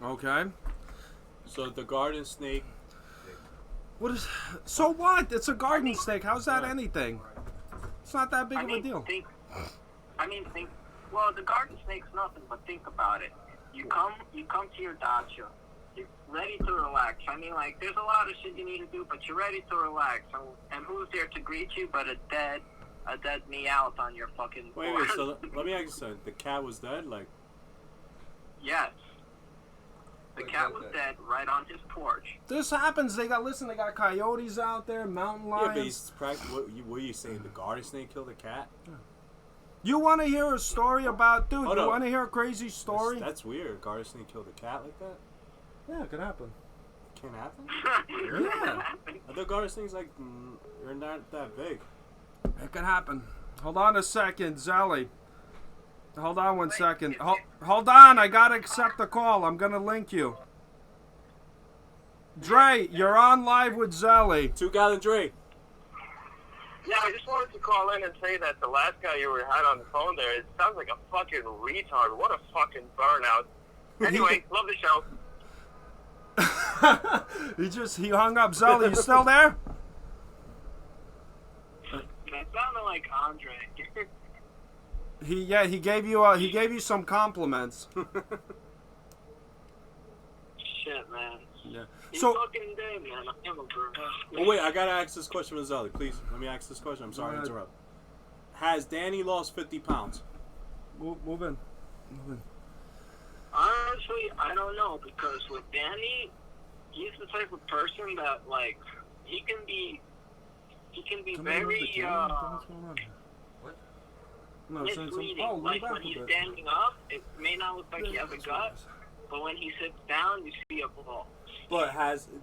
Okay. So the garden snake. What is? So what? It's a garden snake. How's that anything? It's not that big of a deal. Think. Well, the garden snake's nothing, but think about it. You come to your dacha. You're ready to relax. I mean, like, there's a lot of shit you need to do, but you're ready to relax. And who's there to greet you but a dead meowth on your fucking Wait, porch? so let me ask you something. The cat was dead? Like, Yes. The cat was dead right on his porch. This happens. They got coyotes out there, mountain yeah, lions. but he's what are you saying? The garden snake killed the cat? You want to hear a story about, dude? Hold You up. want to hear a crazy story? That's weird. Garden snake killed a cat like that? Yeah, it could happen. Can't happen? Yeah. I thought garden snakes like are not that big. It could happen. Hold on a second, Zelly. Hold on one second. Hold on, I gotta accept the call. I'm gonna link you. Dre, you're on live with Zelly. 2 gallon Dre. Yeah, I just wanted to call in and say that the last guy you had on the phone there, it sounds like a fucking retard. What a fucking burnout. Anyway, love the show. he hung up. Zelly, you still there? That sounded like Andre. He gave you some compliments. Shit, man. Yeah. He's So fucking dead, man. I'm a burnout. Oh wait, I gotta ask this question to Zelly. Please, let me ask this question. I'm sorry to interrupt. Has Danny lost 50 pounds? move in. Honestly, I don't know, because with Danny, he's the type of person that, like, he can be very What's going on? What? No, misleading. Like, when he's standing up, it may not look like he has a gut, but when he sits down, you see a ball. But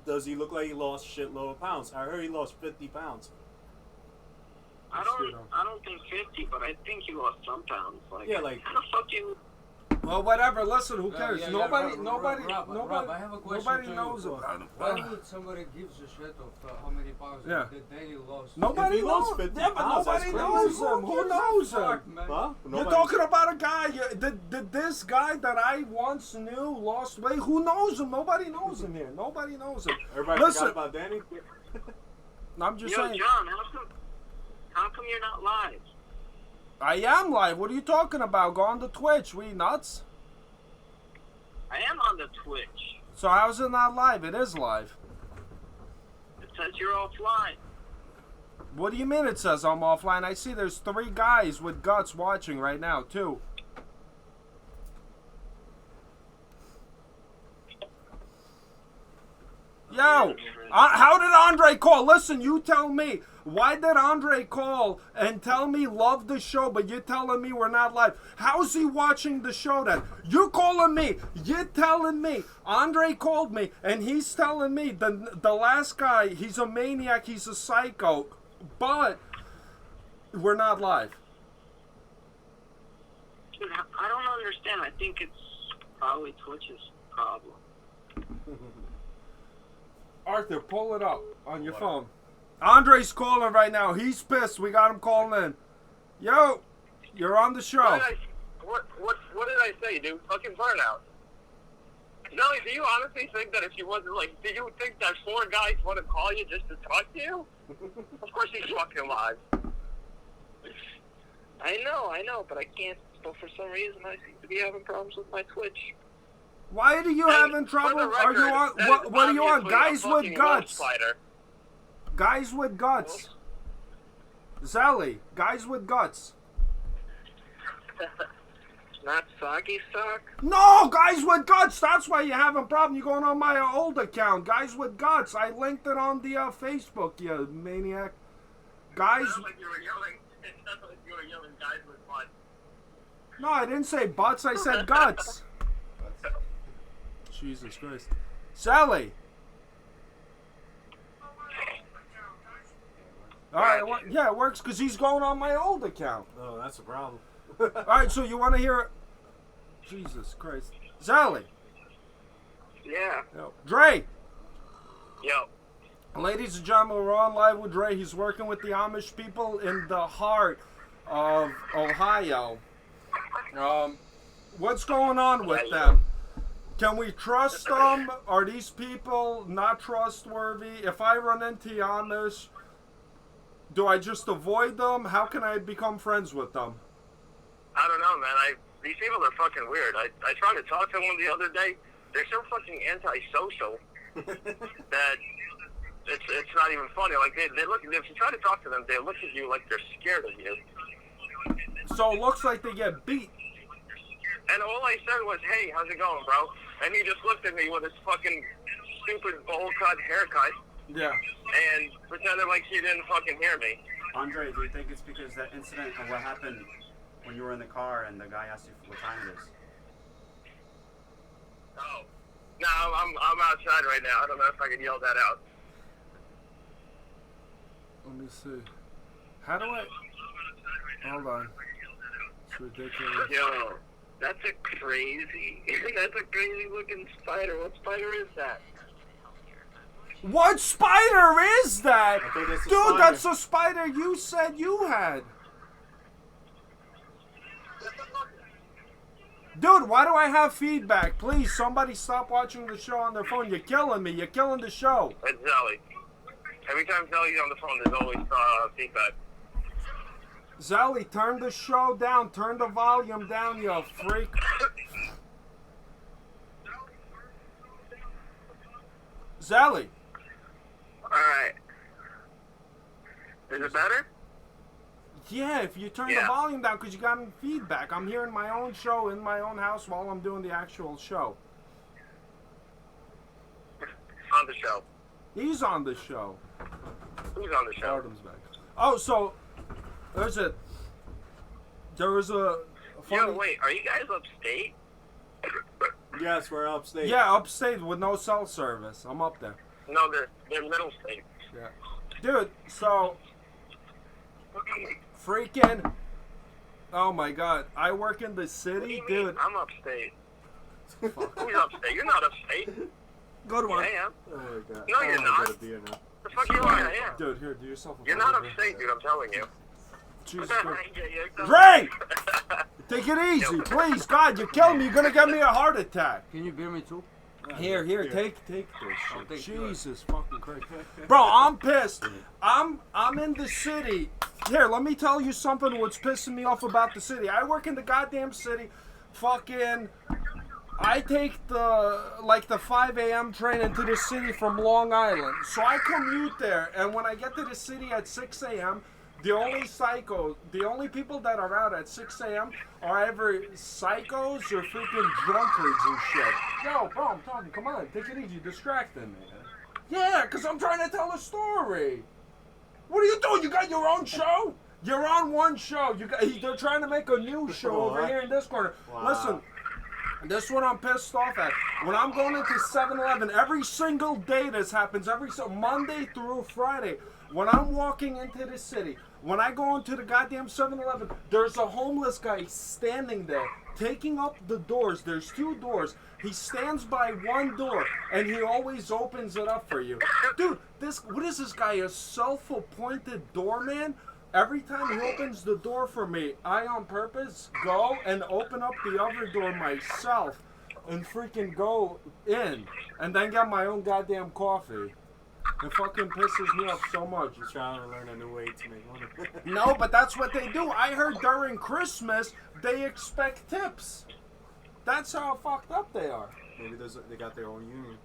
does he look like he lost shitload of pounds? I heard he lost 50 pounds. I don't think 50, but I think he lost some pounds. Like, Yeah, like- how the fuck you? Well, whatever. Listen, who cares? Rob, I have a question nobody to you. knows about him. Why would somebody gives a shit of how many pounds Yeah. that Danny lost? Nobody If he lost knows. 50 Yeah, but pounds, that's nobody crazy. knows him. Who knows him? Fuck, man. Huh? You're talking about a guy. Did this guy that I once knew lost weight? Who knows him? Nobody knows him here. Nobody knows him. Everybody Listen. forgot about Danny? I'm just Yo, saying. John, how come you're not live? I am live. What are you talking about? Go on to Twitch. We nuts? I am on the Twitch. So how's it not live? It is live. It says you're offline. What do you mean it says I'm offline? I see there's 3 guys with guts watching right now, too. Yo, how did Andre call? Listen, you tell me. Why did Andre call and tell me love the show, but you're telling me we're not live? How's he watching the show then? You're calling me. You're telling me. Andre called me, and he's telling me the last guy, he's a maniac, he's a psycho, but we're not live. Dude, I don't understand. I think it's probably Twitch's problem. Arthur, pull it up on your phone. Andre's calling right now. He's pissed. We got him calling in. Yo, you're on the show. What did I say, dude? Fucking burnout. Nelly, do you honestly think that if you wasn't like, do you think that 4 guys want to call you just to talk to you? Of course he's fucking live. I know, but I can't. But for some reason, I seem to be having problems with my Twitch. Why are you having trouble? Are you on? What are you on? Guys with guts. Guys with guts. Zelly, guys with guts. Not soggy sock? No, guys with guts. That's why you're having a problem. You're going on my old account. Guys with guts. I linked it on the Facebook, you maniac. Guys. It sounded like you were yelling guys with butts. No, I didn't say butts. I said guts. Jesus Christ. Sally. All right, yeah, it works because he's going on my old account. Oh, that's a problem. All right, so you want to hear it? Jesus Christ. Sally. Yeah. Yo. Dre. Yo. Ladies and gentlemen, we're on live with Dre. He's working with the Amish people in the heart of Ohio. What's going on with them? Can we trust them? Are these people not trustworthy? If I run into Giannis, do I just avoid them? How can I become friends with them? I don't know, man. These people are fucking weird. I tried to talk to one the other day. They're so fucking antisocial that it's not even funny. Like they look, if you try to talk to them, they look at you like they're scared of you. So it looks like they get beat. And all I said was, "Hey, how's it going, bro?" And he just looked at me with his fucking stupid bowl cut haircut. Yeah. And pretended like he didn't fucking hear me. Andre, do you think it's because that incident of what happened when you were in the car and the guy asked you what time it is? Oh. No, I'm outside right now. I don't know if I can yell that out. Let me see. How do I... Hold on. It's ridiculous. Yo, that's a crazy looking spider. What spider is that? What spider is that? I think it's a Dude, spider. that's the spider you said you had. Dude, why do I have feedback? Please, somebody stop watching the show on their phone. You're killing me. You're killing the show. It's Zelly. Every time Zelly's on the phone, there's always feedback. Zally, turn the show down. Turn the volume down, you freak. Zally. Alright. Is it better? Yeah, if you turn the Yeah. volume down because you got feedback. I'm hearing my own show in my own house while I'm doing the actual show. On the show. He's on the show. Who's on the show? Artem's back. Oh, so there was a funny... Yo, wait, are you guys upstate? Yes, we're upstate. Yeah, upstate with no cell service. I'm up there. No, they're middle state. Yeah. Dude, so freaking oh my god, I work in the What do city, you mean? dude. I'm upstate. Who's upstate? You're not upstate. Good one. I am. Oh my god. No, you're I'm not. gonna be in now. The fuck you are? I am. Dude, here, do yourself a You're favor. not upstate, dude. I'm telling you. Jesus Yeah, Christ. yeah. Ray! Take it easy, please. God, you're killing me. You're gonna get me a heart attack. Can you bear me too? Here, take this I'll shit. take yours. Jesus fucking Christ. Bro, I'm pissed. I'm in the city. Here, let me tell you something what's pissing me off about the city. I work in the goddamn city. Fucking I take the 5 a.m. train into the city from Long Island. So I commute there, and when I get to the city at 6 a.m., the only people that are out at 6 a.m. are either psychos or freaking drunkards and shit. Yo, bro, I'm talking. Come on, take it easy. Distracting me. Yeah, because I'm trying to tell a story. What are you doing? You got your own show? You're on one show. They're trying to make a new show over here in this corner. Wow. Listen. This is what I'm pissed off at. When I'm going into 7-Eleven, every single day this happens, Monday through Friday, when I'm walking into the city, when I go into the goddamn 7-Eleven, there's a homeless guy standing there, taking up the doors. There's 2 doors. He stands by one door, and he always opens it up for you. Dude, what is this guy, a self-appointed doorman? Every time he opens the door for me, I on purpose go and open up the other door myself and freaking go in and then get my own goddamn coffee. It fucking pisses me off so much. You're trying to learn a new way to make money. No, but that's what they do. I heard during Christmas they expect tips. That's how fucked up they are. Maybe they got their own union.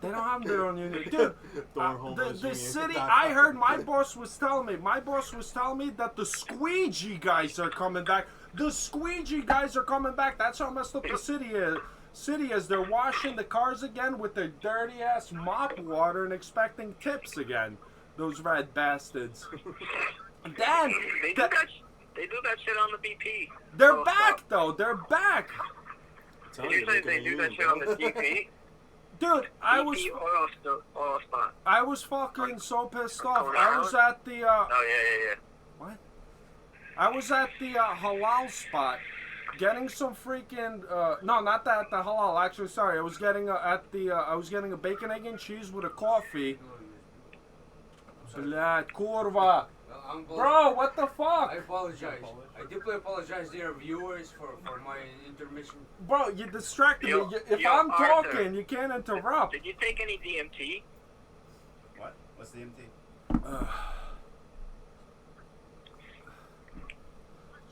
They don't have their own union. Dude, Homeless the union. city, I heard my boss was telling me that the squeegee guys are coming back. The squeegee guys are coming back. That's how messed up the city is. They're washing the cars again with their dirty ass mop water and expecting tips again. Those red bastards. Then They do that shit on the BP. they're back though. They're back. Tell Did you say they do that shit on the TP? Dude, I was BP oil spot. I was fucking so pissed off. I was at the Oh, yeah. what? I was at the halal spot getting some freaking no, not that at the halal. Actually, sorry. I was getting I was getting a bacon, egg, and cheese with a coffee. Блядь, kurva. Bro, what the fuck? I apologize. I deeply apologize, dear viewers, for my intermission. Bro, you distracted Yo, me. If yo, I'm Arthur. talking, you can't interrupt. Did you take any DMT? What? What's the MT?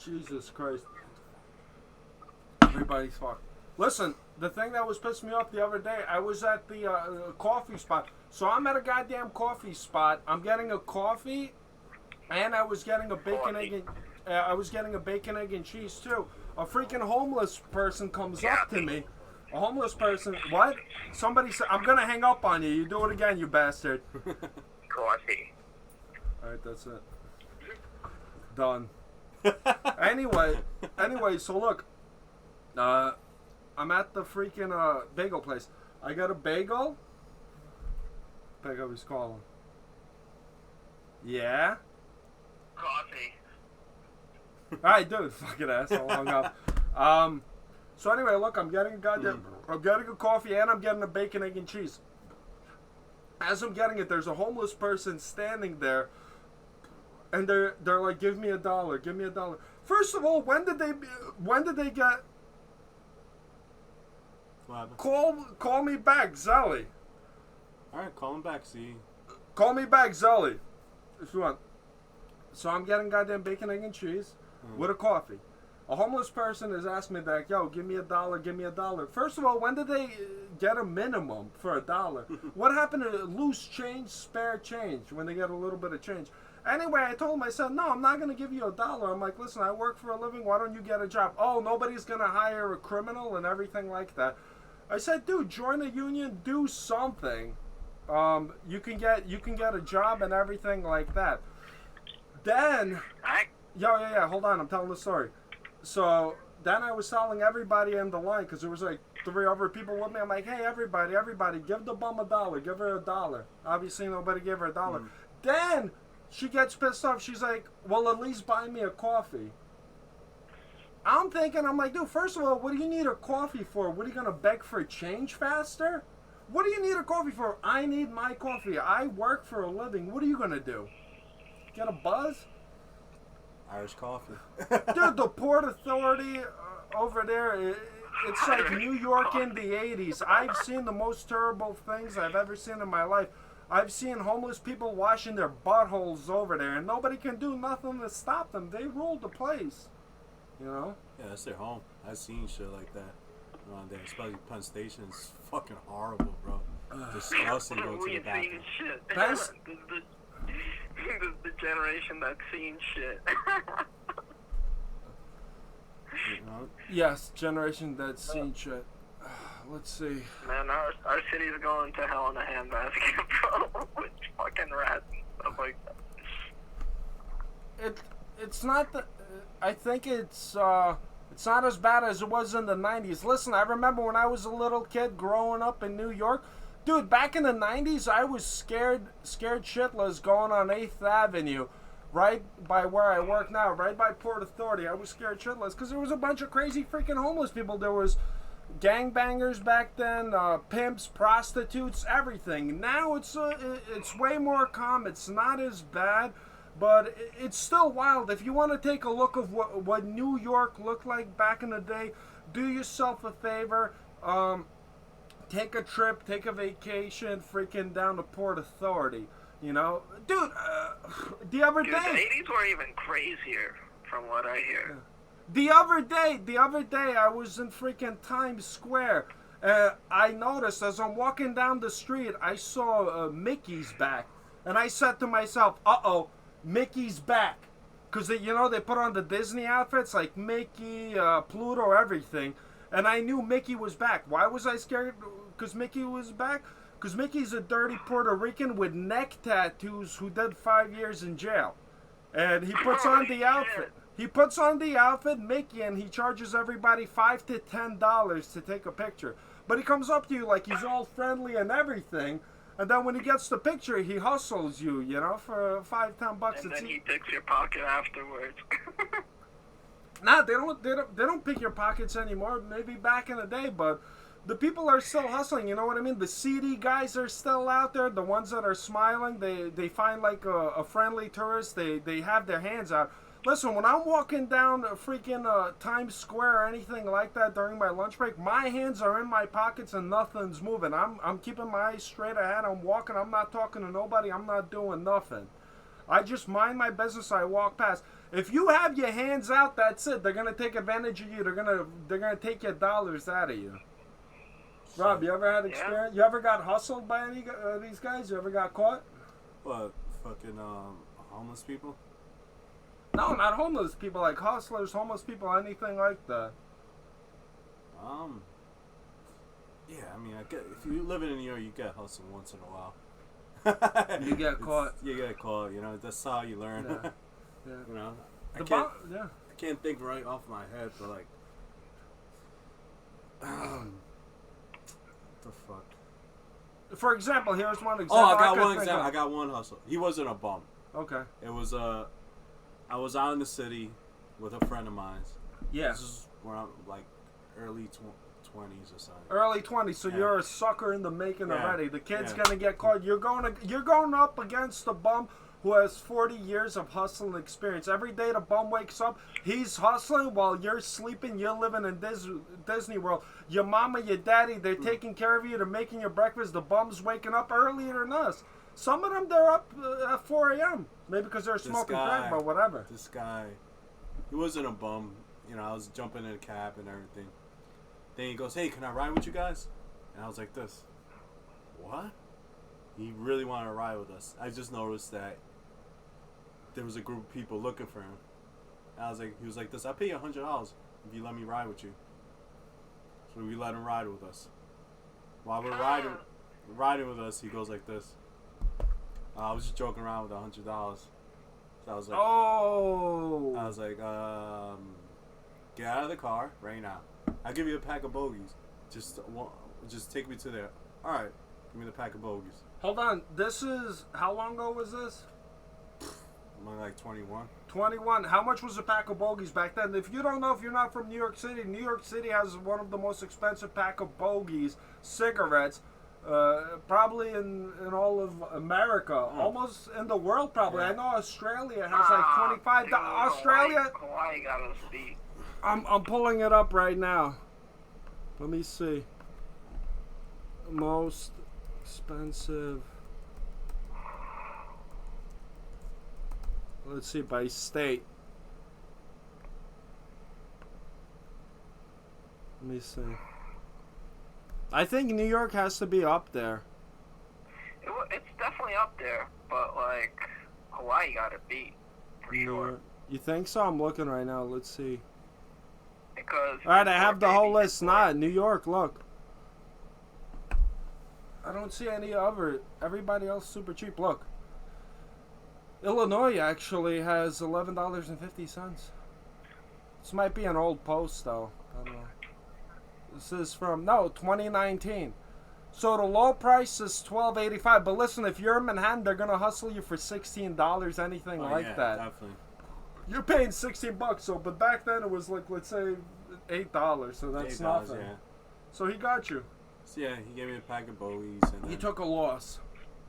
Jesus Christ. Everybody's fucked. Listen, the thing that was pissing me off the other day, I was at the coffee spot. So I'm at a goddamn coffee spot. I'm getting a coffee, and I was getting a bacon, egg, and I was getting a bacon, egg, and cheese too. A freaking homeless person comes up to me. A homeless person. What? Somebody said, "I'm gonna hang up on you. You do it again, you bastard." Coffee. All right, that's it. Done. Anyway, so look, I'm at the freaking bagel place. I got a bagel. Pick up his calling. Yeah. Coffee. All right, dude, fucking asshole, hung up. So anyway, look, I'm getting a coffee and I'm getting a bacon, egg, and cheese. As I'm getting it, there's a homeless person standing there. And they're like, give me $1, give me $1. First of all, when did they get? What happened? Call me back, Zelly. All right, call him back. See. Call me back, Zelly, if you want. So I'm getting goddamn bacon, egg, and cheese with a coffee. A homeless person is asking me that, yo, give me $1, give me $1. First of all, when did they get a minimum for $1? What happened to loose change, spare change, when they get a little bit of change? Anyway, I told him, I said, no, I'm not going to give you $1. I'm like, listen, I work for a living. Why don't you get a job? Oh, nobody's going to hire a criminal and everything like that. I said, dude, join a union, do something. You can get a job and everything like that. Then, yeah, hold on, I'm telling the story. So then I was telling everybody in the line, because there was like 3 other people with me. I'm like, hey, everybody, give the bum $1. Give her $1. Obviously, nobody gave her $1. Then she gets pissed off. She's like, well, at least buy me a coffee. I'm thinking, I'm like, dude, first of all, what do you need a coffee for? What are you going to beg for change faster? What do you need a coffee for? I need my coffee. I work for a living. What are you going to do? Get a buzz? Irish coffee. Dude, the Port Authority over there, it's like New York in the 80s. I've seen the most terrible things I've ever seen in my life. I've seen homeless people washing their buttholes over there, and nobody can do nothing to stop them. They rule the place, you know? Yeah, that's their home. I've seen shit like that around there, especially Penn Station. It's fucking horrible, bro. Disgusting to go to the bathroom. Shit. Penn- the generation that's seen shit. You know? Yes, generation that's seen shit. Let's see. Man, our city's going to hell in a handbasket, bro. With fucking rats and stuff like that. It's not the. I think it's not as bad as it was in the 90s. Listen, I remember when I was a little kid growing up in New York. Dude, back in the 90s, I was scared shitless going on 8th Avenue, right by where I work now, right by Port Authority. I was scared shitless because there was a bunch of crazy freaking homeless people. There was gangbangers back then, pimps, prostitutes, everything. Now it's way more calm. It's not as bad, but it's still wild. If you want to take a look of what New York looked like back in the day, do yourself a favor. Take a trip, take a vacation, freaking down to Port Authority. You know, dude. The other Dude, day, the 80s were even crazier, from what I hear. The other day, I was in freaking Times Square. I noticed as I'm walking down the street, I saw Mickey's back, and I said to myself, "Uh-oh, Mickey's back," because they put on the Disney outfits like Mickey, Pluto, everything. And I knew Mickey was back. Why was I scared? Because Mickey was back? Because Mickey's a dirty Puerto Rican with neck tattoos who did 5 years in jail. And he puts on the outfit. He puts on the outfit, Mickey, and he charges everybody $5 to $10 to take a picture. But he comes up to you like he's all friendly and everything. And then when he gets the picture, he hustles you, for $5-10. And then he picks your pocket afterwards. Nah, they don't pick your pockets anymore. Maybe back in the day, but the people are still hustling. You know what I mean? The seedy guys are still out there. The ones that are smiling, they find like a friendly tourist. They have their hands out. Listen, when I'm walking down freaking Times Square or anything like that during my lunch break, my hands are in my pockets and nothing's moving. I'm keeping my eyes straight ahead. I'm walking. I'm not talking to nobody. I'm not doing nothing. I just mind my business. I walk past. If you have your hands out, that's it. They're gonna take advantage of you. They're gonna take your dollars out of you. Rob, you ever had experience? You ever got hustled by any of these guys? You ever got caught? What? Fucking homeless people? No, not homeless people, like hustlers, homeless people, anything like that. Yeah, I mean, I get, if you live in New York, you get hustled once in a while. You get caught. You get caught, you know, that's how you learn. Yeah. Yeah. You know? Yeah. I can't think right off my head, but like, what the fuck? For example, here's one example. Oh, I got one example. I got one hustle. He wasn't a bum. Okay. It was I was out in the city with a friend of mine. Yeah. This is when I'm like early 20s or something. Early 20s, so Yeah. you're a sucker in the making Yeah. already. The kid's Yeah. gonna get caught. You're going up against a bum who has 40 years of hustling experience. Every day the bum wakes up, he's hustling while you're sleeping. You're living in Disney World. Your mama, your daddy, they're taking care of you. They're making your breakfast. The bum's waking up earlier than us. Some of them, they're up at 4 a.m. Maybe because they're smoking crack, but whatever. This guy, he wasn't a bum. You know, I was jumping in a cab and everything. Then he goes, "Hey, can I ride with you guys?" And I was like, "This, what?" He really wanted to ride with us. I just noticed that there was a group of people looking for him. And I was like, he was like, "This, I'll pay you $100 if you let me ride with you." So we let him ride with us. While we're riding with us, he goes like this. I was just joking around with $100. So I was like, oh. I was like, get out of the car right now. I'll give you a pack of bogeys. Just take me to there. All right, give me the pack of bogeys. Hold on. This is, how long ago was this? I'm like 21. 21. How much was a pack of bogeys back then? If you don't know, if you're not from New York City has one of the most expensive pack of bogeys, cigarettes, probably in all of America, almost in the world probably. Yeah. I know Australia has like $25. Dude, Australia. Hawaii got us beat. I'm pulling it up right now. Let me see. Most expensive. Let's see by state. Let me see. I think New York has to be up there. It's definitely up there, but like Hawaii got it beat for sure. You think so? I'm looking right now. Let's see. Because All right, I have the whole baby, list. Not New York. Look. I don't see any other. Everybody else super cheap. Look. Illinois actually has $11.50. This might be an old post though. I don't know. This is from 2019. So the low price is $12.85. But listen, if you're in Manhattan, they're gonna hustle you for $16, anything like yeah, that. Definitely. You're paying $16. So, but back then it was like, let's say, $8. So that's $8, nothing. yeah. So he got you. So yeah, he gave me a pack of bogeys, and He then, took a loss.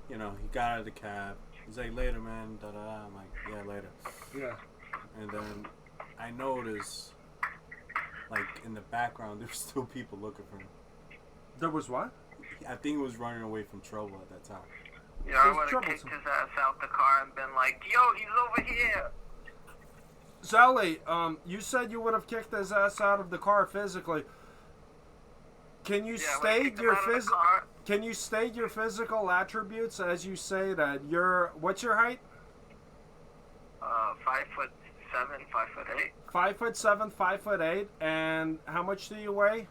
you know, he got out of the cab. He's like, "Later, man." Da da da. I'm like, "Yeah, later." Yeah. And then I noticed, like in the background, there's still people looking for him. There was what? I think he was running away from trouble at that time. Yeah, I It's would have kicked troublesome. his ass out the car and been like, "Yo, he's over here." Sally, you said you would have kicked his ass out of the car physically. Can you Yeah, I would've state kicked him your out of the car. Can you state your physical attributes as you say that you're? What's your height? 5'7", 5'8", 5'7", 5'8", and how much do you weigh?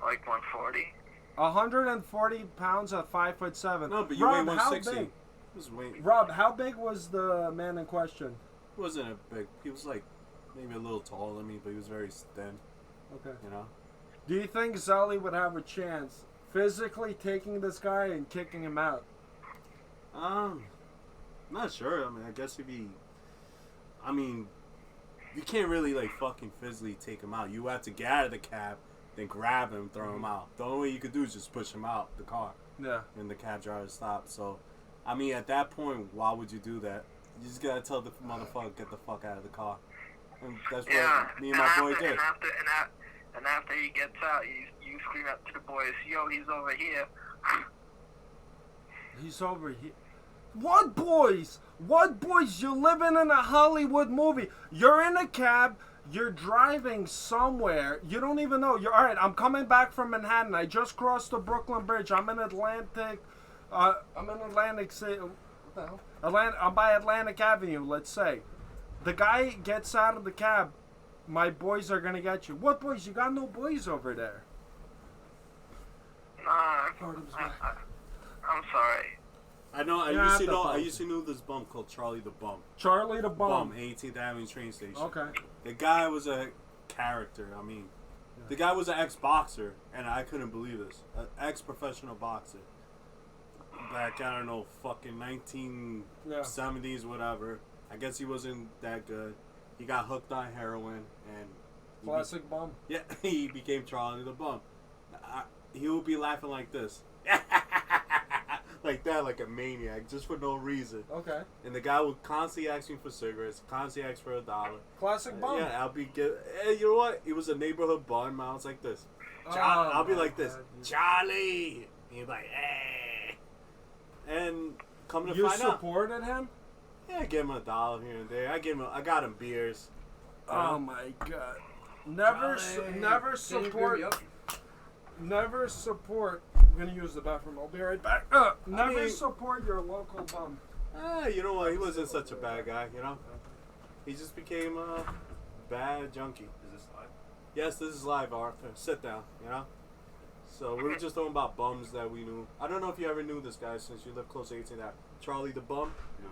like 140. 140 pounds at 5'7". No, but you Rob, weigh how 160. big? He was way. Rob, how big was the man in question? He wasn't a big. He was like maybe a little taller than me, but he was very thin. Okay. You know. Do you think Zelly would have a chance physically taking this guy and kicking him out? Not sure. I mean, I guess if he. I mean, you can't really like fucking physically take him out. You have to get out of the cab, then grab him, throw him out. The only way you could do is just push him out the car. Yeah. And the cab driver stopped. So, I mean, at that point, why would you do that? You just gotta tell the motherfucker, get the fuck out of the car. And that's what me and my boy did. And after he gets out, you scream out to the boys, yo, he's over here. He's over here. What boys? What boys? You're living in a Hollywood movie. You're in a cab. You're driving somewhere. You don't even know. You're all right. I'm coming back from Manhattan. I just crossed the Brooklyn Bridge. I'm in Atlantic. I'm in Atlantic City. What the hell? I'm by Atlantic Avenue. Let's say. The guy gets out of the cab. My boys are gonna get you. What boys? You got no boys over there. Nah, Artem's back. I'm sorry. I know. I used to know this bum called Charlie the Bum. Charlie the Bum. 18th Avenue train station. Okay. The guy was a character. I mean, the guy was an ex-boxer, and I couldn't believe this. An ex-professional boxer. Back, I don't know, fucking 1970s, whatever. I guess he wasn't that good. He got hooked on heroin, and Classic bum. Yeah, he became Charlie the Bum. He would be laughing like this. Like that, like a maniac, just for no reason. Okay. And the guy would constantly ask me for cigarettes, constantly ask for $1. Classic bum. Yeah, I'll be hey, you know what? It was a neighborhood bum. I was like this. I'll be like this. Charlie. And he'd be like, hey. And come to you find out. You supported him? Yeah, I gave him $1 here and there. I got him beers. Oh my god. Never support. Never support. I'm gonna use the bathroom. I'll be right back. Never support your local bum. You know what? He wasn't such a bad guy, you know? He just became a bad junkie. Is this live? Yes, this is live, Arthur. Sit down, you know? So we were just talking about bums that we knew. I don't know if you ever knew this guy since you lived close to 18 that Charlie the Bum? No.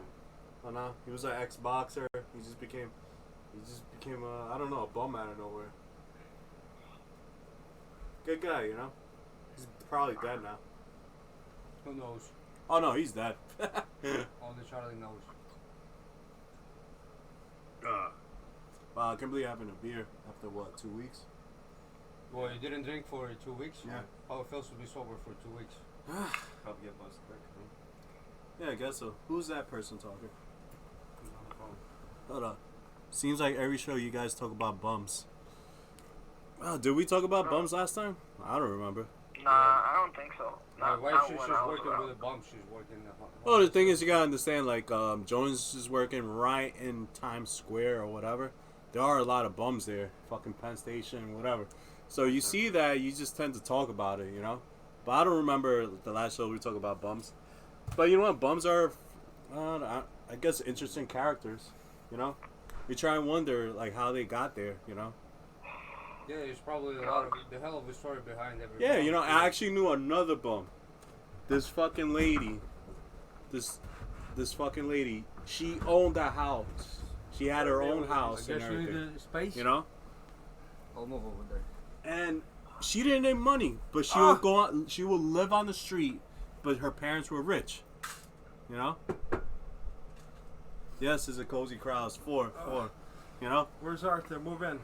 Oh no. He was an ex-boxer. He just became I don't know, a bum out of nowhere. Good guy, you know? He's probably dead now. Who knows? Oh no, he's dead. Only Charlie knows. Wow, I can't believe having a beer after what, 2 weeks? Well, you didn't drink for 2 weeks? Yeah. How it feels to be sober for 2 weeks? Probably get buzzed quick. Huh? Yeah, I guess so. Who's that person talking? Who's on the phone? Hold on. Seems like every show you guys talk about bums. Oh, did we talk about bums last time? I don't remember. Nah, I don't think so. My wife, not she's when I was working around. with a bum. She's working. Well, the thing is, you gotta understand, like, Jones is working right in Times Square or whatever. There are a lot of bums there. Fucking Penn Station, whatever. So you see that, you just tend to talk about it, you know? But I don't remember the last show we talked about bums. But you know what? Bums are, I guess, interesting characters, you know? We try and wonder, like, how they got there, you know? Yeah, there's probably a lot of the hell of a story behind every. Yeah, bum. you know, I actually knew another bum. This fucking lady, this fucking lady, she owned a house. She had her own house I and guess you need everything. the space. You know? I'll move over there. And she didn't need money, but she would go on, she would live on the street, but her parents were rich. You know? Yes, it's a cozy crowd. It's four. You know? Where's Arthur? Move in.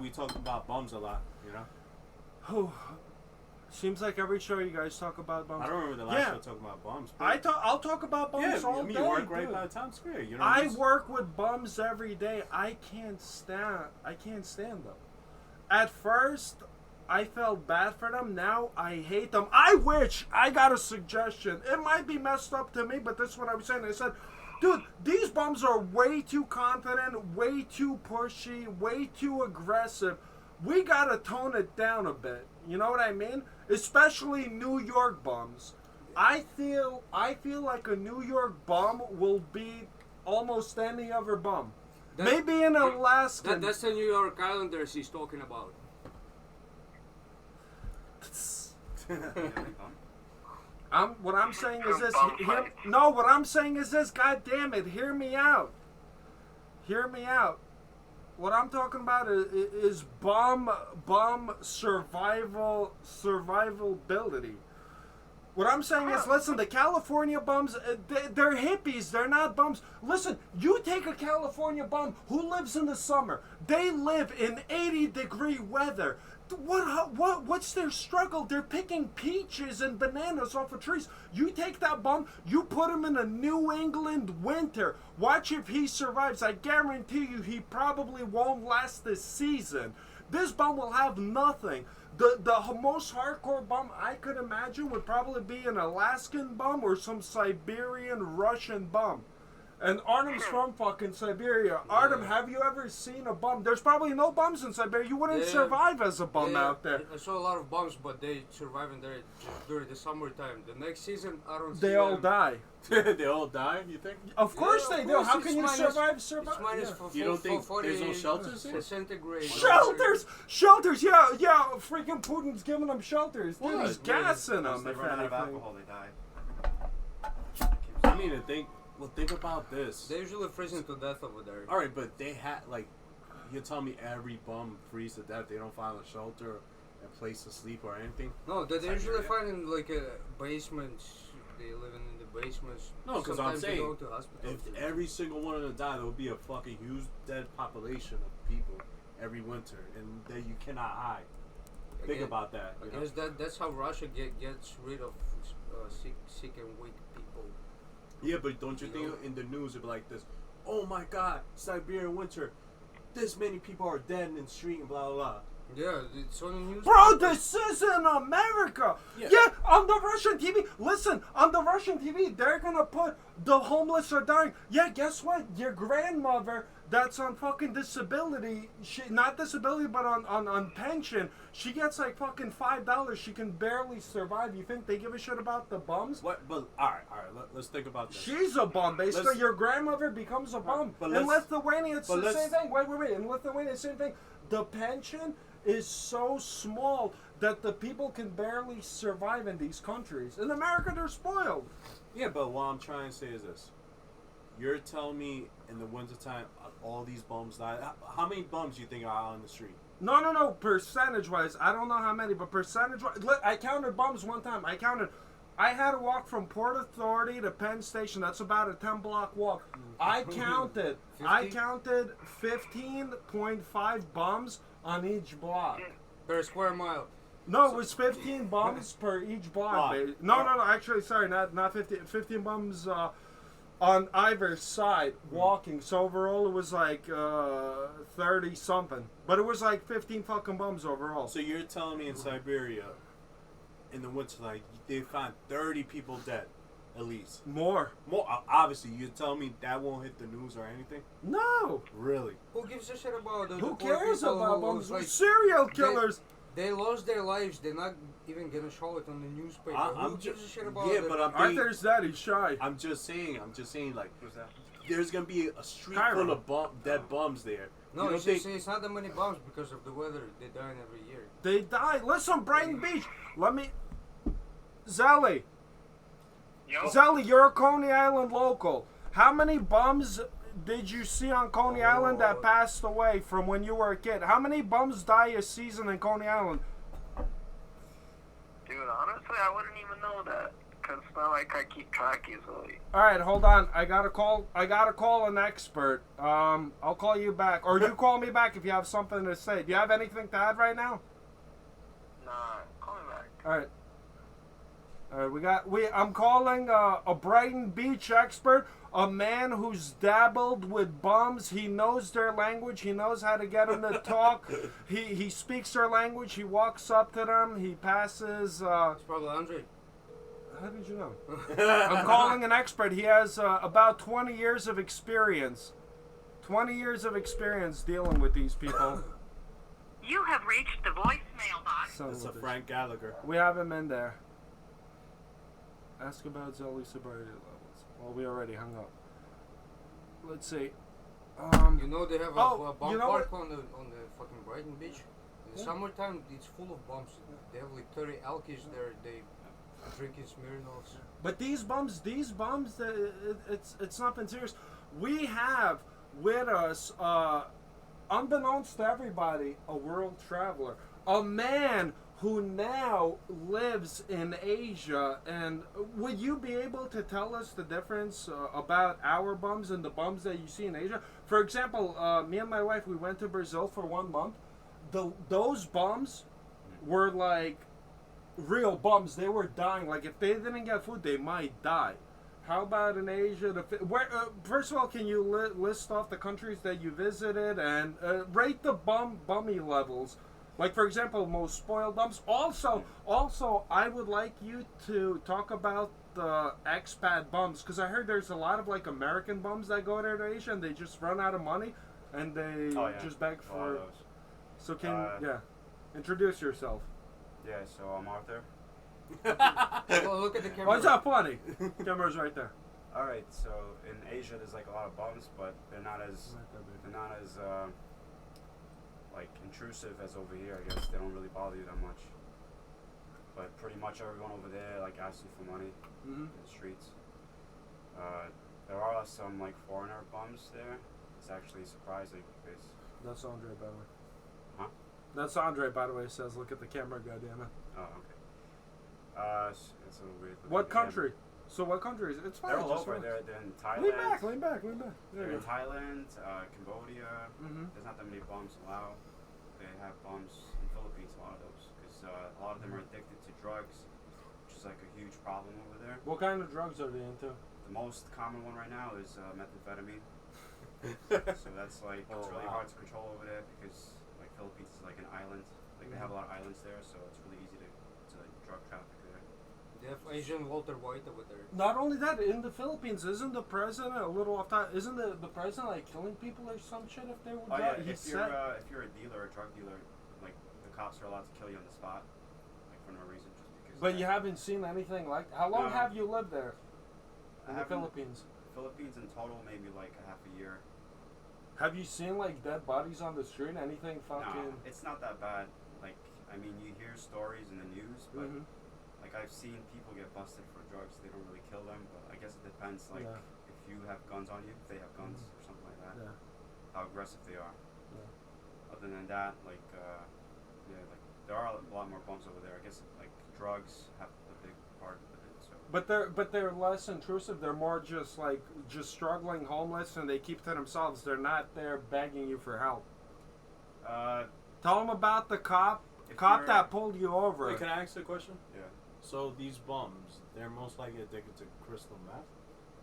We talk about bums a lot, you know? Oh, seems like every show you guys talk about bums. I don't remember the last show talking about bums. I'll talk about bums all day. You work right dude. by Times Square. You know, I work with bums every day. I can't stand them. At first, I felt bad for them. Now I hate them. I got a suggestion. It might be messed up to me, but this is what I was saying. I said, dude, these bums are way too confident, way too pushy, way too aggressive. We gotta tone it down a bit. You know what I mean? Especially New York bums. I feel like a New York bum will beat almost any other bum. Maybe in Alaska. That's the New York Islanders he's talking about. What I'm saying is this. What I'm saying is this. God damn it! Hear me out. Hear me out. What I'm talking about is bum survivability. What I'm saying is, listen, the California bums, they're hippies. They're not bums. Listen, you take a California bum who lives in the summer. They live in 80-degree weather. What's their struggle? They're picking peaches and bananas off of trees. You take that bum, you put him in a New England winter. Watch if he survives. I guarantee you he probably won't last this season. This bum will have nothing. The most hardcore bum I could imagine would probably be an Alaskan bum or some Siberian Russian bum. And Artem's from fucking Siberia. Artem, have you ever seen a bum? There's probably no bums in Siberia. You wouldn't survive as a bum out there. I saw a lot of bums, but they survive in there just during the summertime. The next season, I don't see They all them. die. They all die, you think? Of course Yeah, they of do. course, How it's can you minus- survive? It's minus Yeah. for You don't think 40 there's no shelters here? centigrade. Shelters, yeah. Freaking Putin's giving them shelters. Dude, What? he's gassing Once them. they If run out of anything. alcohol, they die. I mean, think about this. They're usually freezing to death over there. All right, but they had like, you tell me every bum freeze to death. They don't find a shelter, a place to sleep, or anything. No, they usually Siberia. find in like a basement. They live in the basements. No, because I'm Sometimes they saying go to hospitals. if every single one of them died, there would be a fucking huge dead population of people every winter, and that you cannot hide. Think Again, about that. I You know? guess that's how Russia gets rid of sick and weak people. Yeah, but don't you think in the news it'd be like this? Oh my God, Siberian winter. This many people are dead in the street and blah blah blah. Yeah, it's on the news. Bro, this is in America. Yeah. Yeah, on the Russian TV. Listen, on the Russian TV, they're gonna put the homeless are dying. Yeah, guess what? Your grandmother that's on fucking disability, not disability, but on pension, she gets like fucking $5. She can barely survive. You think they give a shit about the bums? What? But all right. Let's think about this. She's a bum, basically. Let's- Your grandmother becomes a bum. but In let's- Lithuania, it's but the same let's- thing. Wait. In Lithuania, it's the same thing. The pension is so small that the people can barely survive in these countries. In America, they're spoiled. Yeah, but what I'm trying to say is this. You're telling me in the wintertime all these bums die. How many bums do you think are out on the street? No. Percentage-wise, I don't know how many, but percentage-wise, I counted bums one time. I had to walk from Port Authority to Penn Station. That's about a 10-block walk. I counted 15.5 bums on each block. Per square mile. No, it was 15 bums per each block. Block. Baby. No. Actually, sorry, not 15. 15 bums on either side walking. So overall, it was like 30 something. But it was like 15 fucking bums overall. So you're telling me in Siberia, in the winter, like they find 30 people dead, at least. More. Obviously, you're telling me that won't hit the news or anything? No. Really? Who gives a shit about the Who the poor cares people about who, bums? like, Serial killers. They lost their lives. They're not even gonna show it on the newspaper. Who gives a shit about yeah, the- but I'm Arthur's that, he's shy. I'm just saying, like, Who's that? there's gonna be a street Cairo. full of dead bums there. No, You don't it's, think- it's not that many bombs because of the weather. They're dying every year. They die. Listen, Brighton Beach. Zelly. Yo, Zelly, you're a Coney Island local. How many bums did you see on Coney Island that passed away from when you were a kid? How many bums die a season in Coney Island? Dude, honestly, I wouldn't even know that. Because it's not like I keep track easily. All right, hold on. I gotta call an expert. I'll call you back, or you call me back if you have something to say. Do you have anything to add right now? Nah, call me back. All right. I'm calling a Brighton Beach expert, a man who's dabbled with bums. He knows their language. He knows how to get them to talk. He speaks their language. He walks up to them. He passes. It's probably Andre. How did you know? I'm calling an expert. He has about 20 years of experience. 20 years of experience dealing with these people. You have reached the voicemail box. Son That's of a a bitch. Frank Gallagher. We have him in there. Ask about Zelly's sobriety levels. Well, we already hung up. Let's see. You know they have a bomb you know park what? on the fucking Brighton Beach. In the summertime, it's full of bombs. They have like 30 alkies there. They drinking Smirnoffs. But these bums, it's nothing serious. We have with us, unbeknownst to everybody, a world traveler. a man who now lives in Asia, and would you be able to tell us the difference about our bums and the bums that you see in Asia? For example, me and my wife, we went to Brazil for 1 month. Those bums were like real bums. They were dying. Like if they didn't get food, they might die. How about in Asia? First of all, can you list off the countries that you visited and rate the bummy levels? Like, for example, most spoiled bums. Also, I would like you to talk about the expat bums, because I heard there's a lot of, like, American bums that go there to Asia, and they just run out of money, and they just beg for... So introduce yourself. Yeah, so I'm Arthur. Well, look at the camera. What's up, funny? Camera's right there. All right, so in Asia there's like a lot of bums, but they're not as like intrusive as over here. I guess they don't really bother you that much. But pretty much everyone over there like asks you for money in the streets. There are some like foreigner bums there. It's actually surprising because That's Andre, by the way. Huh? That's Andre, by the way. Says, look at the camera, goddammit. oh okay. It's a little weird. What country? So what country is it? It's fine. They're all just over. fine. They're in Thailand. Lean back. There They're you in go. Thailand, Cambodia. There's not that many bums in Laos. They have bums in the Philippines, a lot of those, because a lot of them are addicted to drugs, which is like a huge problem over there. What kind of drugs are they into? The most common one right now is methamphetamine. So that's like it's really hard to control over there because like Philippines is like an island. Like they have a lot of islands there, so it's really easy to drug traffic there. They have Asian Walter White over there. Not only that, in the Philippines, isn't the president a little off top? Isn't the president like killing people or some shit if they would? Oh yeah, He if said. you're a dealer, a drug dealer, like the cops are allowed to kill you on the spot, like for no reason, just because. But you haven't seen anything like. How long No. have you lived there? In the I haven't- Philippines. Philippines in total, maybe like a half a year. Have you seen like dead bodies on the street? Anything fucking? No, it's not that bad. Like, I mean, you hear stories in the news, but like I've seen people get busted for drugs. They don't really kill them, but I guess it depends. Like, if you have guns on you, if they have guns or something like that, how aggressive they are. Yeah. Other than that, like, like there are a lot more bumps over there. I guess like drugs have a big part of it. So. But they're less intrusive. They're more just struggling homeless, and they keep to themselves. They're not there begging you for help. Tell them about the cop that pulled you over. Wait, can I ask you a question? Yeah. So these bums, they're most likely addicted to crystal meth,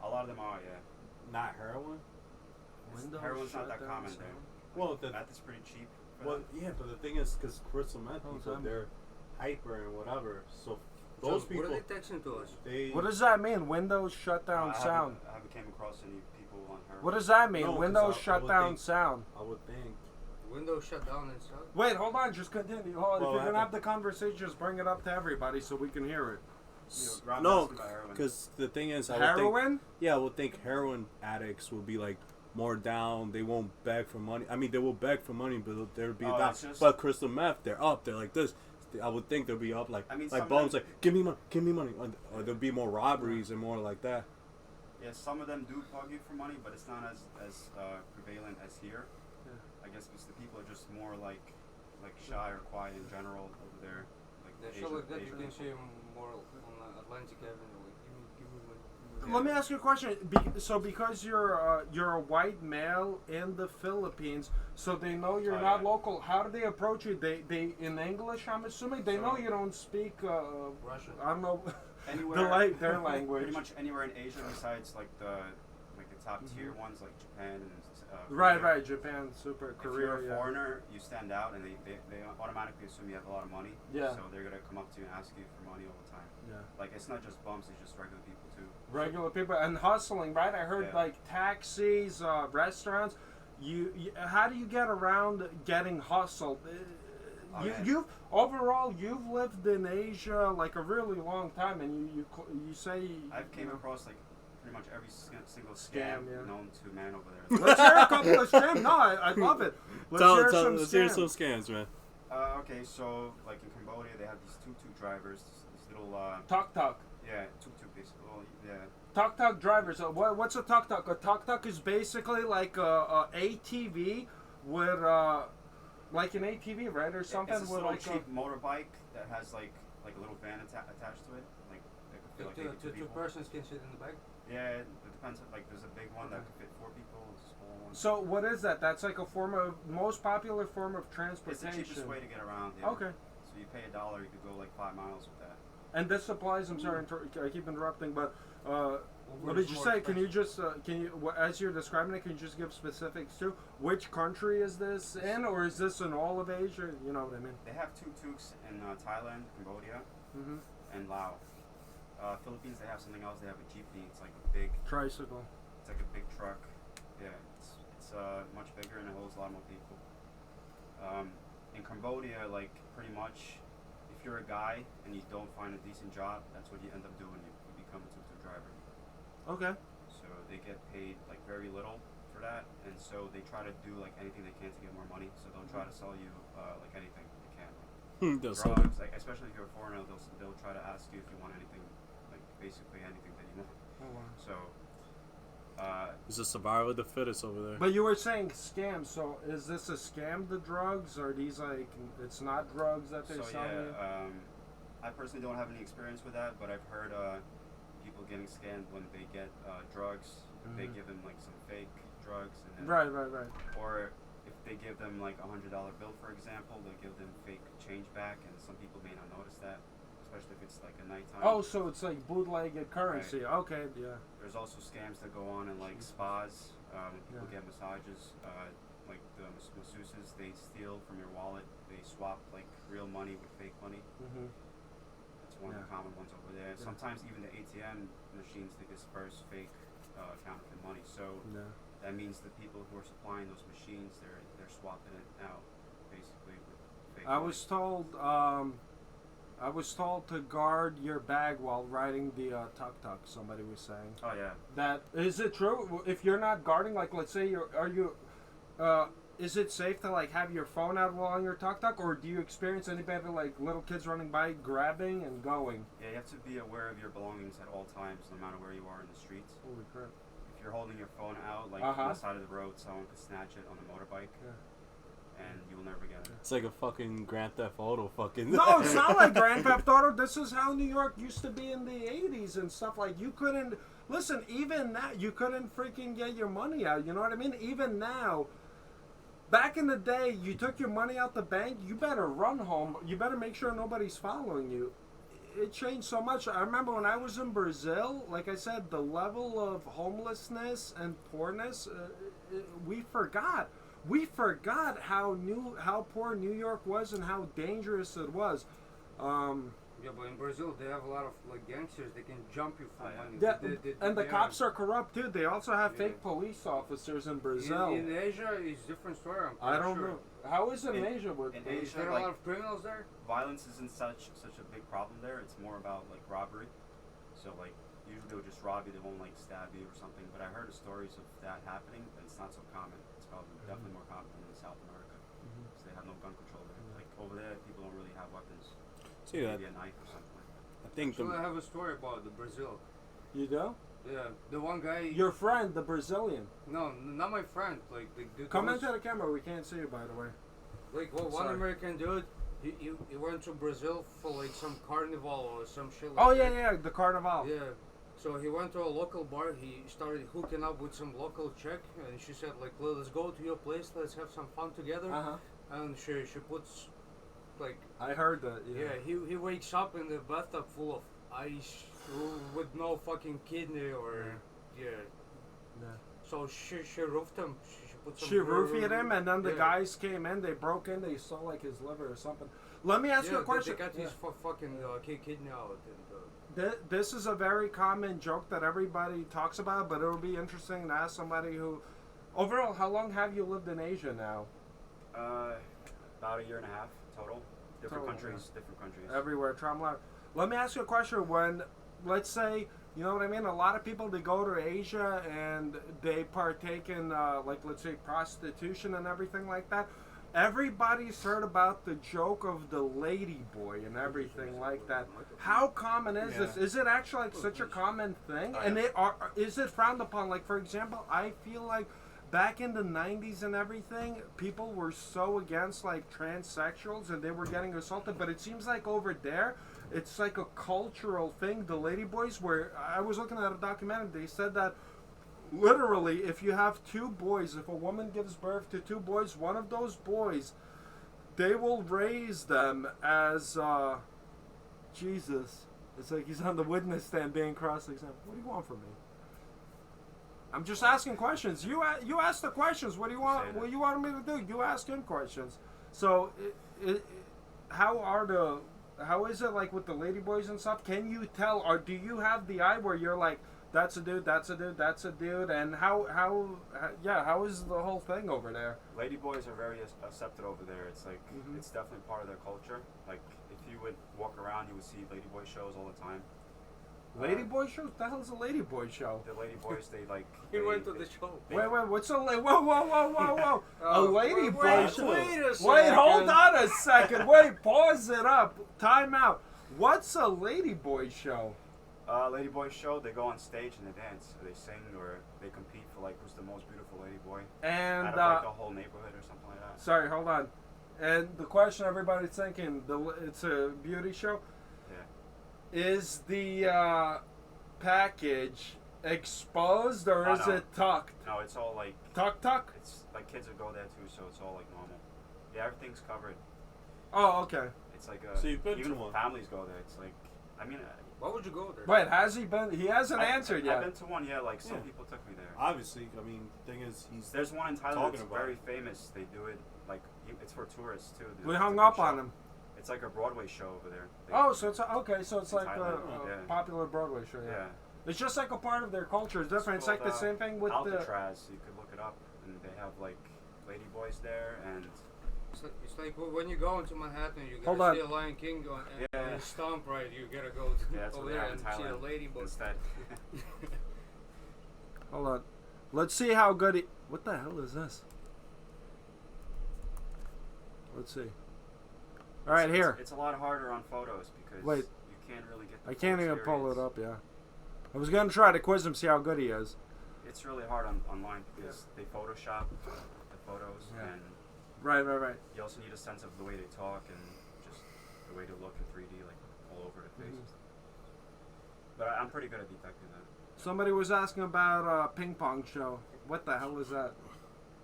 A lot of them are, yeah. not heroin. Windows Heroin's not shut that down, common so- there. Well, Meth is pretty cheap. for well, them. yeah, but the thing is, because crystal meth Oh, people, time. they're hyper and whatever. So John, those people, what are they texting to us? they. What does that mean? Windows shut down sound. I haven't came across any people on heroin. What does that mean? No, 'cause Windows I shut would down think- sound. I would think. Windows shut down and stuff. Wait, hold on. Just continue. Hold on. Well, If you're gonna I- have the conversation, just bring it up to everybody so we can hear it. Rob No, asked me about heroin. because the thing is, I would think, Heroin? yeah, I would think heroin addicts will be like more down. They won't beg for money. I mean, they will beg for money, but they'll be down. it's just- But crystal meth, they're up. They're like this. I would think they'll be up like I mean, like some bums, of like give me money, or there'll be more robberies and more like that. Yeah, some of them do bug you for money, but it's not as prevalent as here. Yeah. I guess because the people are just more like shy or quiet in general over there. Like They Asia- show like that. You Asia. can see them more on Atlantic Avenue. Like, give me money. Let me ask you a question. So because you're a white male in the Philippines, so they know you're Oh, not yeah. local. How do they approach you? They in English, I'm assuming. They know So- you don't speak. Russian. I don't know. Anywhere, their language. Pretty much anywhere in Asia besides like the top tier ones like Japan and Right, Korea. right. Japan, super. If Korea. you're a Yeah. foreigner, you stand out, and they automatically assume you have a lot of money. Yeah. So they're gonna come up to you and ask you for money all the time. Yeah. Like it's not just bums; it's just regular people too. Regular people and hustling, right? I heard Yeah. like taxis, restaurants. You, how do you get around getting hustled? Oh, You, yeah. you've lived in Asia like a really long time, and you say I've came you know. across like pretty much every single Scam, scam yeah. known to man over there. Let's hear a couple of scams. No, I love it. Let's hear some let's hear scams. some scams, man. Okay, so like in Cambodia, they have these tuk-tuk drivers, these little Tuk tuk. yeah, tuk-tuk basically. Well, yeah. Tuk tuk drivers. What's a tuk tuk? A tuk tuk is basically like a ATV with like an ATV, right, or something? It's this with little like cheap motorbike that has like a little van attached to it. Like that could fit like maybe two Two people. persons can sit in the back. Yeah, it depends. Like there's a big one that could fit 4 people. There's a small one. So what is that? That's like a most popular form of It's transportation. the cheapest way to get around. Yeah. Okay. So you pay $1, you could go like 5 miles with that. And this applies. I'm sorry, I keep interrupting, but let me it's just more say, as you're describing it, can you just give specifics too? Which country is this in, or is this in all of Asia? You know what I mean? They have tuk-tuks in Thailand, Cambodia, and Laos. Philippines, they have something else. They have a jeepney. It's like a big Tricycle. It's like a big truck. Yeah, it's much bigger and it holds a lot more people. In Cambodia, like pretty much, if you're a guy and you don't find a decent job, that's what you end up doing. You become a tuk-tuk driver. Okay. So they get paid like very little for that, and so they try to do like anything they can to get more money. So they'll try to sell you like anything they can, like drugs. Like especially if you're a foreigner, they'll try to ask you if you want anything, like basically anything that you want. Oh, wow. So. It's a survival of the fittest over there. But you were saying scams. So is this a scam? The drugs, or are these like it's not drugs that they sell you? I personally don't have any experience with that, but I've heard people getting scammed when they get drugs. They give them like some fake drugs, and then, Right. or if they give them like $100 bill, for example, they'll give them fake change back, and some people may not notice that, especially if it's like a nighttime. Oh, so it's like bootlegged currency. Right. Okay, yeah. There's also scams that go on in like spas. When people get massages, like the masseuses, they steal from your wallet. They swap like real money with fake money. That's one of the common ones over there. Yeah. Sometimes even the ATM machines, they disperse fake counterfeit money. So that means the people who are supplying those machines, they're swapping it out basically with fake money. I was told to guard your bag while riding the tuk-tuk. Somebody was saying. Oh yeah. That is it true? If you're not guarding, like let's say is it safe to like have your phone out while on your tuk-tuk, or do you experience anybody like little kids running by grabbing and going? Yeah, you have to be aware of your belongings at all times, no matter where you are in the streets. Holy crap! If you're holding your phone out, like on the side of the road, someone could snatch it on a motorbike, and you'll never get it. It's like a fucking Grand Theft Auto fucking... No, it's not like Grand Theft Auto. This is how New York used to be in the 80s and stuff. Like, you couldn't... Listen, even that, you couldn't freaking get your money out. You know what I mean? Even now, back in the day, you took your money out the bank, you better run home. You better make sure nobody's following you. It changed so much. I remember when I was in Brazil, like I said, the level of homelessness and poorness, we forgot. We forgot how poor New York was and how dangerous it was. Yeah, but in Brazil they have a lot of like gangsters. They can jump you for money. And the cops are corrupt too. They also have fake police officers in Brazil. In Asia, it's a different story. I don't know. How is it in Asia? Is there a lot of criminals there? Violence isn't such a big problem there. It's more about like robbery. So like usually they'll just rob you. They won't like stab you or something. But I heard of stories of that happening, but it's not so common. It's probably definitely more common than in South America. So they have no gun control there. Like over there, people don't really have weapons. See that? Maybe a knife or something like that. I think So I have a story about the Brazil. You do? Yeah, the one guy. Your friend, the Brazilian. No, not my friend. Like the Come into the camera. We can't see you, by the way. Like one American dude. He went to Brazil for like some carnival or some shit. Like that. The carnival. Yeah. So he went to a local bar. He started hooking up with some local chick, and she said like, "Let's go to your place. Let's have some fun together." And she puts like. I heard that. Yeah. He wakes up in the bathtub full of ice with no fucking kidney or So she roofed him. She put some. She roofied him, and then the guys came in. They broke in. They saw like his liver or something. Let me ask you a question. They got his fucking kidney out. This is a very common joke that everybody talks about, but it would be interesting to ask somebody who... Overall, how long have you lived in Asia now? About 1.5 years total. Different countries. Everywhere, travel out. Let me ask you a question. When, let's say, you know what I mean? A lot of people, they go to Asia and they partake in, like, let's say, prostitution and everything like that. Everybody's heard about the joke of the lady boy and everything like that. How common is this? Is it actually like such a common thing? And is it frowned upon? Like, for example, I feel like back in the 90s and everything, people were so against like transsexuals and they were getting assaulted, but it seems like over there it's like a cultural thing. The ladyboys were, I was looking at a documentary, they said that literally if you have two boys, if a woman gives birth to two boys, one of those boys, they will raise them as Jesus. It's like he's on the witness stand being cross-examined. What do you want from me? I'm just asking questions. You ask the questions. What do you want? What you want me to do? You ask him questions. So, how is it like with the ladyboys and stuff? Can you tell, or do you have the eye where you're like, that's a dude, that's a dude, that's a dude, and how is the whole thing over there? Ladyboys are very accepted over there. It's like it's definitely part of their culture. Like if you would walk around, you would see ladyboy shows all the time. Ladyboy show? What the hell is a ladyboy show? The ladyboys, they like. He went to the show. Wait, what's a whoa? A ladyboy show? Wait a second. Wait, hold on a second. Wait, pause it up. Time out. What's a ladyboy show? Ladyboy show, they go on stage and they dance, or they sing, or they compete for like who's the most beautiful ladyboy And out of like the whole neighborhood or something like that. sorry, hold on. And the question everybody's thinking, it's a beauty show. Yeah. Is the package exposed or is no. it tucked? No, it's all like Tuck? it's like kids would go there too, so it's all like normal. Yeah, everything's covered. Oh, okay. It's like So you've been even to one. families go there. It's like, I mean, Why would you go there? Wait, has he been? He hasn't answered I've yet. been to one. Yeah, like some Yeah. people took me there. Obviously, I mean, thing is, he's There's one in Thailand talking that's about very it. famous. They do it like it's for tourists too. We It's hung a big up on show. him. It's like a Broadway show over there. Oh, so it's okay. So it's In like a Thailand, yeah. popular Broadway show. Yeah. Yeah. It's just like a part of their culture. It's different. It's called, like the same thing with the. Alcatraz. You could look it up, and they have like ladyboys there, and It's like when you go into Manhattan, you Hold gotta on. see a Lion King going Yeah. and stomp right. You gotta go yeah, that's what over they there have in and see a Thailand ladybug. instead. Hold on. Let's see how good he. What the hell is this? Let's see. All right, here. It's a lot harder on photos because Wait. you can't really get. The I can't full even pull it experience. up. Yeah. I was gonna try to quiz him, see how good he is. It's really hard online because they Photoshop the photos, Yeah. and Right. you also need a sense of the way they talk and just the way to look in 3D, like all over the face. But I'm pretty good at detecting that. Somebody was asking about ping pong show. What the hell is that?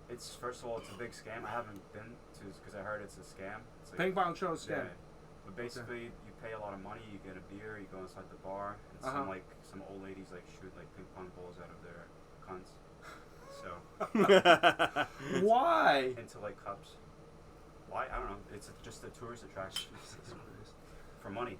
It's first of all, it's a big scam. I haven't been to because I heard it's a scam. It's like, Ping pong show scam. Yeah. But basically, you pay a lot of money, you get a beer, you go inside the bar, and some old ladies like shoot like ping pong balls out of their cunts. So Why? into like cups. Why? I don't know. It's just a tourist attraction for money.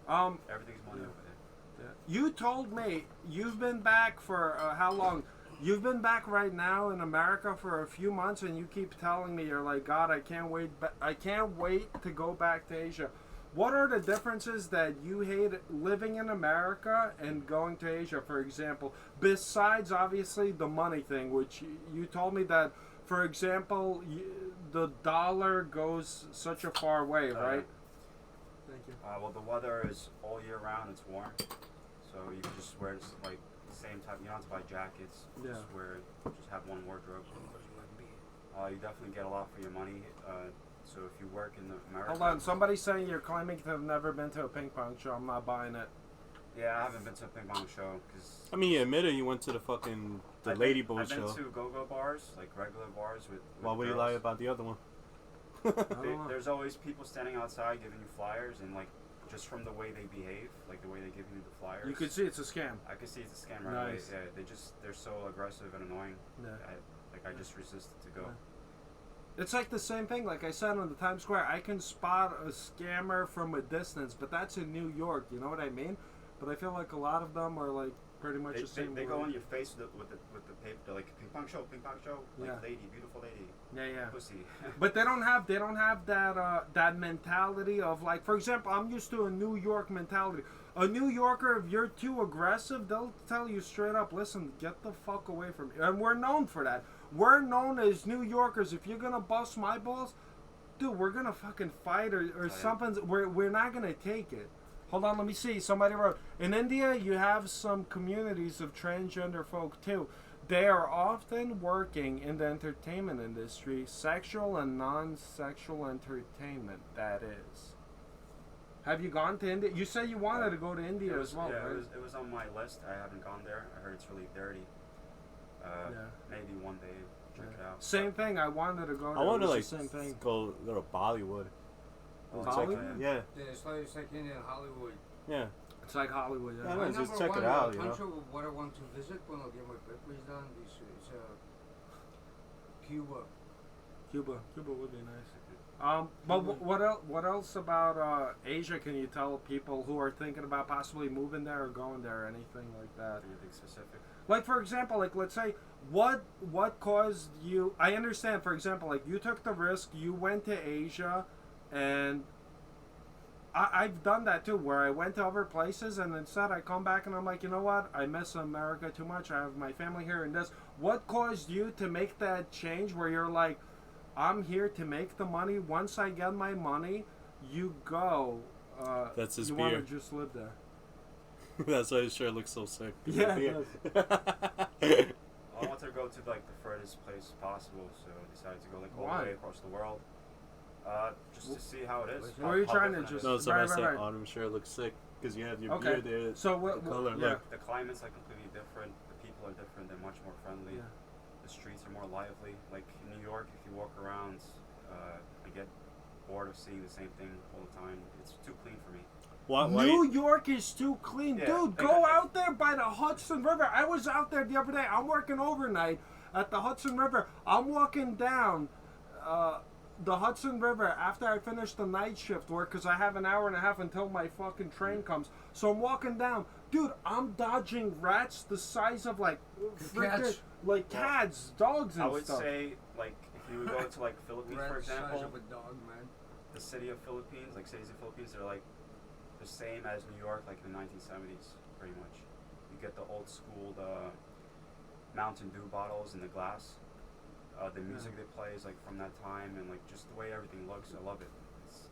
Everything's money over there. You told me you've been back for how long? You've been back right now in America for a few months, and you keep telling me you're like, God, I can't wait. I can't wait to go back to Asia. What are the differences that you hate living in America and going to Asia, for example? Besides, obviously, the money thing, which you told me that, for example, the dollar goes such a far way, right? Thank you. Well, the weather is all year round. It's warm, so you can just wear like the same type. You don't have to buy jackets. Yeah. Just have one wardrobe. You definitely get a lot for your money. So if you work in America. Hold on, somebody's saying you're claiming to have never been to a ping pong show. I'm not buying it. Yeah, I haven't been to a ping pong show because. I mean, you admitted you went to the fucking I've ladyboy been show. to go-go bars, like regular bars with Why would you girls. lie about the other one? There's always people standing outside giving you flyers, and like just from the way they behave, like the way they give you the flyers. You could see it's a scam. I could see it's a scam right Nice. away. Yeah, they're so aggressive and annoying. Yeah. I just resisted to go. It's like the same thing, like I said on the Times Square. I can spot a scammer from a distance, but that's in New York, you know what I mean? But I feel like a lot of them are like pretty much the same. They go in your face with the paper. They're like ping pong show, like Yeah. lady, beautiful lady, Yeah. pussy. But they don't have that that mentality of like, for example, I'm used to a New York mentality. A New Yorker, if you're too aggressive, they'll tell you straight up, listen, get the fuck away from me. And we're known for that. We're known as New Yorkers. If you're gonna bust my balls, dude, we're gonna fucking fight or something. We're not gonna take it. Hold on, let me see. Somebody wrote, in India, you have some communities of transgender folk too. They are often working in the entertainment industry, sexual and non-sexual entertainment, that is. Have you gone to India? You said you wanted to go to India as well, yeah, right? it was on my list. I haven't gone there. I heard it's really dirty. Maybe one day check it out. Same thing. I wanted to go. I want to the like same thing. go to Bollywood. Oh, Check- Bollywood? yeah, Yeah, it's like Indian Hollywood. yeah. It's like Hollywood. Yeah, My no, just number check it one out, you know. country what I want to visit when I get my papers done is Cuba. Cuba would be nice. But what else about Asia can you tell people who are thinking about possibly moving there or going there or anything like that? Anything specific? Like, for example, like, let's say, what caused you... I understand, for example, like, you took the risk, you went to Asia, and I've done that, too, where I went to other places, and instead I come back and I'm like, you know what? I miss America too much. I have my family here and this. What caused you to make that change where you're like, I'm here to make the money. Once I get my money, you go. That's his you beer. want to just live there. That's why his shirt looks so sick. Yeah. Beer. I wanted to go to like the furthest place possible, so I decided to go like all Why? the way across the world. Just to see how it is. Where are you trying to different it just- is. No, somebody Right, said right. Autumn shirt looks sick because you have your Okay. beard there. So what? The color, yeah. look. The climate's like completely different. The people are different. They're much more friendly. Yeah. The streets are more lively. Like in New York, if you walk around, I get bored of seeing the same thing all the time. It's too clean for me. Why New York is too clean. Yeah, Dude, like go out there by the Hudson River. I was out there the other day. I'm working overnight at the Hudson River. I'm walking down the Hudson River after I finish the night shift work because I have an hour and a half until my fucking train comes. So I'm walking down. Dude, I'm dodging rats the size of like freaking Cats. like cats, dogs, and I would stuff. say like if you would go to like Philippines, for Rat size example, of a dog, man. the city of Philippines, like cities of Philippines, they're like the same as New York, like in the 1970s, pretty much. You get the old school, the Mountain Dew bottles in the glass. The music they play is like from that time, and like just the way everything looks, I love it. It's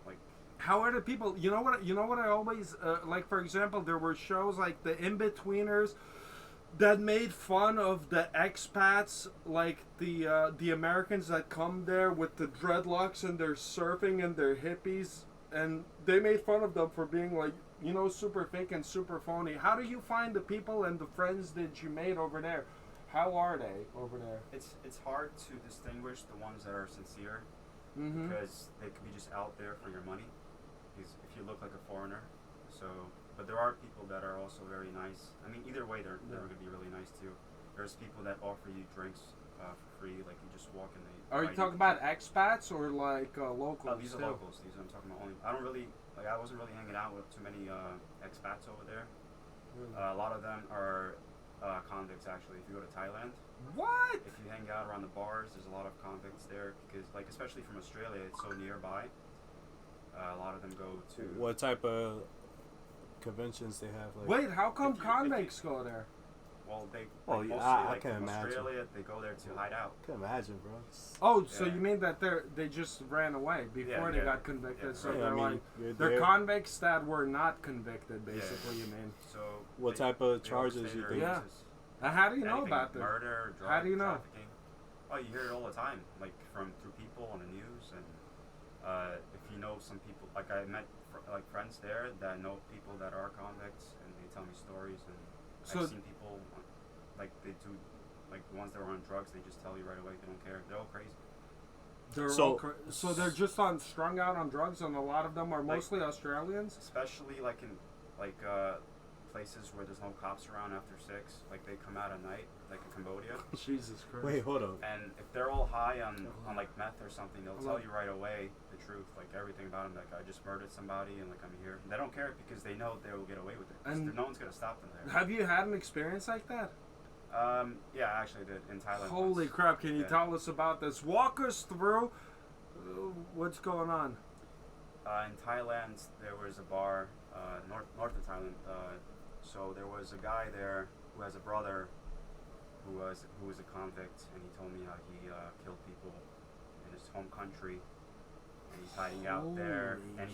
like How are the people? You know what? You know what I always like. For example, there were shows like the In-Betweeners that made fun of the expats, like the Americans that come there with the dreadlocks and they're surfing and they're hippies, and they made fun of them for being like, you know, super fake and super phony. How do you find the people and the friends that you made over there? How are they over there? it's hard to distinguish the ones that are sincere Mm-hmm. because they could be just out there for your money. Because if you look like a foreigner, so but there are people that are also very nice. I mean, either way, they're going to be really nice too. There's people that offer you drinks for free, like you just walk in. Are you talking about expats or like locals? These are too? locals. These I'm talking about only. I don't really like. I wasn't really hanging out with too many expats over there. Really? A lot of them are convicts actually. If you go to Thailand, What? if you hang out around the bars, there's a lot of convicts there because, like, especially from Australia, it's so nearby. A lot of them go to. What type of conventions they have? Like, Wait, how come if you- convicts go there? Well, they. Well, like, yeah, mostly, I like, can from imagine. Australia, they go there to hide out. I can imagine, bro. Oh, so Yeah. you mean that they just ran away before they yeah. got convicted? Yeah, So right. Yeah, they're I mean, like you're they're there. convicts that were not convicted, basically. Yeah. You mean? So. What they- type of they charges overstay you their think? Yeah. sentences. How do you know Anything, about this? murder, drug How do you know? trafficking. Oh, you hear it all the time, like through people on the news, and if you know some people, like I met like friends there that know people that are convicts, and they tell me stories, and So- I've seen people like they do, like the ones that are on drugs, they just tell you right away, they don't care, they're all crazy. They're So- all so they're just strung out on drugs, and a lot of them are Like- mostly Australians. Especially like in places where there's no cops around after 6, like they come out at night, like in Cambodia. Jesus Christ! Wait, hold on. And if they're all high on like meth or something, they'll tell you right away the truth, like everything about them. Like I just murdered somebody, and like I'm here. They don't care because they know they will get away with it. 'Cause And- no one's gonna stop them there. Have you had an experience like that? Yeah, I actually did in Thailand. Holy once. crap! Can you Yeah. tell us about this? Walk us through what's going on. In Thailand, there was a bar, north of Thailand. So there was a guy there who has a brother who was a convict, and he told me how he killed people in his home country, and he's hiding out there, Holy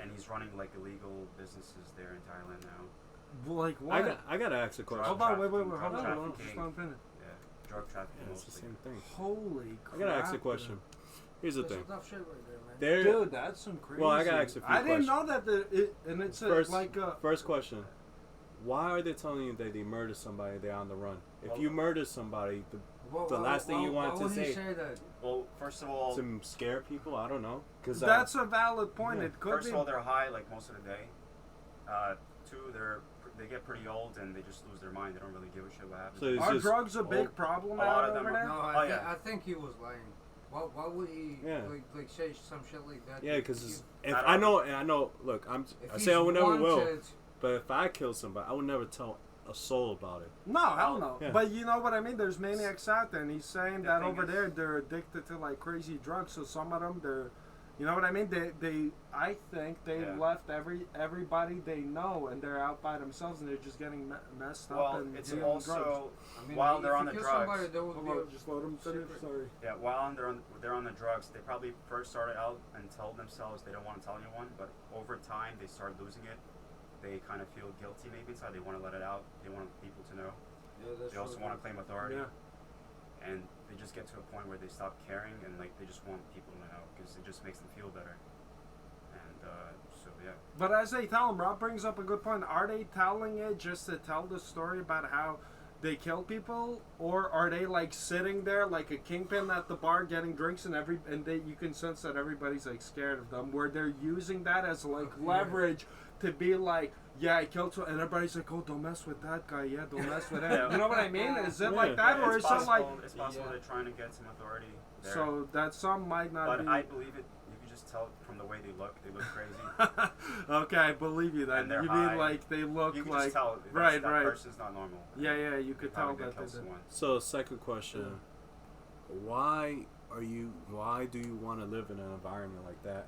and he's running like illegal businesses there in Thailand now. Like what? I gotta ask a question. Hold on, wait, hold Drug on. Just trafficking. let him finish. Yeah, drug trafficking Yeah, it's the mostly. same thing. Holy crap. I gotta ask a question. Here's the That's thing. some tough shit right there, man. There. Dude, that's some crazy. Well, I gotta ask a few I didn't questions. know that and it's First, like first question. Why are they telling you that they murdered somebody? They're on the run. If Well, you murder somebody, Well, the last thing you want why to would he say, say that? Well, first of all, to scare people. I don't know. Cause that's a valid point. yeah. It could first be. of all, they're high like most of the day. Two, they get pretty old and they just lose their mind. They don't really give a shit what happens. So it's Are just drugs a big old- problem a lot out of them over are- there? No, Oh, yeah. I think he was lying. Why would he Yeah. like say some shit like that? yeah, because if I don't- I know. Look, I If say I would he's never will. wanted- But if I kill somebody, I would never tell a soul about it. No, hell no. Yeah. But you know what I mean? There's maniacs out there, and he's saying The that thing over is- there they're addicted to like crazy drugs. So some of them, they're, you know what I mean? I think they Yeah. left everybody they know, and they're out by themselves, and they're just getting messed up Well, and it's doing drugs. also I mean, while if they're you on the kill drugs. somebody, there would Hold be on, a just let them finish. secret. Sorry. Yeah, while they're on the drugs, they probably first started out and told themselves they don't want to tell anyone, but over time they started losing it. They kind of feel guilty maybe inside. They want to let it out. They want people to know. Yeah, that's They also true. want to claim authority. Yeah. And they just get to a point where they stop caring and like they just want people to know because it just makes them feel better. And so yeah. But as they tell him, Rob brings up a good point. Are they telling it just to tell the story about how they kill people, or are they like sitting there like a kingpin at the bar getting drinks and you can sense that everybody's like scared of them, where they're using that as like leverage to be like, yeah, I killed someone, and everybody's like, oh, don't mess with that guy, yeah, don't mess with him. Yeah. You know what I mean? Is it Yeah. like that, or is it's it like? possible, it's possible they're trying to get some authority there. So that some might not but be. I believe it. You can just tell from the way they look. They look crazy. Okay, I believe you. Then And they're you high. mean like they look You can like just tell right, that right. person's not normal. Yeah, you They could tell probably did that kill they did. someone. So, second question: Why do you want to live in an environment like that?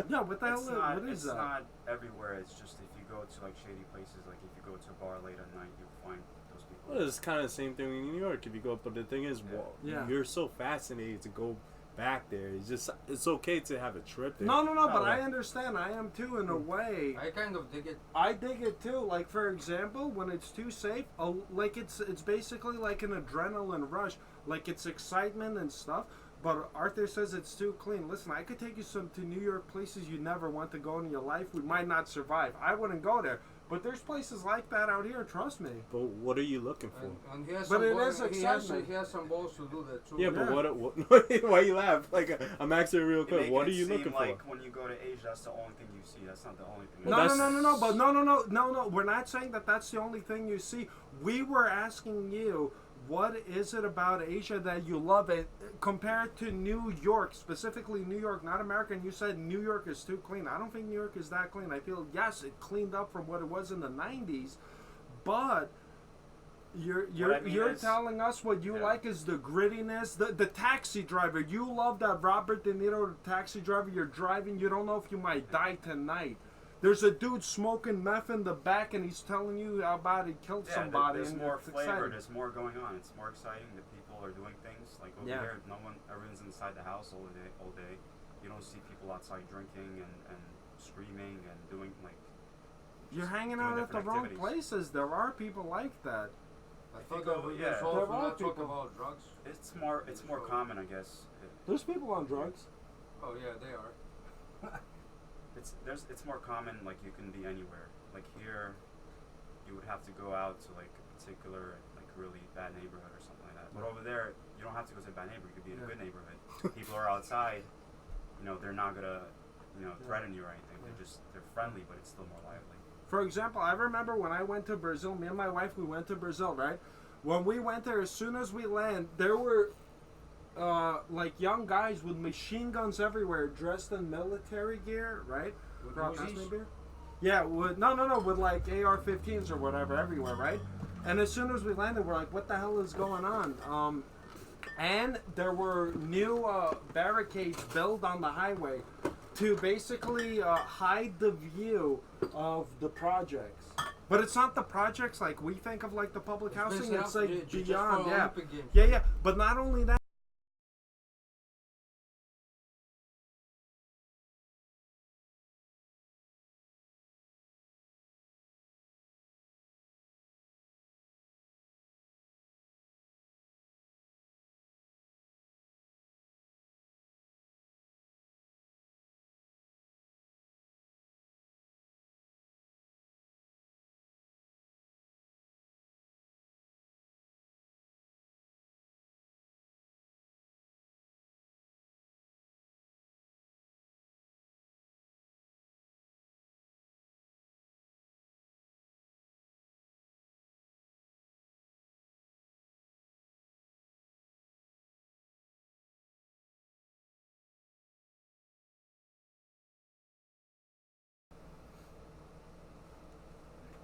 Yeah, what the hell? What is It's that? not everywhere. It's just if you go to like shady places, like if you go to a bar late at night, you'll find those people. Well, it's kind of the same thing in New York if you go. But the thing is, Yeah. you're so fascinated to go back there. It's okay to have a trip there. No, but Oh, I yeah. understand. I am too, in a way. I kind of dig it. I dig it too. Like for example, when it's too safe, like it's basically like an adrenaline rush. Like it's excitement and stuff. But Arthur says it's too clean. Listen, I could take you to New York places you never want to go in your life. We might not survive. I wouldn't go there. But there's places like that out here. Trust me. But what are you looking for? And he has But some it balls, is he has excitement. some balls to do that too. Yeah, but Yeah. what? Why you laugh? Like I'm asking real You're quick. What are making it you seem looking like for? when you go to Asia, that's the only thing you see. That's not the only thing. No, that's- but no. We're not saying that that's the only thing you see. We were asking you, what is it about Asia that you love it compared to New York, specifically New York, not America? And you said New York is too clean. I don't think New York is that clean. I feel, yes, it cleaned up from what it was in the 90s, but you're What I mean is- telling us what you Yeah. like is the grittiness, the taxi driver. You love that Robert De Niro, the taxi driver. You're driving, you don't know if you might die tonight. There's a dude smoking meth in the back, and he's telling you how bad he killed Yeah, somebody. there's and more it's flavor. exciting. There's more going on. It's more exciting. The people are doing things. Like over Yeah. here, everyone's inside the house all day. You don't see people outside drinking and screaming and doing like. You're just hanging doing out at the different wrong activities. places. There are people like that. I If thought you go- that we yeah. just all There do are not talk people. about drugs. It's more common, I guess. There's people on drugs. Oh yeah, they are. It's more common. Like you can be anywhere. Like here, you would have to go out to like a particular like really bad neighborhood or something like that. But over there, you don't have to go to a bad neighborhood. You could be in a Yeah. good neighborhood. People are outside. They're not gonna threaten you or anything. They're friendly, but it's still more lively. For example, I remember when I went to Brazil, me and my wife, we went to Brazil, right? When we went there, as soon as we land, there were like young guys with machine guns everywhere, dressed in military gear, right? With Rob, Uzis? pass me a beer? Yeah, with with like AR-15s or whatever everywhere, right? And as soon as we landed, we're like, what the hell is going on? And there were new barricades built on the highway to basically hide the view of the projects. But it's not the projects like we think of, like the public housing. It's like beyond, yeah. Yeah. But not only that.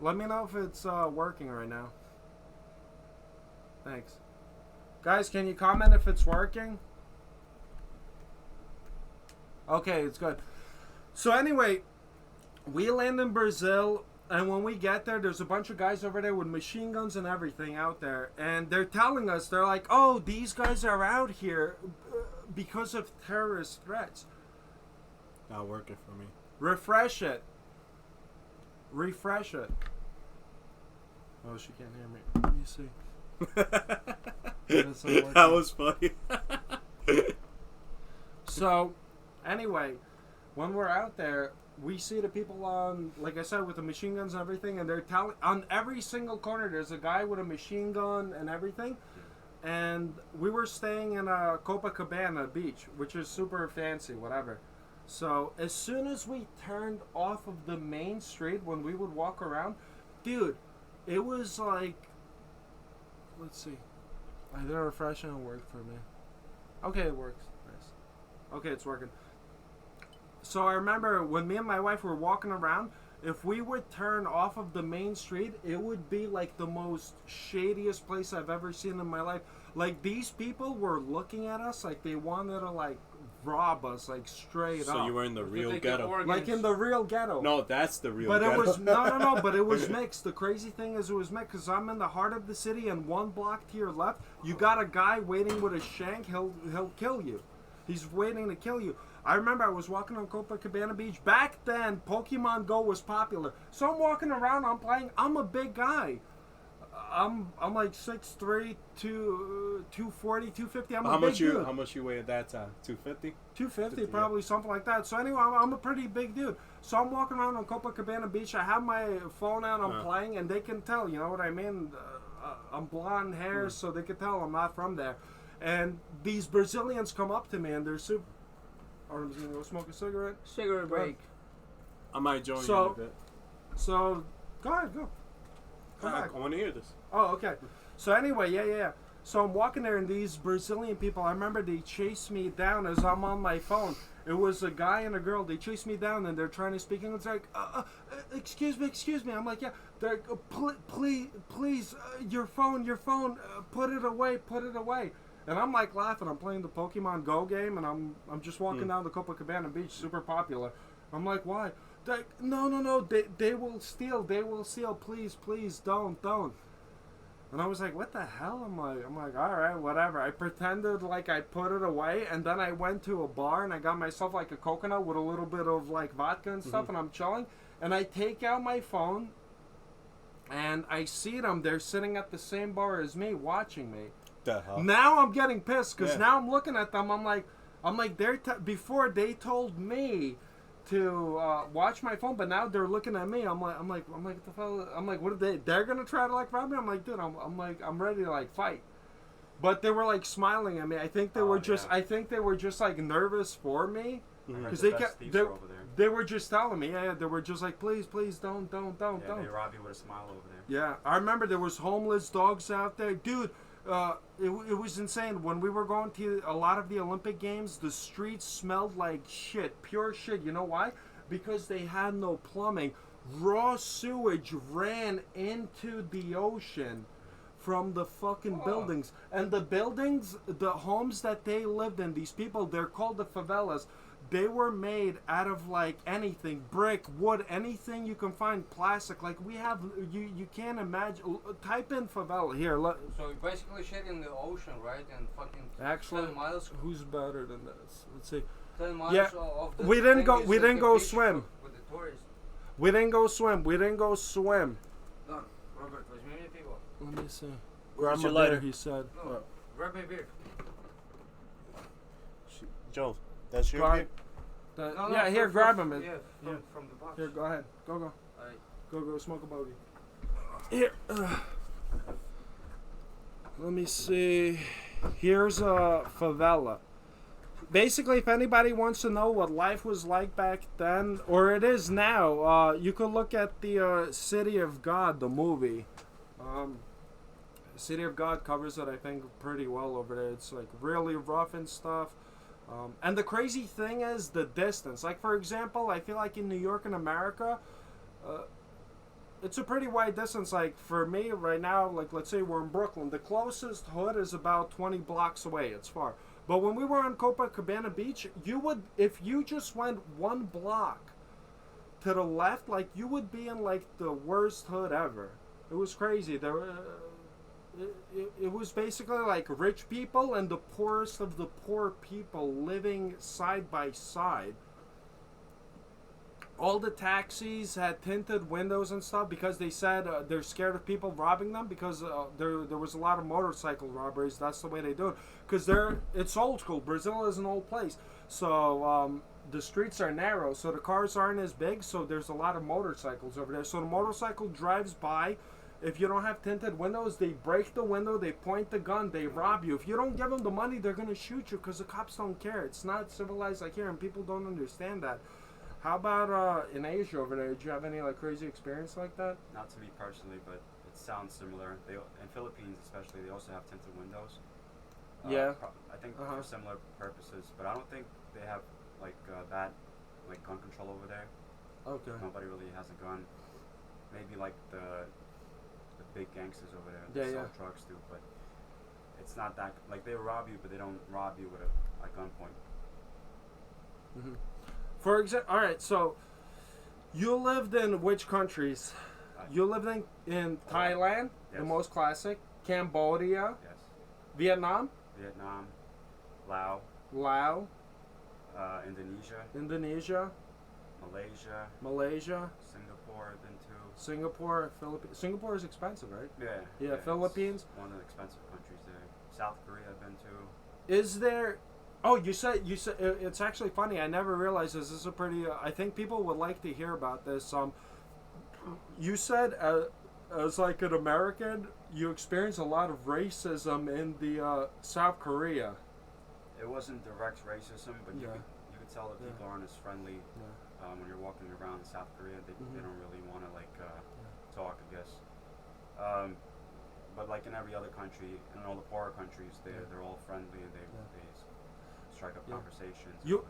Let me know if it's working right now. Thanks. Guys, can you comment if it's working? Okay, it's good. So anyway, we land in Brazil, and when we get there, there's a bunch of guys over there with machine guns and everything out there. And they're telling us, they're like, oh, these guys are out here because of terrorist threats. Not working for me. Refresh it. Refresh it. Oh, she can't hear me. Let me see. That was funny. So, anyway, when we're out there, we see the people on, like I said, with the machine guns and everything, and they're telling, on every single corner, there's a guy with a machine gun and everything. And we were staying in a Copacabana beach, which is super fancy, whatever. So, as soon as we turned off of the main street, when we would walk around, dude, it was like, let's see. I did a refresh and it worked for me. Okay, it works. Nice. Okay, it's working. So I remember when me and my wife were walking around, if we would turn off of the main street, it would be like the most shadiest place I've ever seen in my life. Like, these people were looking at us like they wanted to, like, rob us, like, straight up. So you were in the real ghetto. Like in the real ghetto. No, that's the real but ghetto. It was no, but it was mixed. The crazy thing is it was mixed because I'm in the heart of the city, and one block to your left, you got a guy waiting with a shank. He'll kill you. He's waiting to kill you. I remember I was walking on Copacabana Beach. Back then, Pokemon Go was popular. So I'm walking around, I'm playing. I'm a big guy. I'm like 6'3", 240, 250. I'm a big dude. How much you weigh at that time? 250? 250, probably, something like that. So anyway, I'm a pretty big dude. So I'm walking around on Copacabana Beach. I have my phone out. I'm playing, and they can tell. You know what I mean? I'm blonde hair, so they can tell I'm not from there. And these Brazilians come up to me, and they're super. Artem's gonna go smoke a cigarette. Cigarette break. I might join you in a bit. So, go ahead, go. I want to hear this. Oh, okay. So anyway, yeah. So I'm walking there, and these Brazilian people, I remember they chased me down as I'm on my phone. It was a guy and a girl. They chased me down, and they're trying to speak English. It's like, excuse me. I'm like, yeah. They're like, please, your phone, put it away. And I'm like laughing. I'm playing the Pokemon Go game, and I'm just walking down the Copacabana Beach, super popular. I'm like, why? They're like, no. They will steal. Please, don't. And I was like, what the hell? I'm like, all right, whatever. I pretended like I put it away, and then I went to a bar and I got myself like a coconut with a little bit of like vodka and stuff, and I'm chilling. And I take out my phone, and I see them. They're sitting at the same bar as me, watching me. The hell? Now I'm getting pissed because now I'm looking at them. I'm like, before they told me to watch my phone, but now they're looking at me. I'm like, what the hell? I'm like, what are they? They're gonna try to like rob me? I'm like, dude, I'm ready to like fight. But they were like smiling at me. I think they were just like nervous for me because they were just telling me, they were just like, please, don't. They rob you with a smile over there. Yeah, I remember there was homeless dogs out there, dude. It was insane. When we were going to a lot of the Olympic Games, the streets smelled like shit, pure shit. You know why? Because they had no plumbing. Raw sewage ran into the ocean from the fucking buildings. And the buildings, the homes that they lived in, these people, they're called the favelas. They were made out of like anything, brick, wood, anything you can find, plastic. Like we have, you can't imagine. Type in favela here. So you basically shit in the ocean, right? And fucking actually, 10 miles. Who's better than this? Let's see. 10 miles of the we didn't go. We didn't go beach swim. With the tourists. We didn't go swim. No, Robert, возьми пиво. Let me see. Grab my beer, he said. No, grab my beer. Joe, that's your beer? No, here, grab him. Yeah, from the box. Here, go ahead. Go. Alright. Go smoke a bogey. Here. Let me see. Here's a favela. Basically, if anybody wants to know what life was like back then, or it is now, you could look at the City of God, the movie. City of God covers it, I think, pretty well over there. It's like really rough and stuff. And the crazy thing is the distance. Like, for example, I feel like in New York and America, it's a pretty wide distance. Like for me right now, like let's say we're in Brooklyn, the closest hood is about 20 blocks away. It's far. But when we were on Copacabana Beach, you would, if you just went 1 block to the left, like you would be in like the worst hood ever. It was crazy. It was basically like rich people and the poorest of the poor people living side by side. All the taxis had tinted windows and stuff because they said they're scared of people robbing them because there was a lot of motorcycle robberies. That's the way they do it because it's old school. Brazil is an old place, so the streets are narrow, so the cars aren't as big. So there's a lot of motorcycles over there. So the motorcycle drives by. If you don't have tinted windows, they break the window, they point the gun, they rob you. If you don't give them the money, they're gonna shoot you because the cops don't care. It's not civilized like here, and people don't understand that. How about in Asia over there? Did you have any like crazy experience like that? Not to me personally, but it sounds similar. They in Philippines especially, they also have tinted windows. Yeah. I think for similar purposes, but I don't think they have like bad like gun control over there. Okay. Nobody really has a gun. Maybe like the big gangsters over there that sell drugs too, but it's not that like they rob you, but they don't rob you with a gunpoint. Mm-hmm. For example, all right. So you lived in which countries? You lived in Thailand, yes. The most classic. Cambodia. Yes. Vietnam. Vietnam, Laos. Laos. Indonesia. Indonesia. Malaysia. Malaysia. Singapore. I've been to. Singapore, Philippines. Singapore is expensive, right? Yeah. Philippines. One of the expensive countries there. South Korea I've been to. Is there? Oh, you said it's actually funny. I never realized this. This is a pretty. I think people would like to hear about this. You said as like an American, you experienced a lot of racism in the South Korea. It wasn't direct racism, but you could tell that people aren't as friendly when you're walking around in South Korea. They don't really want to like talk, I guess. But like in every other country, in all the poorer countries, they're all friendly and they strike up conversations. You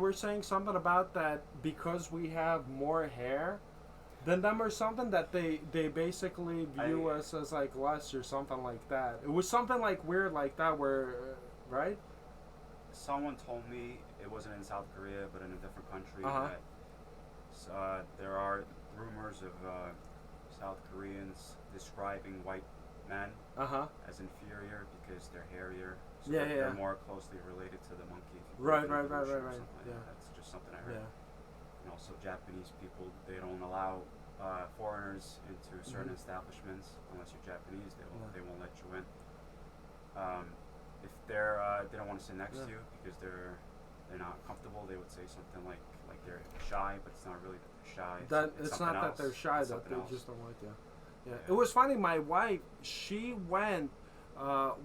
were saying something about that because we have more hair than them or something, that they basically view us as like less or something like that. It was something like weird like that where right? Someone told me it wasn't in South Korea but in a different country that there are rumors of South Koreans describing white men as inferior because they're hairier. So they're more closely related to the monkey. Right. Yeah. That's just something I heard. And also Japanese people, they don't allow foreigners into certain establishments unless you're Japanese. They won't let you in. If they don't want to sit next to you because they're not comfortable, they would say something like they're shy, but it's not really that they're shy. It's not that they're shy, that they just don't like you. Yeah. It was funny. My wife, she went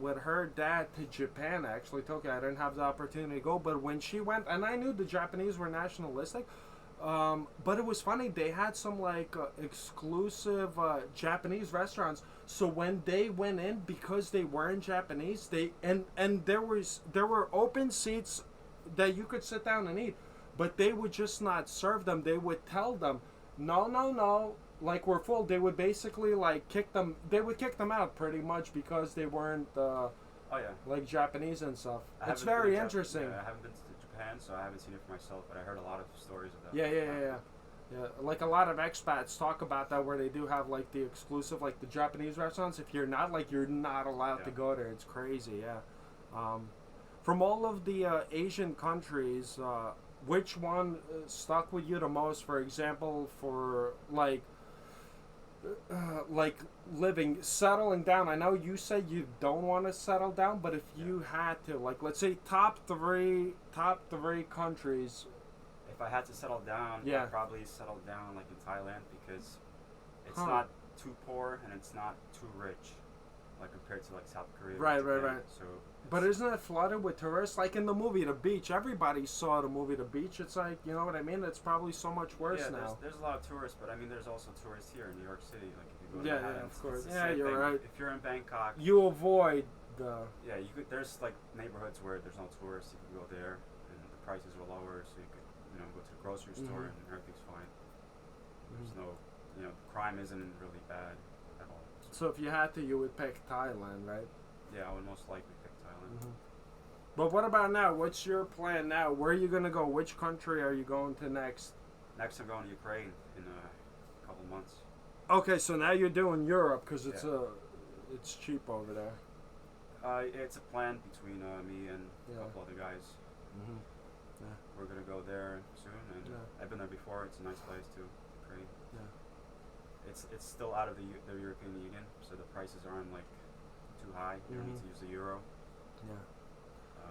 with her dad to Japan. Actually, Tokyo. I didn't have the opportunity to go, but when she went, and I knew the Japanese were nationalistic, but it was funny. They had some like exclusive Japanese restaurants. So when they went in, because they weren't Japanese, and there were open seats that you could sit down and eat, but they would just not serve them. They would tell them, no. Like we're full. They would basically like kick them. They would kick them out pretty much because they weren't like Japanese and stuff. It's very interesting. I haven't been to Japan, so I haven't seen it for myself. But I heard a lot of stories of that. Yeah. Like a lot of expats talk about that, where they do have like the exclusive, like the Japanese restaurants. If you're not allowed to go there. It's crazy. Yeah. From all of the Asian countries, which one stuck with you the most? For example, for like settling down. I know you said you don't want to settle down, but if you had to, like, let's say top three countries. If I had to settle down, I'd probably settle down like in Thailand because it's not too poor and it's not too rich, like compared to like South Korea. Right. So. But isn't it flooded with tourists? Like in the movie The Beach, everybody saw the movie The Beach. It's like, you know what I mean? It's probably so much worse now. There's a lot of tourists, but I mean, there's also tourists here in New York City. Like if you go to Manhattan, of course. it's the same You're thing. right. If you're in Bangkok, you avoid the. Yeah, you could. There's like neighborhoods where there's no tourists. You can go there, and the prices are lower, so you could, go to the grocery store and everything's fine. There's you know, crime isn't really bad at all. So if you had to, you would pick Thailand, right? Yeah, I would most likely pick Thailand. Mm-hmm. But what about now? What's your plan now? Where are you gonna go? Which country are you going to next? Next, I'm going to Ukraine in a couple months. Okay, so now you're doing Europe because it's cheap over there. It's a plan between me and Yeah. a couple other guys. Mm-hmm. Yeah. We're gonna go there soon, and Yeah. I've been there before. It's a nice place too, Ukraine. Yeah. It's still out of the European Union, so the prices aren't like too high. You don't need to use the euro. Yeah.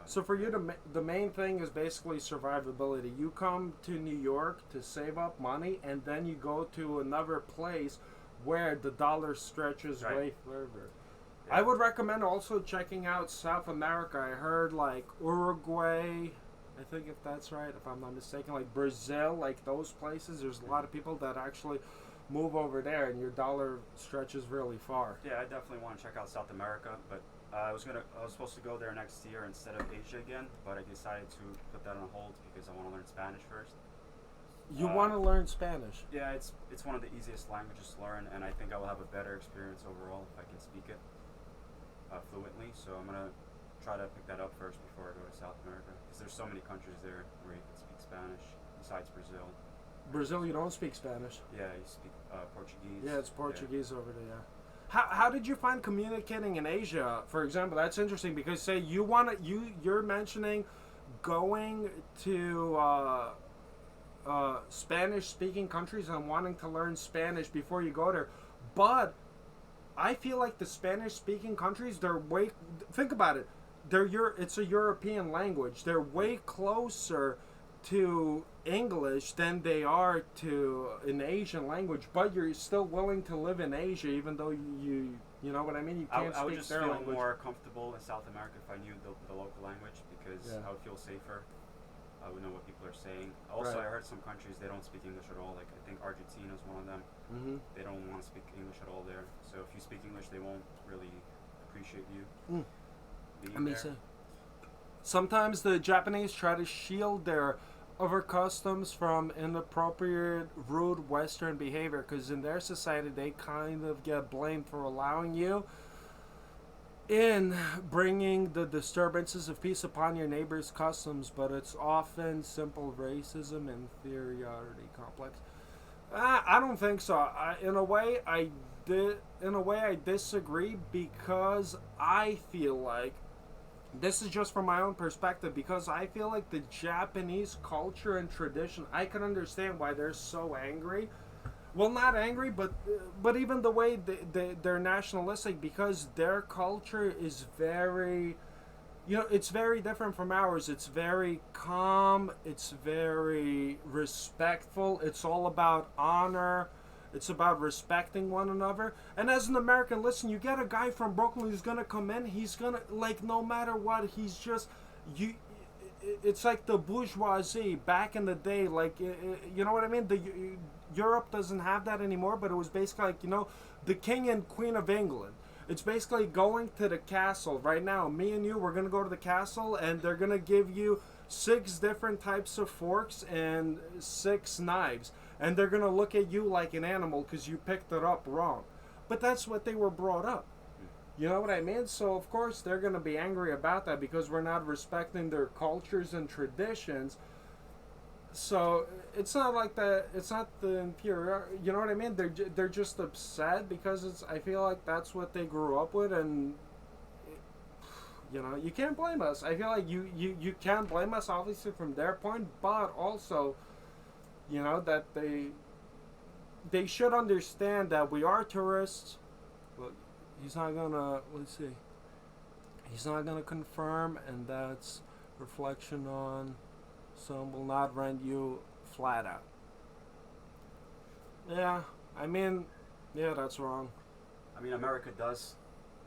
So for you, the main thing is basically survivability. You come to New York to save up money, and then you go to another place where the dollar stretches Right. way further. Yeah. I would recommend also checking out South America. I heard like Uruguay, I think if that's right, if I'm not mistaken, like Brazil, like those places. There's a lot of people that actually move over there, and your dollar stretches really far. Yeah, I definitely want to check out South America, but I was supposed to go there next year instead of Asia again, but I decided to put that on hold because I want to learn Spanish first. You want to learn Spanish? Yeah, it's one of the easiest languages to learn, and I think I will have a better experience overall if I can speak it fluently. So I'm gonna try to pick that up first before I go to South America, because there's so many countries there where you can speak Spanish besides Brazil. Brazil, you don't speak Spanish. Yeah, you speak Portuguese. Yeah, it's Portuguese over there. Yeah. How did you find communicating in Asia? For example, that's interesting because say you're mentioning going to Spanish speaking countries and wanting to learn Spanish before you go there, but I feel like the Spanish speaking countries, think about it, it's a European language. They're way closer to English than they are to an Asian language, but you're still willing to live in Asia even though you know what I mean? You can't I would speak just their feel language. more comfortable in South America if I knew the local language, because I would feel safer. I would know what people are saying. Also, Right. I heard some countries, they don't speak English at all. Like, I think Argentina is one of them. Mm-hmm. They don't want to speak English at all there. So if you speak English, they won't really appreciate you being Let me there. see. Sometimes the Japanese try to shield their other customs from inappropriate, rude Western behavior because in their society they kind of get blamed for allowing you in bringing the disturbances of peace upon your neighbor's customs, but it's often simple racism and inferiority complex. I don't think so. In a way, I disagree because I feel like this is just from my own perspective, because I feel like the Japanese culture and tradition, I can understand why they're so angry. Well, not angry, but even the way they're nationalistic, because their culture is very, it's very different from ours. It's very calm. It's very respectful. It's all about honor. It's about respecting one another. And as an American, listen, you get a guy from Brooklyn who's going to come in, he's going to, like, no matter what, he's just, it's like the bourgeoisie back in the day, like, you know what I mean? Europe doesn't have that anymore, but it was basically like, the king and queen of England. It's basically going to the castle. Right now, me and you, we're going to go to the castle, and they're going to give you 6 different types of forks and 6 knives. And they're going to look at you like an animal because you picked it up wrong. But that's what they were brought up. You know what I mean? So, of course, they're going to be angry about that because we're not respecting their cultures and traditions. So, it's not like that. It's not the inferior. You know what I mean? They're just upset because I feel like that's what they grew up with, and you can't blame us. I feel like you can't blame us, obviously, from their point, but also, that they should understand that we are tourists. Well, he's not gonna. Let's see. He's not gonna confirm, and that's reflection on. Some will not rent you flat out. Yeah, I mean, yeah, that's wrong. I mean, America does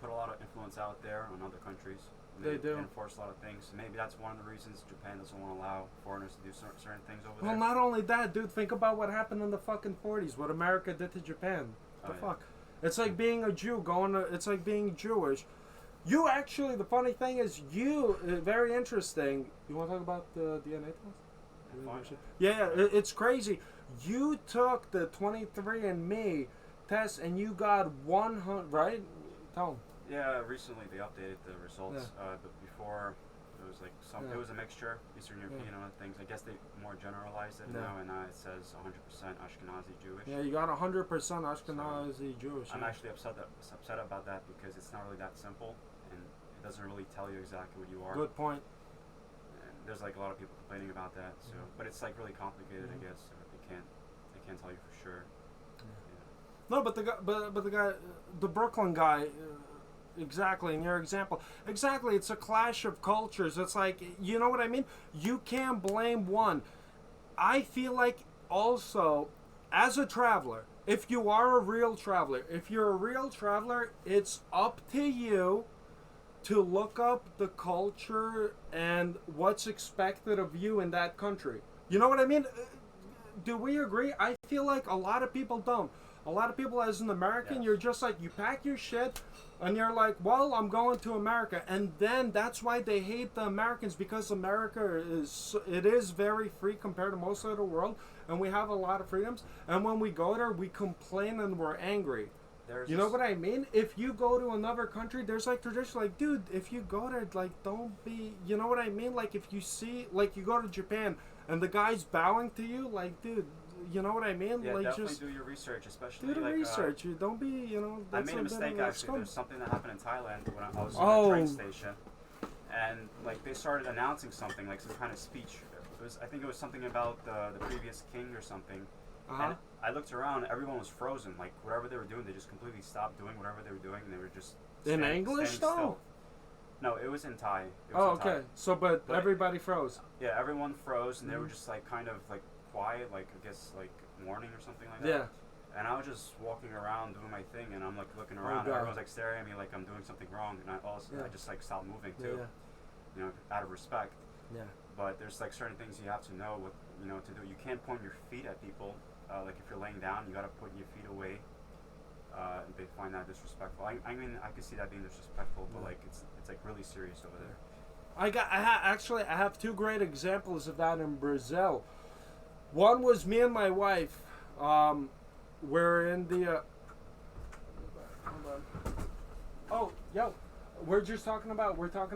put a lot of influence out there on other countries. They do. Enforce a lot of things. Maybe that's one of the reasons Japan doesn't want to allow foreigners to do certain things over there. Well, not only that, dude. Think about what happened in the fucking 40s. What America did to Japan. What the fuck? It's like being a Jew it's like being Jewish. You actually, the funny thing is, very interesting. You want to talk about the DNA test? Yeah, it's crazy. You took the 23andMe test and you got 100, right? Tell 'em. Yeah, recently they updated the results, but before it was like it was a mixture, Eastern European and other things. I guess they more generalized it now, and now it says 100% Ashkenazi Jewish. Yeah, you got 100% Ashkenazi Jewish. I'm actually upset about that because it's not really that simple, and it doesn't really tell you exactly what you are. Good point. And there's like a lot of people complaining about that. So, but it's like really complicated, I guess. So they can't tell you for sure. No, but the guy, the Brooklyn guy. Exactly, in your example. Exactly, it's a clash of cultures. It's like, you know what I mean? You can't blame one. I feel like also, as a traveler, if you are a real traveler, it's up to you to look up the culture and what's expected of you in that country. You know what I mean? Do we agree? I feel like a lot of people don't. A lot of people, as an American, you're just like, you pack your shit, and you're like, well, I'm going to America. And then that's why they hate the Americans, because America is very free compared to most of the world, and we have a lot of freedoms. And when we go there, we complain and we're angry. You know what I mean? If you go to another country, there's like tradition, like, dude, if you go there, like, don't be, you know what I mean? Like, if you see, like, you go to Japan, and the guy's bowing to you, like, dude, you know what I mean? Yeah, like, definitely just do your research, especially do the like, research. You don't be, you know. I That's made a mistake actually. There's something that happened in Thailand when I was at a train station, and like they started announcing something, like some kind of speech. I think it was something about the previous king or something. And I looked around, everyone was frozen. Like whatever they were doing, they just completely stopped doing whatever they were doing, and they were just in English though. Still. No, it was in Thai. Okay. So, but everybody froze. Yeah, everyone froze, and they were just like kind of like quiet, like I guess like mourning or something like that. Yeah. And I was just walking around doing my thing, and I'm like looking around, and everyone's like staring at me like I'm doing something wrong, and I just like stopped moving too, you know, out of respect. Yeah. But there's like certain things you have to know what to do. You can't point your feet at people. Like if you're laying down, you gotta put your feet away. They find that disrespectful. I mean, I could see that being disrespectful, but like it's like really serious over there. I have two great examples of that in Brazil. One was me and my wife. We're in the. We're talking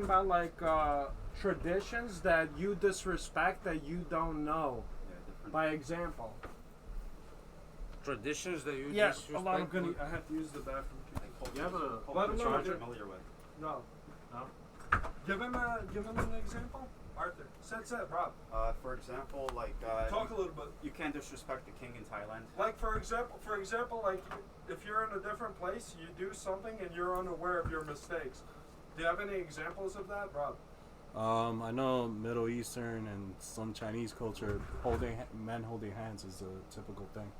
about like traditions that you disrespect that you don't know. By example. Traditions that you a disrespect. lot of good. I have to use the bathroom. You have a Let him know. Familiar with. No. No? Give him an example. Arthur, that's it, Rob. For example, like Talk a little bit. you can't disrespect the king in Thailand. Like for example, like if you're in a different place, you do something and you're unaware of your mistakes. Do you have any examples of that, Rob? I know Middle Eastern and some Chinese culture, men holding hands is a typical thing.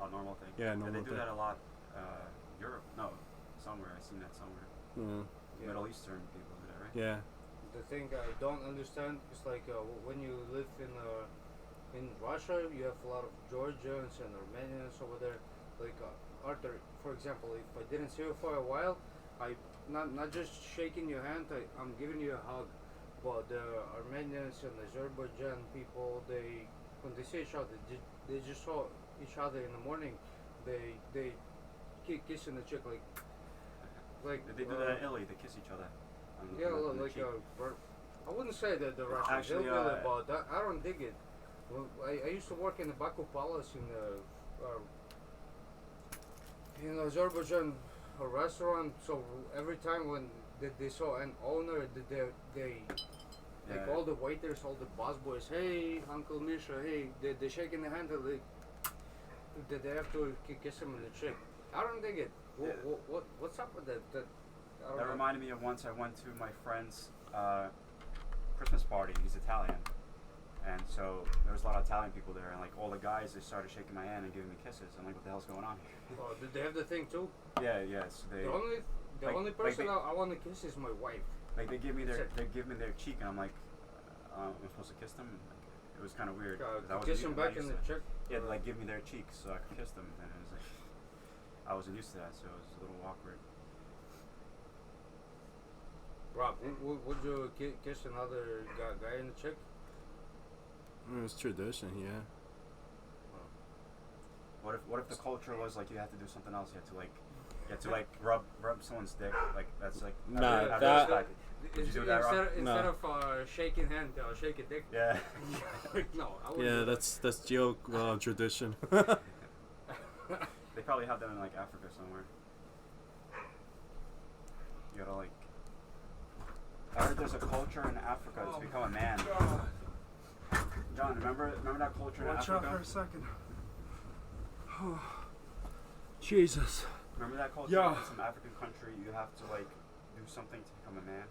A normal thing. Yeah, normal They do thing. that a lot. Europe, no, somewhere I seen that somewhere. Yeah. Middle Eastern people do that, right? Yeah. The thing I don't understand is like when you live in Russia, you have a lot of Georgians and Armenians over there. Like Arthur, for example, if I didn't see you for a while, I not just shaking your hand, I'm giving you a hug. But the Armenians and Azerbaijan people, when they see each other, they just saw each other in the morning. They kissing the chick like They do that in Italy. They kiss each other. Yeah, on the like cheek. I wouldn't say that the Russians Actually, but I don't dig it. Well, I used to work in the Baku Palace in Azerbaijan, a restaurant. So every time when they saw an owner, they like all the waiters, all the boss boys, hey, Uncle Misha, hey, they shaking the hand, they have to kiss him in the cheek. I don't dig it. What's up with that? That reminded me of once I went to my friend's Christmas party. He's Italian, and so there was a lot of Italian people there, and like all the guys, they started shaking my hand and giving me kisses. I'm like, what the hell's going on here? Oh, did they have the thing too? Yeah, yes. The only person I want to kiss is my wife. Like they give me their cheek, and I'm like, I'm supposed to kiss them. Like, it was kind of weird. Kiss them back in the cheek. Yeah, they like give me their cheeks so I could kiss them, and it was like I wasn't used to that, so it was a little awkward. Rob, would you kiss another guy in the cheek? It's tradition, yeah. What if the culture was like you have to do something else? You have to rub someone's dick. Like that's like Nah, out of that- respect. Did you do that, Rob? Instead of shaking hand, shake a dick. Yeah. No, I wouldn't. Yeah, do that's geo tradition. They probably have them in like Africa somewhere. You gotta like. I heard there's a culture in Africa to become a man. John, remember that culture in Watch Africa? out for a second. Jesus. Remember that culture Yeah. in some African country? You have to like do something to become a man.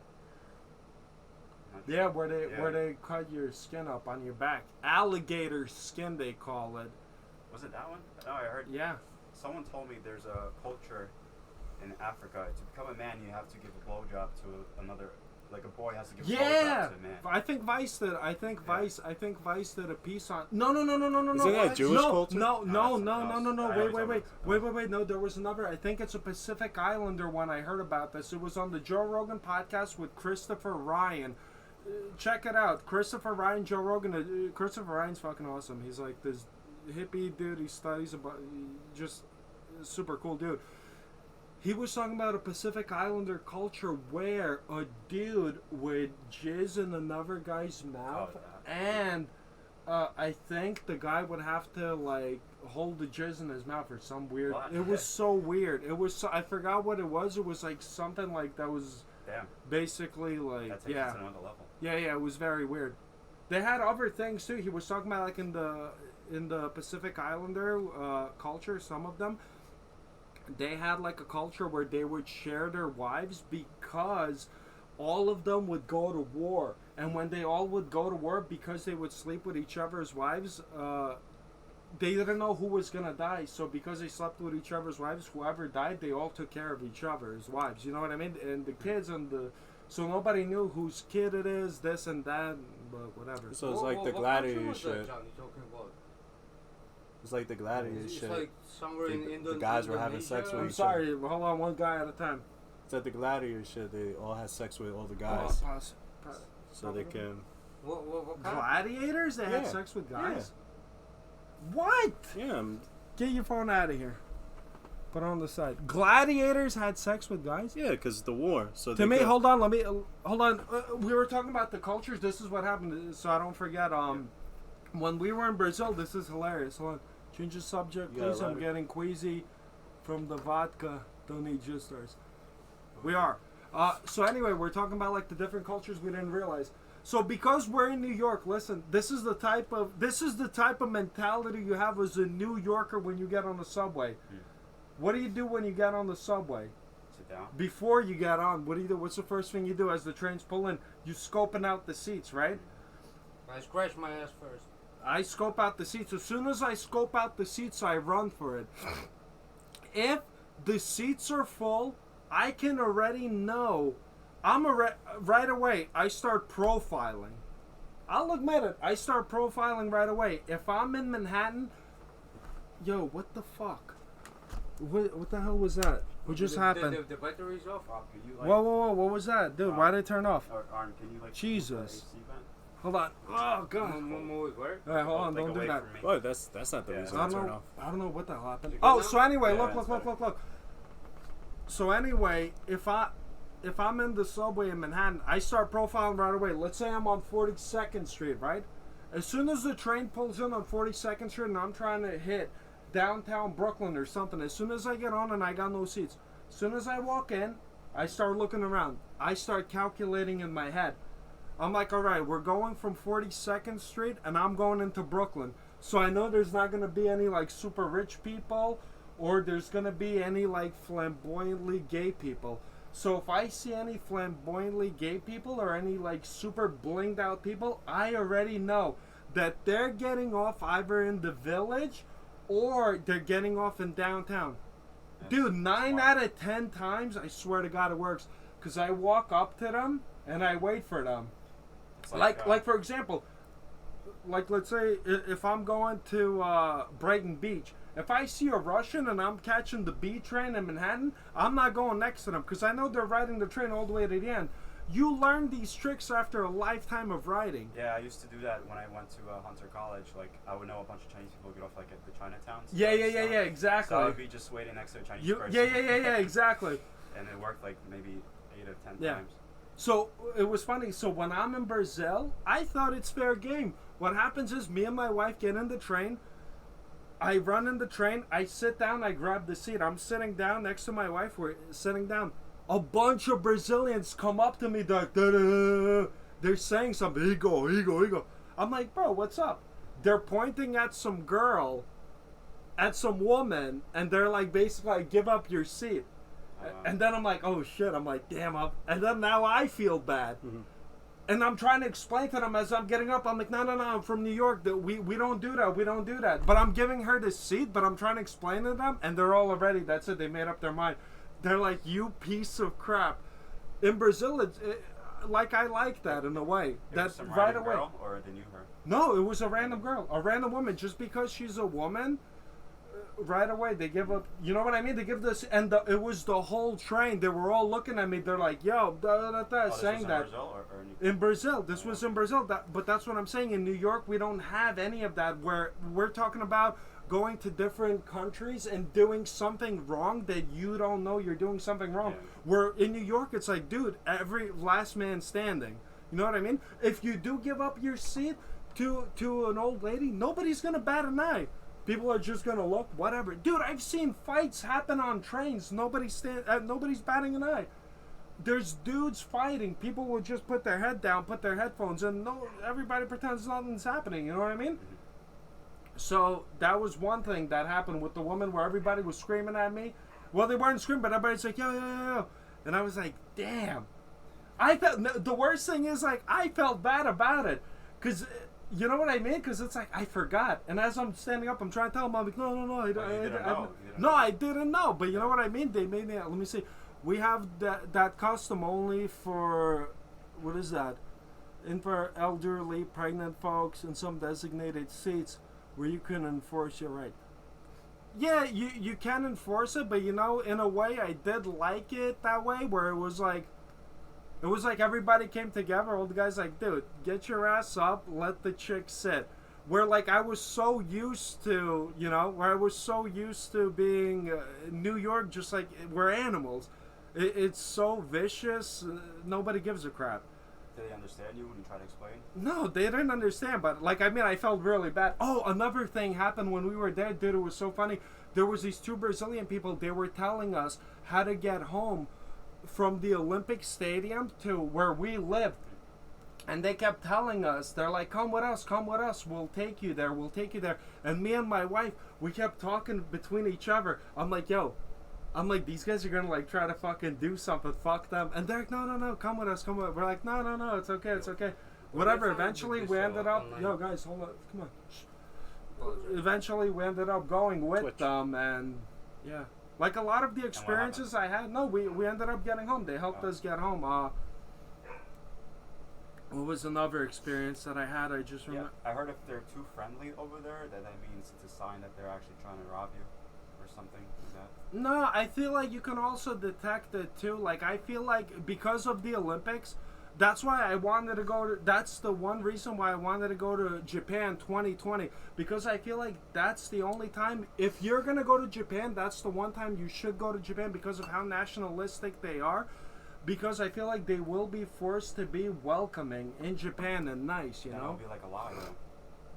I'm not Yeah, sure. where they cut your skin up on your back. Alligator skin, they call it. Was it that one? No, I heard. Yeah. Someone told me there's a culture in Africa. To become a man, you have to give a blowjob to another. Like a boy has to give a Yeah. blowjob to a man. I think Vice did. I think Vice did a piece on. No. Isn't that What? Jewish culture? No. No, that's something else. I know what you're talking Wait. No, there was another. I think it's a Pacific Islander one. I heard about this. It was on the Joe Rogan podcast with Christopher Ryan. Check it out. Christopher Ryan, Joe Rogan. Christopher Ryan's fucking awesome. He's like this hippie dude. He studies about just super cool dude. He was talking about a Pacific Islander culture where a dude would jizz in another guy's mouth, and I think the guy would have to like hold the jizz in his mouth or some weird. What? It was so weird. It was. I forgot what it was. It was like something like that was Damn. basically like That takes it to another level. yeah. It was very weird. They had other things too. He was talking about like in the Pacific Islander culture. Some of them. They had like a culture where they would share their wives because all of them would go to war. And when they all would go to war, because they would sleep with each other's wives, they didn't know who was going to die. So because they slept with each other's wives, whoever died, they all took care of each other's wives. You know what I mean? And the kids so nobody knew whose kid it is, this and that, but whatever. So it's like the what gladiator country was that, shit. John, you talking about? It's like the gladiator It's shit. like somewhere in The Indonesia. guys were having sex with I'm each sorry, hold on, one guy at a time. It's at the gladiator shit. They all had sex with all the Oh, guys, pause. so they can. What kind? Gladiators? They had Yeah. sex with guys? What? Yeah, Get your phone out of here. Put it on the side. Gladiators had sex with guys? yeah, because the war. So To me, hold on, hold on. We were talking about the cultures. This is what happened, so I don't forget. When we were in Brazil, this is hilarious. Hold on. Change the subject, You got it please. I'm right. getting queasy from the vodka. Don't need juice stars. We are. So anyway, we're talking about like the different cultures we didn't realize. So because we're in New York, listen, this is the type of mentality you have as a New Yorker when you get on the subway. What do you do when you get on the subway? Sit down. Before you get on, what do you do? What's the first thing you do as the trains pull in? You scoping out the seats, right? I scratch my ass first. I scope out the seats. As soon as I scope out the seats, I run for it. If the seats are full, I can already know. Right away, I start profiling. I'll admit it. I start profiling right away. If I'm in Manhattan, yo, what the fuck? What the hell was that? What just happened? The battery's off. Can you, like, Whoa, what was that? Dude, why did it turn off? Or, Arn, can you like Jesus. move the AC vent? Hold on. Oh, God. Move where? Alright, hold on, Like, don't do away that. from me. Oh, that's not the Yeah. reason I to don't turn know. off. I don't know what the hell happened. You Oh, good so now? anyway, Yeah, look. that's better. So anyway, if I'm in the subway in Manhattan, I start profiling right away. Let's say I'm on 42nd Street, right? As soon as the train pulls in on 42nd Street and I'm trying to hit downtown Brooklyn or something, as soon as I get on and I got no seats, as soon as I walk in, I start looking around. I start calculating in my head. I'm like, all right, we're going from 42nd Street and I'm going into Brooklyn. So I know there's not going to be any like super rich people or there's going to be any like flamboyantly gay people. So if I see any flamboyantly gay people or any like super blinged out people, I already know that they're getting off either in the Village or they're getting off in downtown. Dude, 9 out of 10 times, I swear to God it works. Because I walk up to them and I wait for them. It's Like for example, like let's say if I'm going to Brighton Beach, if I see a Russian and I'm catching the B train in Manhattan, I'm not going next to them because I know they're riding the train all the way to the end. You learn these tricks after a lifetime of riding. Yeah, I used to do that when I went to Hunter College. Like, I would know a bunch of Chinese people get off like at the Chinatown. Yeah, exactly. So I would be just waiting next to a Chinese person. Yeah, exactly. And it worked like maybe 8 or 10 Yeah. times. So it was funny. So when I'm in Brazil, I thought it's fair game. What happens is me and my wife get in the train. I run in the train. I sit down. I grab the seat. I'm sitting down next to my wife. We're sitting down. A bunch of Brazilians come up to me. They're like, "Da-da-da-da-da." They're saying something. Ego. I'm like, bro, what's up? They're pointing at some girl, at some woman, and they're like, basically, like, give up your seat. And then I'm like, oh shit. I'm like, damn up. And then now I feel bad. And I'm trying to explain to them as I'm getting up. I'm like, no, I'm from New York. We don't do that. We don't do that. But I'm giving her the seat, but I'm trying to explain to them. And they're all already, that's it. They made up their mind. They're like, you piece of crap. In Brazil, like I like that in a way. That's right away. Girl, or they knew her? No, it was a random girl. A random woman. Just because she's a woman, right away they give up. You know what I mean? They give this, and it was the whole train. They were all looking at me. They're like, "Yo, saying that." Brazil In Brazil, this was in Brazil. But that's what I'm saying. In New York, we don't have any of that. Where we're talking about going to different countries and doing something wrong that you don't know you're doing something wrong. Yeah. Where in New York, it's like, dude, every last man standing. You know what I mean? If you do give up your seat to an old lady, nobody's gonna bat an eye. People are just gonna look, whatever. Dude, I've seen fights happen on trains. Nobody's batting an eye. There's dudes fighting. People will just put their head down, put their headphones, and everybody pretends nothing's happening. You know what I mean? So that was one thing that happened with the woman where everybody was screaming at me. Well, they weren't screaming, but everybody's like, yo. And I was like, damn. I felt, the worst thing is, like, I felt bad about it. Because, you know what I mean? Because it's like, I forgot. And as I'm standing up, I'm trying to tell them, I'm like, no. I didn't know. But you know what I mean? They made me, let me see. We have that custom only for, what is that? In for elderly, pregnant folks, and some designated seats where you can enforce your right. Yeah, you can enforce it, but you know, in a way, I did like it that way, where it was like everybody came together. All the guys like, dude, get your ass up, let the chick sit. Where like I was so used to, you know, being New York, just like we're animals. It's so vicious. Nobody gives a crap. Did they understand you when you try to explain? No, they didn't understand, but like, I mean, I felt really bad. Oh, another thing happened when we were there, dude. It was so funny. There was these 2 Brazilian people. They were telling us how to get home from the Olympic Stadium to where we lived. And they kept telling us, they're like, come with us, we'll take you there. And me and my wife, we kept talking between each other. I'm like, these guys are gonna like try to fucking do something, fuck them. And they're like, no, come with us. We're like, no, it's okay. Whatever, eventually we ended up, yo guys, hold on, come on. Shh. Eventually we ended up going with them, and yeah. Like a lot of the experiences I had, we ended up getting home. They helped us get home. What was another experience that I had? I just remember. Yeah, I heard if they're too friendly over there, that means it's a sign that they're actually trying to rob you or something like that. No, I feel like you can also detect it too. Like, I feel like because of the Olympics, that's why I wanted to go to, that's the one reason why I wanted to go to Japan 2020. Because I feel like that's the only time, if you're going to go to Japan, that's the one time you should go to Japan because of how nationalistic they are. Because I feel like they will be forced to be welcoming in Japan and nice, you know? It'll be like a lie, though.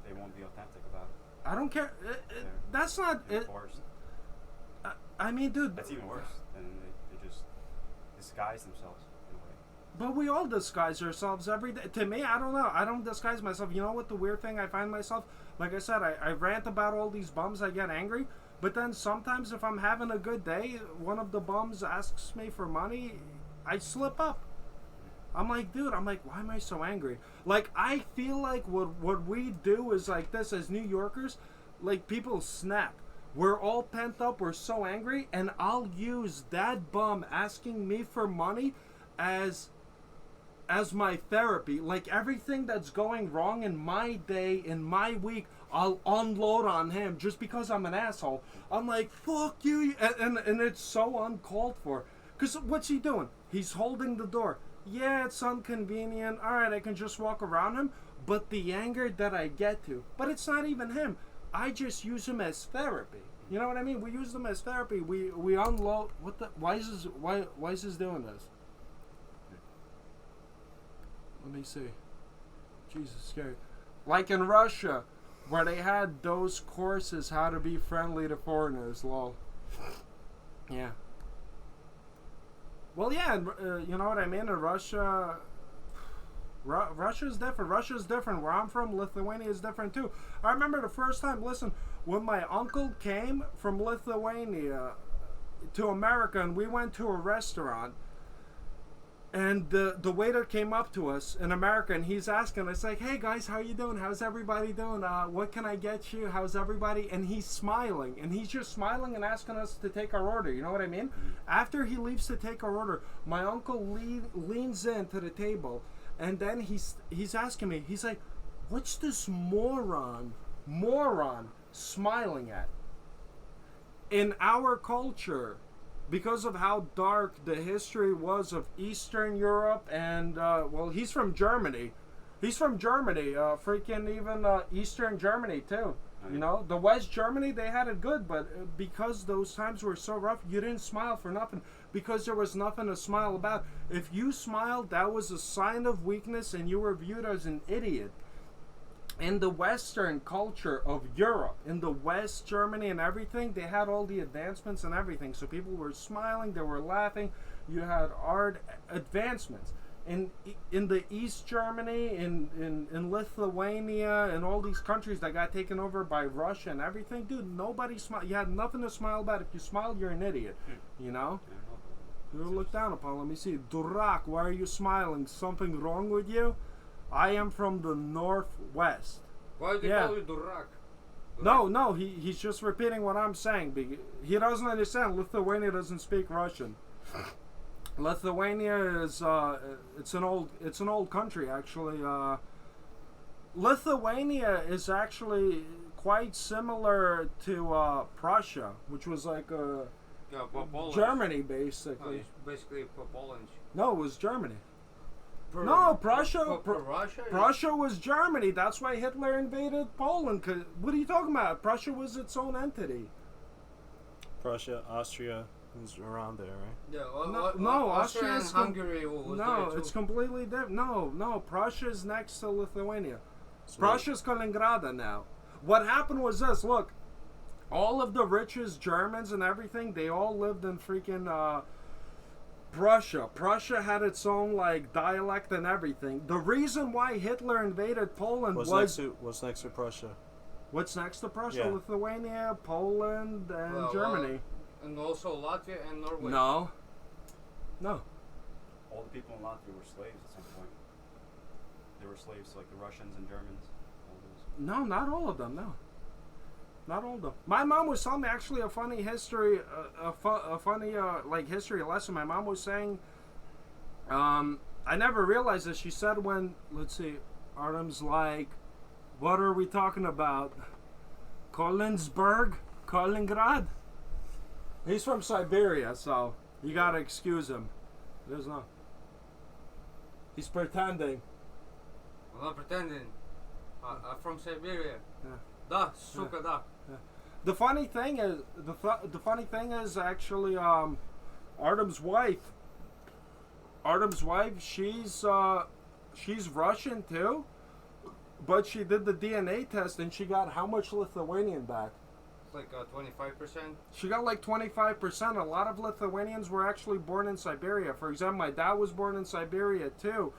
They won't be authentic about it. I don't care. That's not it. I mean, dude. That's even worse. And they just disguise themselves in a way. But we all disguise ourselves every day. To me, I don't know. I don't disguise myself. You know what the weird thing I find myself? Like I said, I rant about all these bums. I get angry. But then sometimes if I'm having a good day, one of the bums asks me for money, I slip up. I'm like, dude, why am I so angry? Like, I feel like what we do is like this as New Yorkers, like people snap. We're all pent up, we're so angry, and I'll use that bum asking me for money as my therapy. Like everything that's going wrong in my day, in my week, I'll unload on him just because I'm an asshole. I'm like, fuck you, and it's so uncalled for. Because what's he doing? He's holding the door. yeah, it's inconvenient. All right, I can just walk around him. But the anger that I get to, but it's not even him. I just use him as therapy. You know what I mean? We use them as therapy. We unload. What the? Why is this doing this? Let me see. Jesus, scary. Like in Russia, where they had those courses, how to be friendly to foreigners. Lol. Yeah. Well, yeah. You know what I mean? In Russia. Russia's different. Russia's different. Where I'm from, Lithuania is different too. I remember the first time, listen, when my uncle came from Lithuania to America and we went to a restaurant and the waiter came up to us in America and he's asking us like, hey guys, how you doing? How's everybody doing? What can I get you? How's everybody? And he's smiling and he's just smiling and asking us to take our order. You know what I mean? After he leaves to take our order, my uncle leans into the table. And then he's asking me, he's like, what's this moron smiling at? In our culture, because of how dark the history was of Eastern Europe and, well, he's from Germany. Freaking even Eastern Germany too. You know, the West Germany, they had it good, but because those times were so rough, you didn't smile for nothing. Because there was nothing to smile about. If you smiled, that was a sign of weakness and you were viewed as an idiot. In the Western culture of Europe, in the West Germany and everything, they had all the advancements and everything. So people were smiling, they were laughing. You had art advancements. In the East Germany, in Lithuania, and all these countries that got taken over by Russia and everything, dude, nobody smiled. You had nothing to smile about. If you smiled, you're an idiot. You know? You're looked down upon. Let me see. Durak, why are you smiling? Something wrong with you? I am from the Northwest. Why do they call you Durak? No, he's just repeating what I'm saying. He doesn't understand. Lithuania doesn't speak Russian. Lithuania is it's an old country actually. Lithuania is actually quite similar to Prussia, which was like Germany basically. It's basically Poland. No, it was Germany. Russia? Prussia was Germany. That's why Hitler invaded Poland. What are you talking about? Prussia was its own entity. Prussia, Austria was around there, right? Yeah, no, Austria and Austria's Hungary was no, there too. it's completely different. No, Prussia's next to Lithuania. So Prussia's Kaliningrad now. What happened was this, look, all of the richest Germans and everything, they all lived in freaking Prussia. Prussia had its own like dialect and everything. The reason why Hitler invaded Poland what's next to Prussia? What's next to Prussia? Yeah. Lithuania, Poland, and Germany. And also Latvia and Norway. No. All the people in Latvia were slaves at some point. They were slaves to like the Russians and Germans. All those. No, not all of them. No, not all of them. My mom was telling me actually a funny history, a funny like history lesson. My mom was saying, I never realized this. She said when, let's see, Artem's like, what are we talking about? Kolinsberg, Kaliningrad. He's from Siberia, so you gotta excuse him. There's no. He's pretending. I'm not pretending. I'm from Siberia. Yeah. Da, suka, da. Yeah. The funny thing is actually Artem's wife. Artem's wife, she's Russian too, but she did the DNA test and she got how much Lithuanian back? It's like 25%. She got like 25%. A lot of Lithuanians were actually born in Siberia. For example, my dad was born in Siberia too.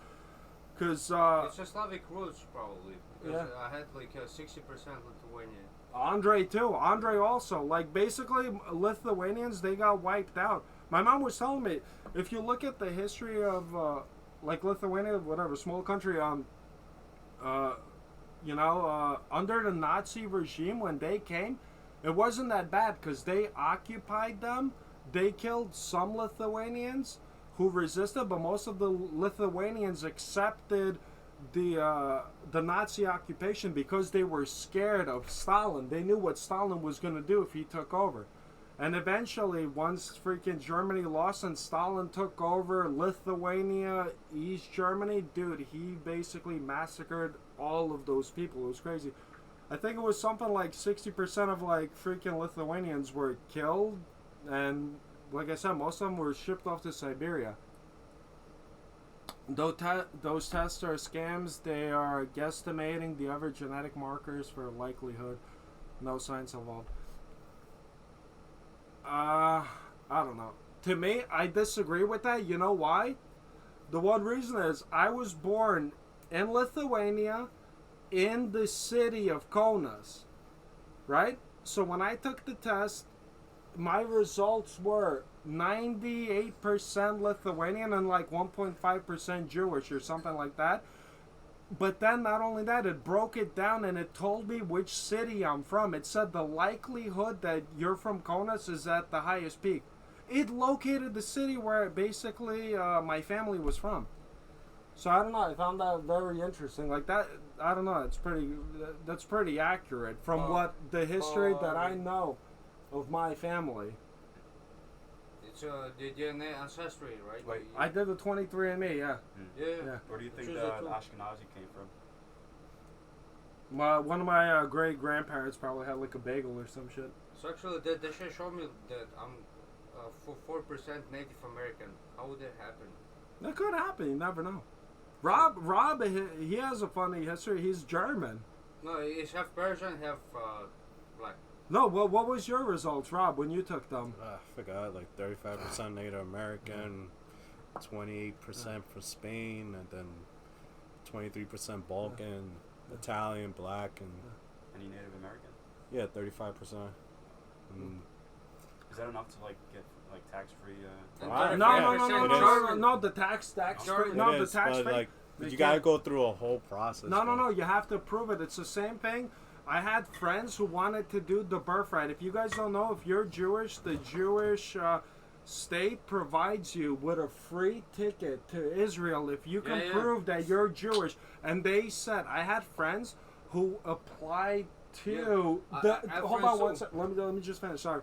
Cause it's just Slavic roots probably. Because I had like 60% Lithuanian. Andre too. Andre also. Like basically Lithuanians, they got wiped out. My mom was telling me, if you look at the history of like Lithuania, whatever, small country, under the Nazi regime when they came, it wasn't that bad because they occupied them. They killed some Lithuanians who resisted, but most of the Lithuanians accepted the Nazi occupation because they were scared of Stalin. They knew what Stalin was going to do if he took over. And eventually, once freaking Germany lost and Stalin took over Lithuania, East Germany, dude, he basically massacred all of those people. It was crazy. I think it was something like 60% of like freaking Lithuanians were killed, and like I said, most of them were shipped off to Siberia. Those tests are scams. They are guesstimating the other genetic markers for likelihood. No science involved. I don't know. To me, I disagree with that. You know why? The one reason is I was born in Lithuania, in the city of Kaunas, right? So when I took the test, my results were 98% Lithuanian and like 1.5% Jewish or something like that. But then not only that, it broke it down and it told me which city I'm from. It said the likelihood that you're from Kaunas is at the highest peak. It located the city where basically my family was from. So I don't know. I found that very interesting. Like that, I don't know. That's pretty accurate from what the history that I know of my family. It's the DNA ancestry, right? Wait, I did the 23andMe, yeah. Yeah. Where do you think Choose the it too. Ashkenazi came from? One of my great grandparents probably had like a bagel or some shit. So actually, they should show me that I'm 4% Native American. How would that happen? That could happen. You never know. Rob, he has a funny history. He's German. No, it's half Persian, half black. No, well, what was your results, Rob, when you took them? I forgot, like 35% Native American, 28% from Spain, and then 23% Balkan, Italian, black, and Any Native American? yeah, 35%. Is that enough to like get like tax-free? No, the tax free. No, It the is, tax but, free. like, They you gotta can't- go through a whole process. No, you have to prove it. It's the same thing. I had friends who wanted to do the birthright. If you guys don't know, if you're Jewish, the Jewish state provides you with a free ticket to Israel if you can prove that you're Jewish. And they said, I had friends who applied to the. Hold on one second. Let me just finish. Sorry.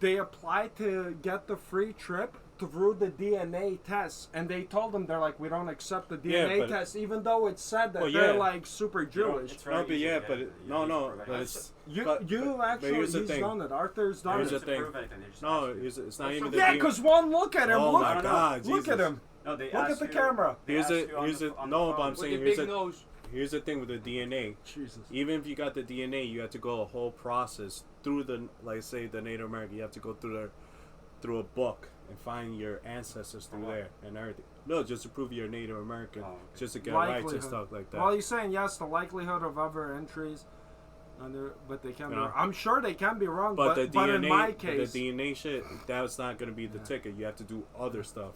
They applied to get the free trip through the DNA test, and they told them, they're like, we don't accept the DNA test, even though it said that they're like super Jewish. No, but yeah, but it's You actually, here's the he's thing. done it. Arthur's done Here's it. the thing. No, it's not even the Yeah, DNA. because one, look at him. Oh look, my God, look at Jesus. him. No, they Look ask at the you- camera. they Here's ask the you on here's the- the on the no, phone. but I'm With saying the big nose. here's the thing with the DNA. Jesus. Even if you got the DNA, you have to go a whole process through the, like say the Native American. You have to go through a book and find your ancestors through there and everything. No, just to prove you're Native American, just to get rights and Likelihood. stuff like that. Well, he's saying yes, the likelihood of other entries, but they can be Yeah. wrong. I'm sure they can be wrong, But but, the DNA, in my case, the DNA shit, that's not gonna be the ticket. You have to do other stuff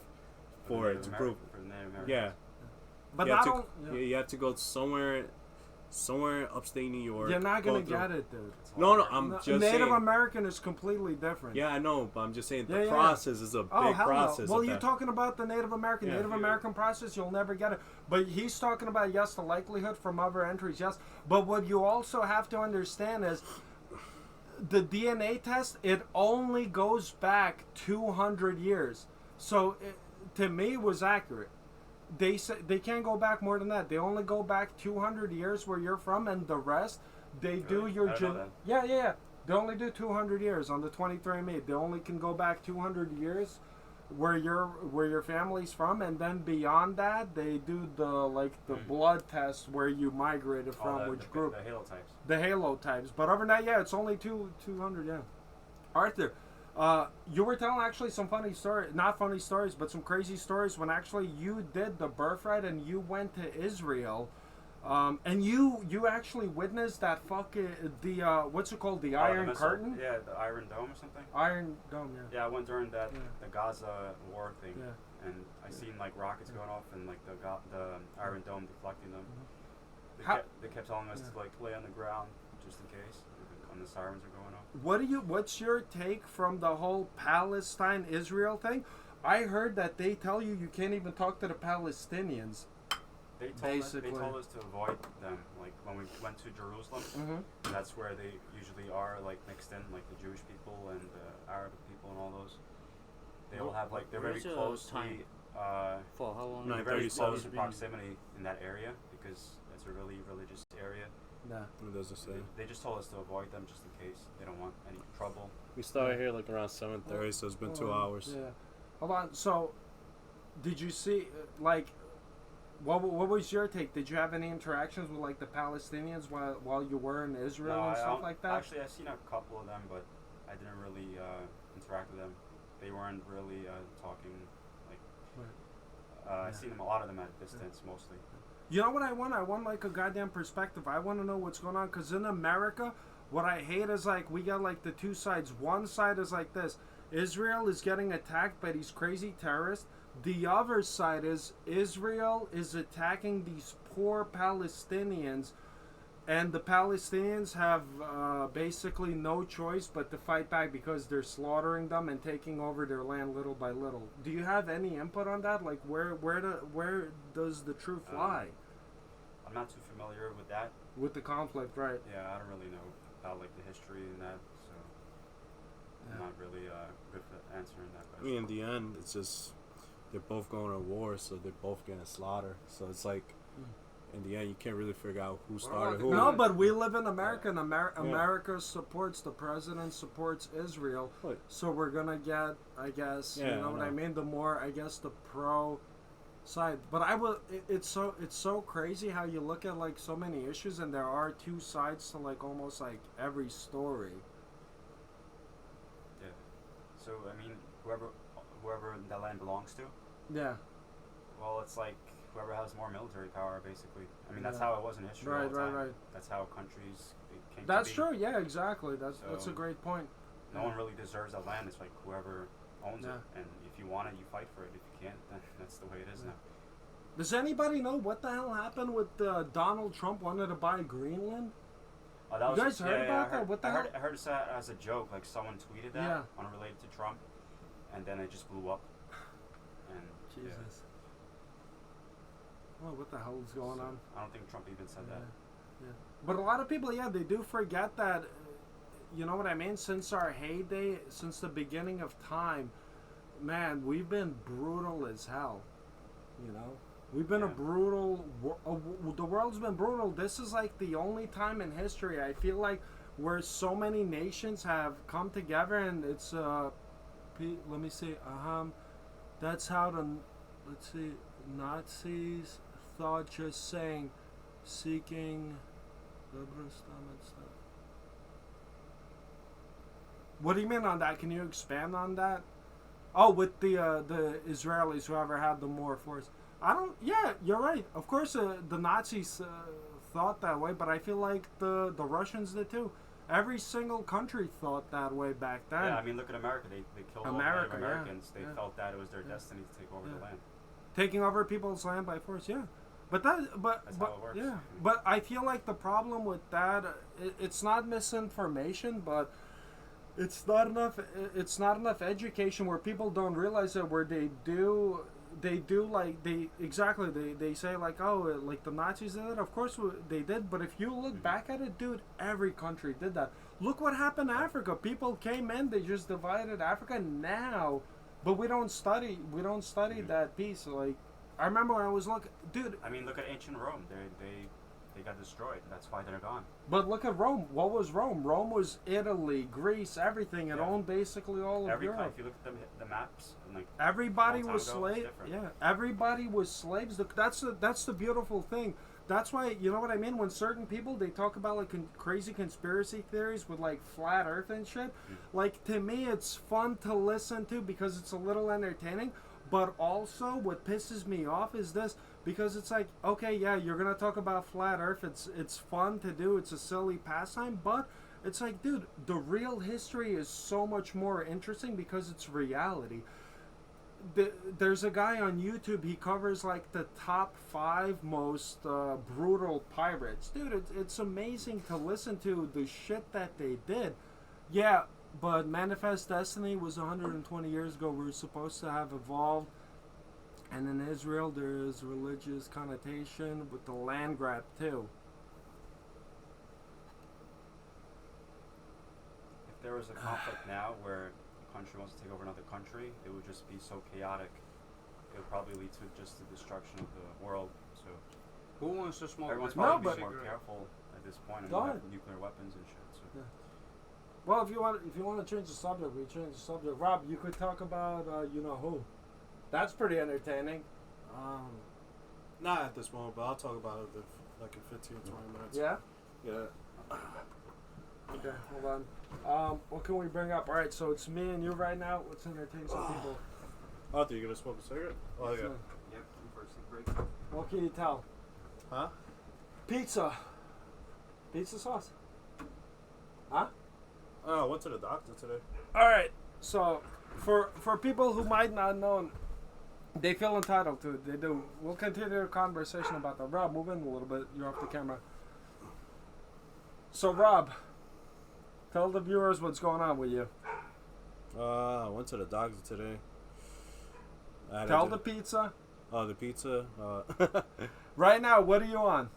for it to prove. For the Native Americans. Yeah, but you I have to, don't. you have to go somewhere upstate New York. You're not go gonna through- get it, dude. No, I'm just Native saying. American is completely different. Yeah, I know, but I'm just saying the Yeah, yeah. process is a Oh, big hell process. no. Well, of you're that. talking about the Native American. Yeah. Native American process, you'll never get it. But he's talking about, yes, the likelihood from other entries, yes. But what you also have to understand is the DNA test, it only goes back 200 years. So, to me, it was accurate. They say they can't go back more than that. They only go back 200 years where you're from, and the rest, they do Really? your I don't know Yeah. They only do 200 years on the 23andMe. They only can go back 200 years where your family's from, and then beyond that, they do the blood test where you migrated from, which group. The halotypes. The halotypes. But other than that, yeah, it's only 200. Yeah. Arthur, you were telling actually some funny stories, not funny stories, but some crazy stories when actually you did the birthright and you went to Israel. And you actually witnessed that what's it called, the Iron missile. Curtain? Yeah, the Iron Dome or something. Iron Dome, yeah. Yeah, I went during that Yeah. the Gaza war thing, Yeah. and I seen like rockets going off and like the Iron Dome deflecting them. How- They kept telling us to like lay on the ground just in case when the sirens are going off. What's your take from the whole Palestine-Israel thing? I heard that they tell you can't even talk to the Palestinians. basically. They told us to avoid them. Like when we went to Jerusalem, that's where they usually are, like mixed in, like the Jewish people and the Arabic people and all those. They all have like they're very Where's your close to time? For how long? they're very 9:37. close in proximity in that area because it's a really religious area. Yeah. It doesn't say. They just told us to avoid them just in case they don't want any trouble. We started here like around 7:30, so it's been 2 hours. Yeah. Hold on. So, did you see like? What was your take? Did you have any interactions with like the Palestinians while you were in Israel and stuff like that? Actually, I've seen a couple of them, but I didn't really interact with them. They weren't really talking. Like, I've seen them, a lot of them at a distance, mostly. You know what I want? I want like a goddamn perspective. I want to know what's going on because in America, what I hate is like we got like the two sides. One side is like this: Israel is getting attacked by these crazy terrorists. The other side is Israel is attacking these poor Palestinians, and the Palestinians have basically no choice but to fight back because they're slaughtering them and taking over their land little by little. Do you have any input on that? Like, where does the truth lie? I'm not too familiar with that. With the conflict, right? Yeah, I don't really know about like the history and that, so I'm not really good for answering that I question. mean, in the end, it's just they're both going to war, so they're both getting slaughtered. So it's like, in the end, you can't really figure out who started who. No, but we live in America, and America supports, the president supports Israel. What? So we're gonna get, I guess, you know what I mean. The more, I guess, the pro side. But I will. It's so crazy how you look at like so many issues, and there are two sides to like almost like every story. Yeah. So I mean, whoever the land belongs to. Yeah. Well, it's like whoever has more military power, basically. I mean, that's how it was in history. Right, all the time. right. That's how countries came That's to be. true. Yeah, exactly. That's a great point. No one really deserves that land. It's like whoever owns it, and if you want it, you fight for it. If you can't, then that's the way it is now. Does anybody know what the hell happened with Donald Trump wanted to buy Greenland? Oh, that was, You guys heard about that? What the hell? I heard it as a joke. Like someone tweeted that unrelated to Trump, and then it just blew up. And Jesus. Well, what the hell is going on? I don't think Trump even said that. Yeah. But a lot of people, they do forget that, you know what I mean? Since our heyday, since the beginning of time, man, we've been brutal as hell. You know? We've been a brutal, the world's been brutal. This is like the only time in history, I feel like, where so many nations have come together, and it's, let me see, that's how Nazis thought just saying, seeking stuff. What do you mean on that? Can you expand on that? Oh, with the Israelis, whoever had the more force. Yeah, you're right. Of course, the Nazis thought that way, but I feel like the Russians did too. Every single country thought that way back then. Yeah, I mean, look at America. They killed all the Native Americans. They felt that it was their destiny to take over the land. Taking over people's land by force, But that's how it works. Yeah. But I feel like the problem with that, it's not misinformation, but it's not enough. It's not enough education where people don't realize that where they say like, oh, like the Nazis did it. Of course they did, but if you look back at it, dude, every country did that. Look what happened to Africa. People came in, they just divided Africa now, but we don't study that piece. Like, I remember when I was looking, dude. I mean, look at ancient Rome. They got destroyed. That's why they're gone. But look at Rome. What was Rome? Rome was Italy, Greece, everything. It owned basically all of Europe. If you look at the maps, and like everybody was slaves. Yeah, everybody was slaves. That's the beautiful thing. That's why, you know what I mean. When certain people they talk about like crazy conspiracy theories with like flat Earth and shit. Like, to me, it's fun to listen to because it's a little entertaining. But also, what pisses me off is this, because it's like, okay, yeah, you're gonna talk about flat Earth. It's fun to do. It's a silly pastime, but it's like, dude, the real history is so much more interesting because it's reality. There's a guy on YouTube. He covers like the top 5 most brutal pirates. Dude, it's amazing to listen to the shit that they did. Yeah. But Manifest Destiny was 120 years ago. We were supposed to have evolved And in Israel, there is religious connotation with the land grab too. If there was a conflict now where a country wants to take over another country, it would just be so chaotic. It would probably lead to just the destruction of the world. So Who wants to smoke? everyone's No, probably being but- more careful at this point, and Go we have ahead. nuclear weapons and shit. So Well, if you want to change the subject, we change the subject. Rob, you could talk about you know who. That's pretty entertaining. Not at this moment, but I'll talk about it like in 15, 20 minutes. Yeah. Yeah. Okay, hold on. What can we bring up? All right, so it's me and you right now. Let's entertain some people. Arthur, you gonna smoke a cigarette? Oh, yeah. So, yep, first break. what can you tell? Huh? Pizza. Pizza sauce. Huh? Oh, I went to the doctor today. All right. So, for people who might not know, they feel entitled to it. They do. We'll continue the conversation about that. Rob, move in a little bit. You're off the camera. So, Rob, tell the viewers what's going on with you. I went to the doctor today. Tell the pizza. Oh, the pizza. Right now, what are you on?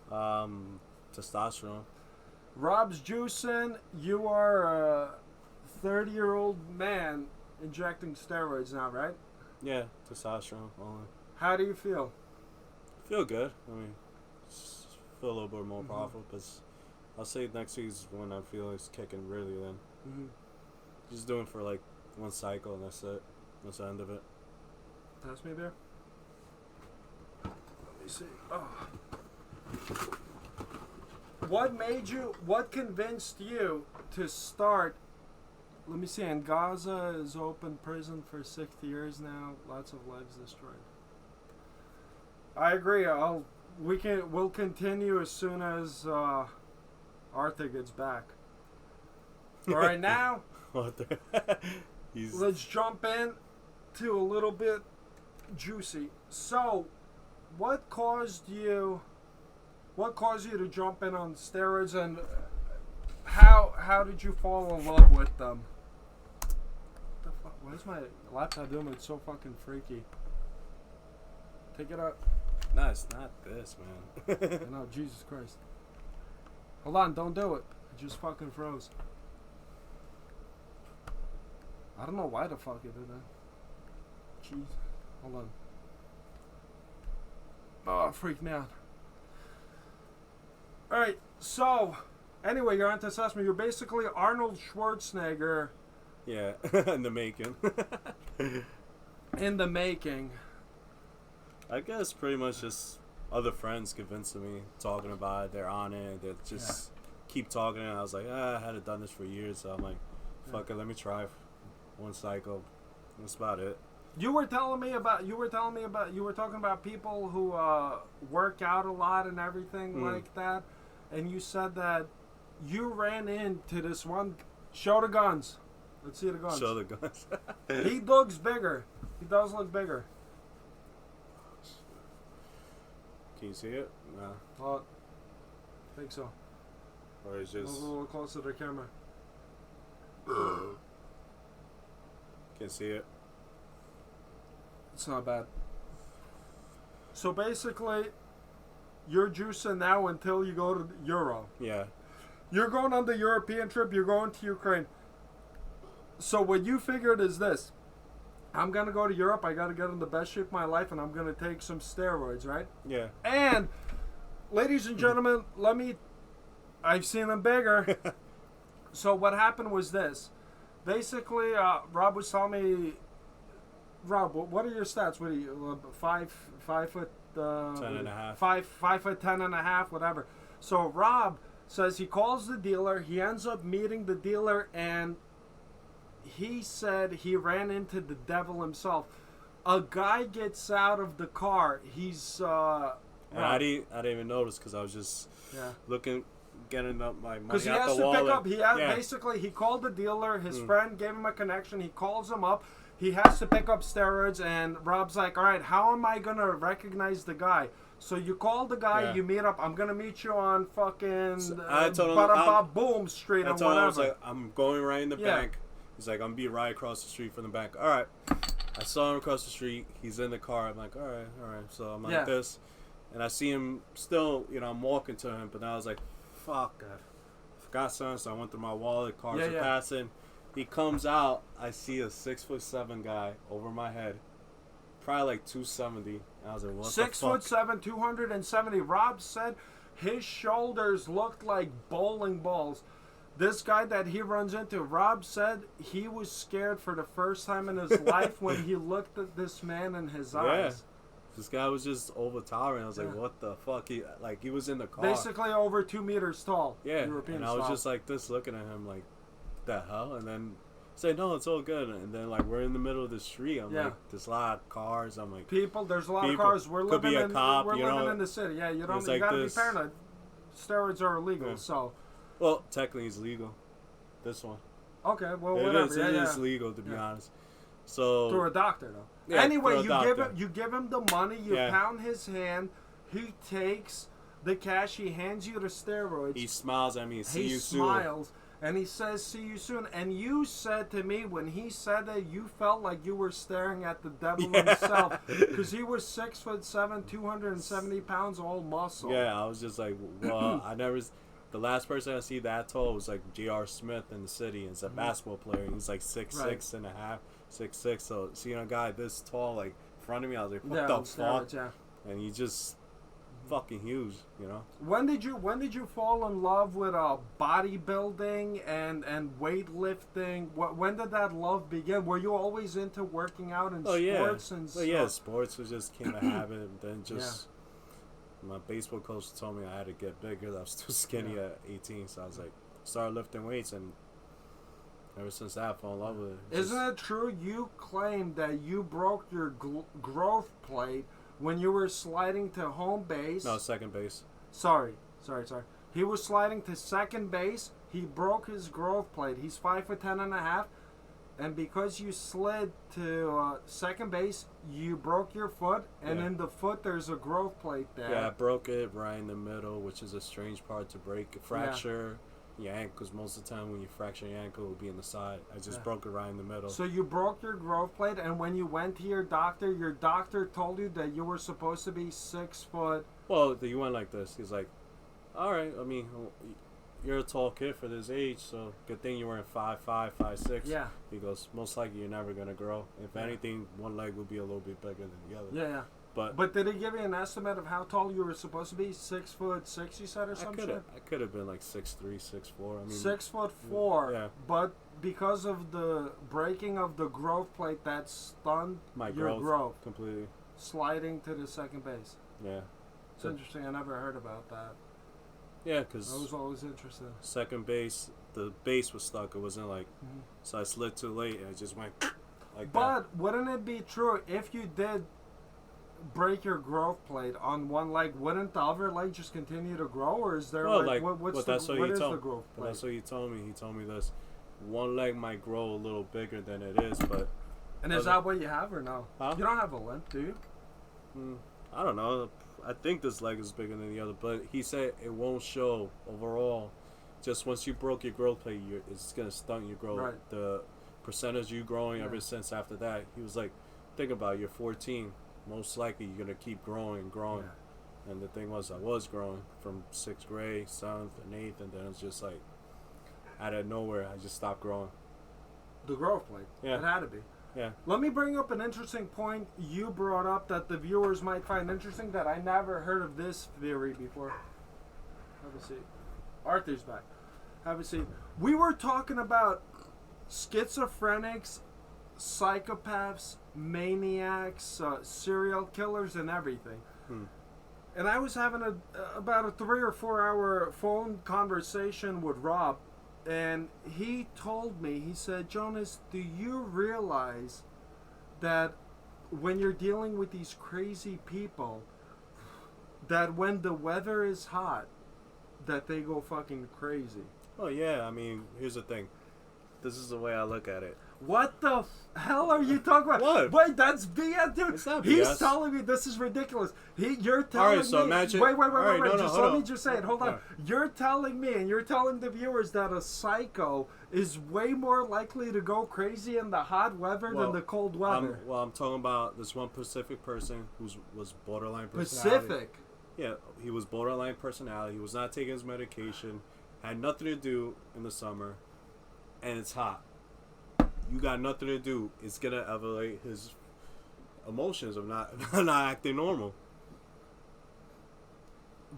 Testosterone. Rob's juicing. You are a 30-year-old man injecting steroids now, right? Yeah, testosterone only. How do you feel? Feel good. I mean, feel a little bit more powerful, because I'll say next week's when I feel it's kicking really then. Mm-hmm. Just doing for like one cycle and that's it. That's the end of it. Pass me a beer. Let me see. Oh. What convinced you to start? Let me see. And Gaza is open prison for 60 years now. Lots of lives destroyed. I agree. We'll continue as soon as Arthur gets back. All right, now let's jump in to a little bit juicy. So, what caused you to jump in on steroids, and how did you fall in love with them? What the fuck? Why is my laptop doing it so fucking freaky? Take it out. No, it's not this, man. No, Jesus Christ. Hold on, don't do it. It just fucking froze. I don't know why the fuck it did that. Jeez. Hold on. Oh, it freaked me out. Alright, so, anyway, you're on testosterone. You're basically Arnold Schwarzenegger. Yeah, in the making. In the making. I guess pretty much just other friends convincing me, talking about it, they're on it, they just keep talking, and I was like, I hadn't done this for years, so I'm like, fuck it, let me try one cycle. That's about it. You were talking about people who work out a lot and everything like that, and you said that you ran into this one. Show the guns. Let's see the guns. Show the guns. He looks bigger. He does look bigger. Can you see it? No. Well, I think so. Or it's Move just... a little closer to the camera. Can see it. It's not bad. So basically, you're juicing now until you go to Euro. Yeah. You're going on the European trip. You're going to Ukraine. So what you figured is this. I'm going to go to Europe. I got to get in the best shape of my life, and I'm going to take some steroids, right? Yeah. And, ladies and gentlemen, I've seen them bigger. So what happened was this. Basically, Rob was telling me, Rob, what are your stats? What are you, 5 foot... 10 and a half. 5 foot 10 and a half, whatever. So Rob says he calls the dealer. He ends up meeting the dealer, and he said he ran into the devil himself. A guy gets out of the car. He's And I didn't even notice because I was just looking, getting up my money because he out has the to wallet. pick up. Basically, he called the dealer. His friend gave him a connection. He calls him up. He has to pick up steroids, and Rob's like, all right, how am I going to recognize the guy? So you call the guy, you meet up. I'm going to meet you on fucking I told him, Boom Street I or told him, whatever. I was like, I'm going right in the bank. He's like, I'm going to be right across the street from the bank. All right. I saw him across the street. He's in the car. I'm like, all right. So I'm like Yeah. this, and I see him still. I'm walking to him, but now I was like, fuck, I forgot something. So I went through my wallet. Cars are passing. He comes out. I see a 6'7" guy over my head, probably like 270. And I was like, what the fuck? 6'7", 270. Rob said his shoulders looked like bowling balls. This guy that he runs into, Rob said he was scared for the first time in his life when he looked at this man in his eyes. This guy was just overtowering. I was like, what the fuck? He was in the car. Basically over 2 meters tall. Yeah, European and I was style. just like this, looking at him like, the hell? And then say, no, it's all good. And then like we're in the middle of the street. I'm like, there's a lot of cars. I'm like, there's a lot of cars. We're could living be a cop, we're living in the city. Yeah, you It's you like gotta this. be paranoid. Steroids are illegal, so. Well, technically it's legal. This one. Okay, well, It whatever. is. Yeah, It yeah. is legal, to be honest. So Through a doctor, though. Yeah, anyway, through a you give him the money. You pound his hand. He takes the cash. He hands you the steroids. He smiles at me. See you soon. He smiles and he says, "See you soon." And you said to me when he said that, you felt like you were staring at the devil himself, because he was 6'7", 270 pounds, all muscle. Yeah, I was just like, well, I never. The last person I see that tall was like J.R. Smith in the city. He's a basketball player. He's like 6'6" and a half, 6'6". So seeing a guy this tall like in front of me, I was like, what the fuck? And he's just fucking huge, When did you fall in love with bodybuilding and weightlifting? When did that love begin? Were you always into working out and sports and stuff? Yeah, sports was just came a habit, and then just my baseball coach told me I had to get bigger. I was too skinny at 18, so I was like, started lifting weights, and ever since that, I fell in love with it. Isn't it true? You claimed that you broke your growth plate when you were sliding to home base. No, second base. Sorry. He was sliding to second base. He broke his growth plate. He's 5'10" and a half. And because you slid to second base, you broke your foot, and in the foot there's a growth plate there. Yeah, I broke it right in the middle, which is a strange part to break. Fracture your ankle, because most of the time when you fracture your ankle, it will be in the side. I just broke it right in the middle. So you broke your growth plate, and when you went to your doctor told you that you were supposed to be 6 foot. Well, you went like this. He's like, all right, I mean, you're a tall kid for this age, so good thing you weren't 5'5", 5'6". Yeah. He goes, most likely you're never going to grow. If anything, one leg will be a little bit bigger than the other. Yeah. But did he give you an estimate of how tall you were supposed to be? 6'6", you said, or something? I could have been like 6'3", 6'4". I mean, 6'4". Yeah. But because of the breaking of the growth plate, that stunned your growth completely. Sliding to the second base. Yeah. It's interesting. I never heard about that. Yeah, because I was always interested. Second base, the base was stuck. It wasn't like, so I slid too late and it just went like that. But wouldn't it be true if you did break your growth plate on one leg, wouldn't the other leg just continue to grow, or is there Well, what's but that's the, what what he is told the growth but plate? that's what he told me. He told me this. One leg might grow a little bigger than it is, but And is that what you have or no? Huh? You don't have a limp, do you? I don't know. I think this leg is bigger than the other, but he said it won't show overall. Just once you broke your growth plate, it's gonna stunt your growth. Right. The percentage you growing ever since after that, he was like, think about it, you're 14. Most likely you're gonna keep growing and growing. Yeah. And the thing was, I was growing from 6th grade, 7th, and 8th, and then it's just like out of nowhere, I just stopped growing. The growth plate. Yeah. It had to be. Yeah. Let me bring up an interesting point you brought up that the viewers might find interesting, that I never heard of this theory before. Have a seat. Arthur's back. Have a seat. We were talking about schizophrenics, psychopaths, maniacs, serial killers, and everything. And I was having about a 3 or 4 hour phone conversation with Rob. And he told me, he said, Jonas, do you realize that when you're dealing with these crazy people, that when the weather is hot, that they go fucking crazy? Oh, yeah. I mean, here's the thing. This is the way I look at it. What the hell are you talking about? What? Wait, that's BS, dude. It's not He's BS. telling me this is ridiculous. You're telling so me. imagine- Wait. all right, no, Just hold let me on. just say it. Hold on. All right. You're telling me, and you're telling the viewers that a psycho is way more likely to go crazy in the hot weather than the cold weather. I'm talking about this one Pacific person who was borderline personality. Pacific. Yeah, he was borderline personality. He was not taking his medication. Had nothing to do in the summer, and it's hot. You got nothing to do. It's gonna elevate his emotions of not not acting normal.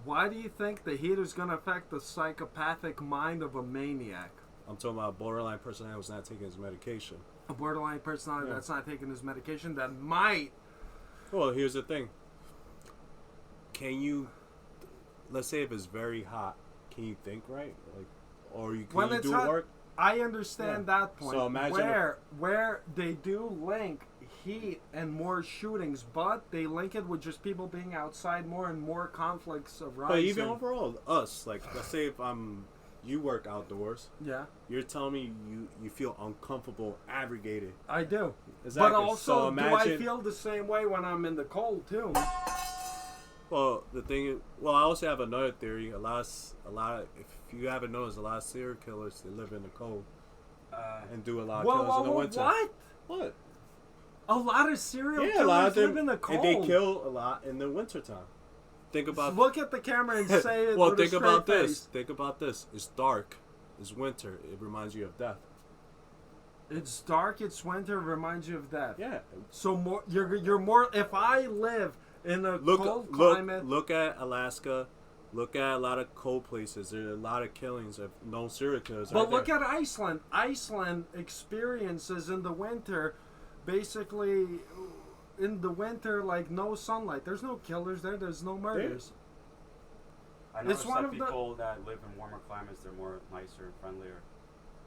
Why do you think the heat is going to affect the psychopathic mind of a maniac? I'm talking about borderline personality who was not taking his medication. A borderline personality that's not taking his medication that might. Well, here's the thing. Can you, let's say if it's very hot, can you think right? Like, or you When can you it's do hot, work? I understand that point. So imagine where they do link heat and more shootings, but they link it with just people being outside more and more conflicts arising. But even overall, us, like, let's say if you work outdoors, yeah, you're telling me you feel uncomfortable, abrogated. I do. Exactly. But also, So imagine, do I feel the same way when I'm in the cold too? Well, the thing is, I also have another theory. A lot of, if you haven't noticed, a lot of serial killers, they live in the cold and do a lot of killings in the winter. What? What? A lot of serial a killers lot of them, live in the cold. and they kill a lot in the wintertime. Think about. Look at the camera and say it. Well, with a think about straight this. face. Think about this. It's dark. It's winter. It reminds you of death. It's dark. It's winter. It reminds you of death. Yeah. So more. You're more. If I live in a cold climate, Look at Alaska. Look at a lot of cold places. There are a lot of killings of known serial killers. but look at Iceland. Iceland experiences in the winter, basically, in the winter, like no sunlight. There's no killers there. There's no murders. I It's noticed one that of the- people that live in warmer climates, they're more nicer and friendlier,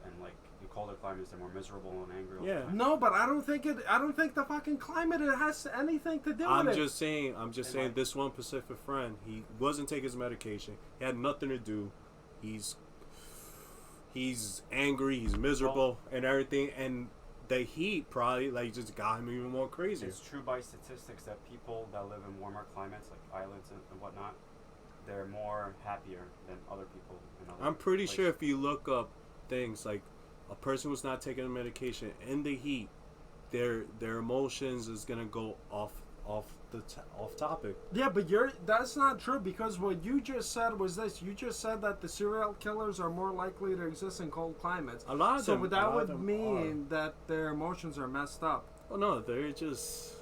and like in colder climates, they're more miserable and angry. All Yeah. the time. No, but I don't think the fucking climate it has anything to do I'm with it. just saying. This one Pacific friend, he wasn't taking his medication. He had nothing to do. He's angry. He's miserable and everything. And the heat probably like just got him even more crazy. It's true by statistics that people that live in warmer climates, like islands and whatnot, they're more happier than other people in other I'm pretty places. sure if you look up things like a person who's not taking a medication in the heat, their emotions is gonna go off topic. Yeah, but that's not true because what you just said was this. You just said that the serial killers are more likely to exist in cold climates. A lot of them. So that would mean that their emotions are messed up. Oh no, they're just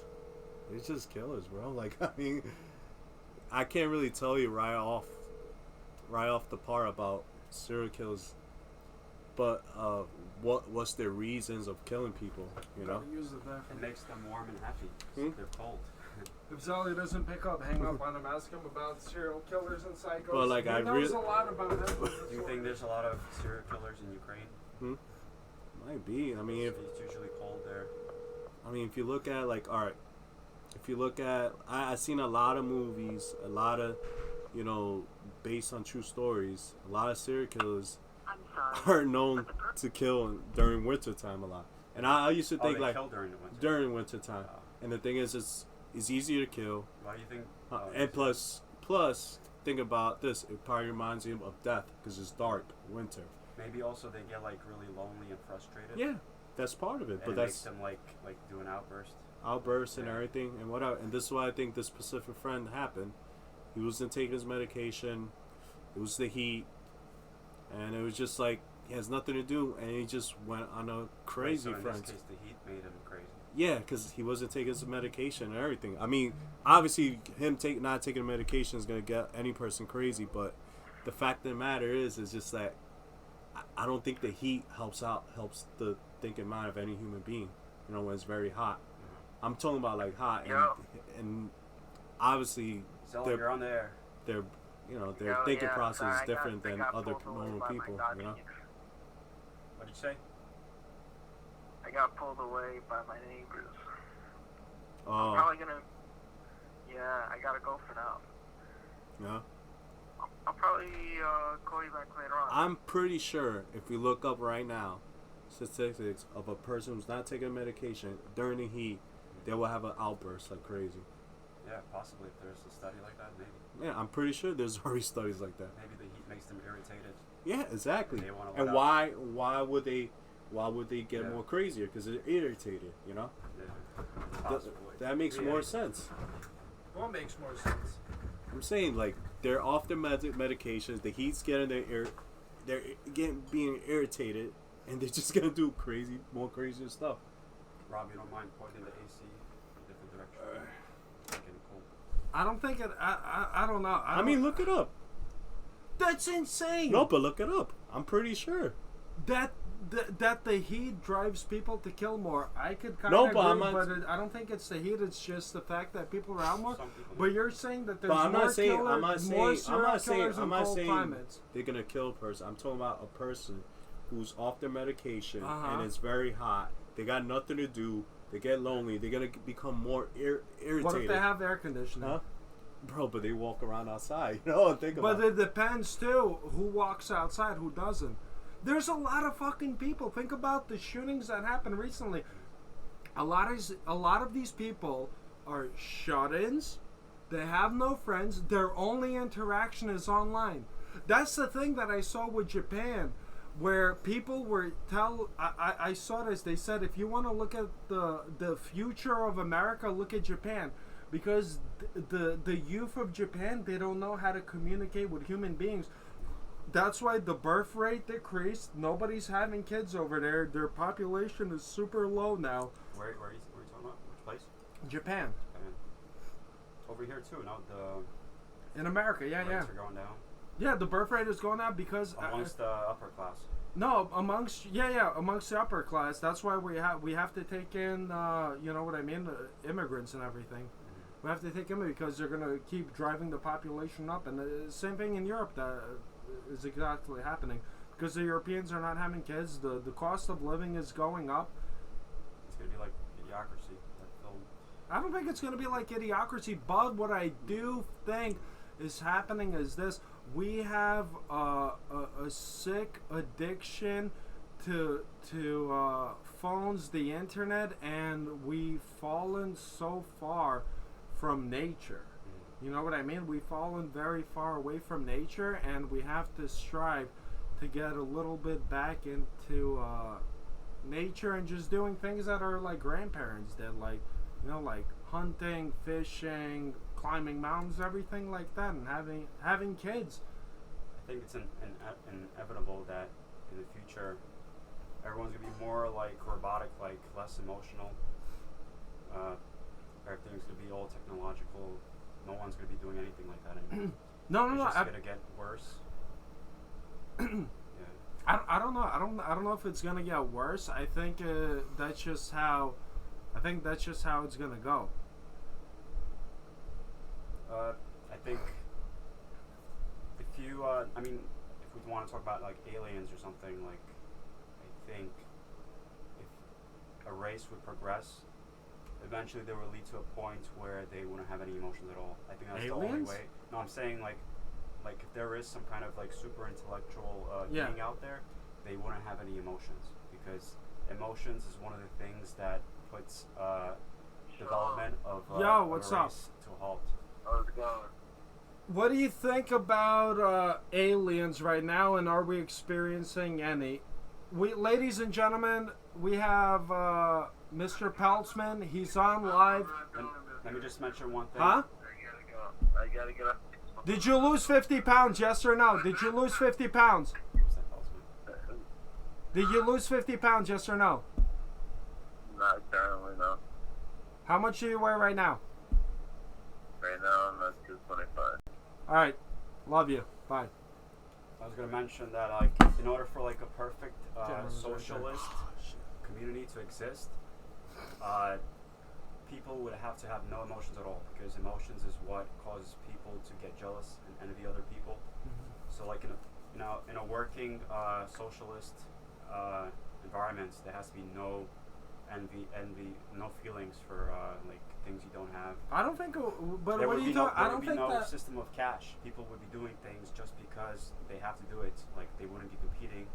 killers, bro. Like I mean, I can't really tell you right off the part about serial killers, but what's their reasons of killing people? You know. Gotta use the bathroom. It makes them warm and happy. 'Cause they're cold. If Zelly doesn't pick up, hang up on him. Ask him about serial killers and psychos. Well, like, he I knows really- a lot about it. Do you think there's a lot of serial killers in Ukraine? Might be. I mean, It's usually cold there. if you look at I've seen a lot of movies, a lot of, based on true stories. A lot of serial killers I'm sorry. are known to kill during wintertime a lot. And I used to think they like kill during the winter. during wintertime. And the thing is, it's easier to kill. Why do you think? And plus, think about this. It probably reminds you of death because it's dark, winter. Maybe also they get like really lonely and frustrated. Yeah, that's part of it. And But it that's makes them like do an outburst. outbursts and Yeah. everything and whatever. And this is why I think this Pacific friend happened. He wasn't taking his medication. It was the heat, and it was just like he has nothing to do, and he just went on a crazy So in friend. this case, the heat made him crazy. Yeah, because he wasn't taking his medication and everything. I mean, obviously, him not taking medication is gonna get any person crazy. But the fact of the matter is just that I don't think the heat helps the thinking mind of any human being. When it's very hot. I'm talking about like hot, and obviously, So They're- you're on there. their their Yo, thinking yeah, process sorry, is I different than got other pulled away normal by my people. dog. What did you say? I got pulled away by my neighbors. I'm Oh, probably gonna. Yeah, I gotta go for now. yeah. I'll probably call you back later on. I'm pretty sure if we look up right now, statistics of a person who's not taking medication during the heat, they will have an outburst like crazy. Yeah, possibly if there's a study like that, maybe. Yeah, I'm pretty sure there's already studies like that. Maybe the heat makes them irritated. Yeah, exactly. They wanna And let why would they get Yeah. more crazier? Because they're irritated, you know. Yeah, Th- that makes more sense. What makes more sense? I'm saying like they're off their medications. The heat's getting they're being irritated, and they're just gonna do more crazier stuff. Rob, you don't mind pointing the AC in a different direction? Getting cold. I don't think it. I don't know. I mean, look it up. That's insane. No, but look it up. I'm pretty sure. That the heat drives people to kill more. I could kind No, of but I'm agree, not- but I don't think it's the heat. It's just the fact that people are out more. Some people But you're saying that there's But I'm more not saying killers, more serial killers in cold saying climates. they're gonna kill a person. I'm talking about a person who's off their medication Uh-huh. and it's very hot. They got nothing to do. They get lonely. They're gonna become more irritated. What if they have air conditioning? Huh? Bro, but they walk around outside. You know, think about But it depends too. Who walks outside? Who doesn't? There's a lot of fucking people. Think about the shootings that happened recently. A lot of these people are shut-ins. They have no friends. Their only interaction is online. That's the thing that I saw with Japan, where people were I saw this. They said if you want to look at the future of America, look at Japan, because the youth of Japan, they don't know how to communicate with human beings. That's why the birth rate decreased. Nobody's having kids over there. Their population is super low now. Where are you talking about? Which place? Japan. Japan. Over here too. No, the In America, yeah. rates are going down Yeah, the birth rate is going up because amongst the upper class. no, amongst the upper class. That's why we have to take in you know what I mean, immigrants and everything. We have to take them because they're gonna keep driving the population up, and the same thing in Europe that is exactly happening because the Europeans are not having kids. The cost of living is going up. It's gonna be like Idiocracy, that film. I don't think it's going to be like Idiocracy, but what I do think is happening is this. We have a sick addiction to phones, the internet, and we've fallen so far from nature. You know what I mean? We've fallen very far away from nature, and we have to strive to get a little bit back into nature and just doing things that our like grandparents did, like like hunting, fishing, climbing mountains, everything like that, and having kids. I think it's inevitable that in the future everyone's gonna be more like robotic, like less emotional. Everything's gonna be all technological. No one's gonna be doing anything like that anymore. No. It's just gonna get worse. Yeah. I don't know. I don't know if it's gonna get worse. I think that's just how. I think that's just how it's gonna go. I think if you, I mean, if we want to talk about like aliens or something, like I think if a race would progress, eventually they will lead to a point where they wouldn't have any emotions at all. I think that's the only Aliens? way. No, I'm saying like if there is some kind of like super intellectual Yeah. being out there, they wouldn't have any emotions, because emotions is one of the things that puts development of Yo, of what's a up? race to a halt. How's it going? What do you think about aliens right now, and are we experiencing any? Ladies and gentlemen, we have Mr. Peltzman. He's on live. And let me just mention one thing. Huh? I gotta get up. Did you lose 50 pounds, yes or no? Did you lose 50 pounds? Did you lose 50 pounds, yes or no? Not currently, no. How much do you weigh right now? Right now, I'm at 225. All right. Love you. Bye. I was gonna mention that like in order for like a perfect socialist community to exist, people would have to have no emotions at all, because emotions is what causes people to get jealous and envy other people. So like in a working socialist environment, there has to be no envy, no feelings for like things you don't have. I don't think. But There what would are be you no, talking? I there don't would be think no that. system of cash. People would be doing things just because they have to do it. Like they wouldn't be competing.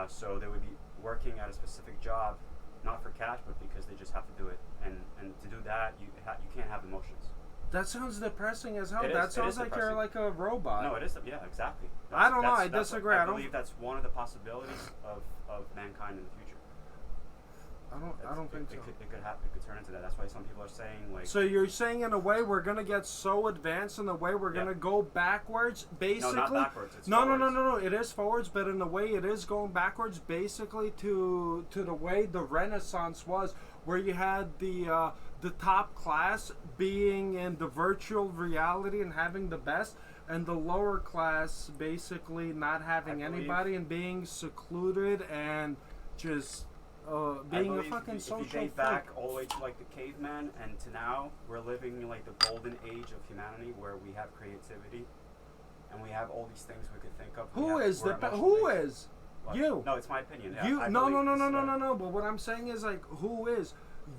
So there would be working at a specific job, not for cash, but because they just have to do it. And to do that, you can't have emotions. That sounds depressing as hell. It is- That it sounds is like you're depressing. like a robot. No, it is. Yeah, exactly. I don't know. That's- I that's- disagree. I don't- believe that's one of the possibilities of mankind in the future. I don't think so. It could happen. It could turn into that. That's why some people are saying like. So you're saying in a way we're gonna get so advanced in a way we're gonna go backwards, basically. No, not backwards. It's no, forwards. no. It is forwards, but in a way it is going backwards, basically to the way the Renaissance was, where you had the top class being in the virtual reality and having the best, and the lower class basically not having I believe- anybody and being secluded and just. Being a believe fucking if social you date freak. back all the way to like the caveman and to now, we're living in like the golden age of humanity where we have creativity and we have all these things we could think of. Who is we're the emotional who beings. is What? you? No, it's my opinion. Yeah, You I no believe this, no. But what I'm saying is like who is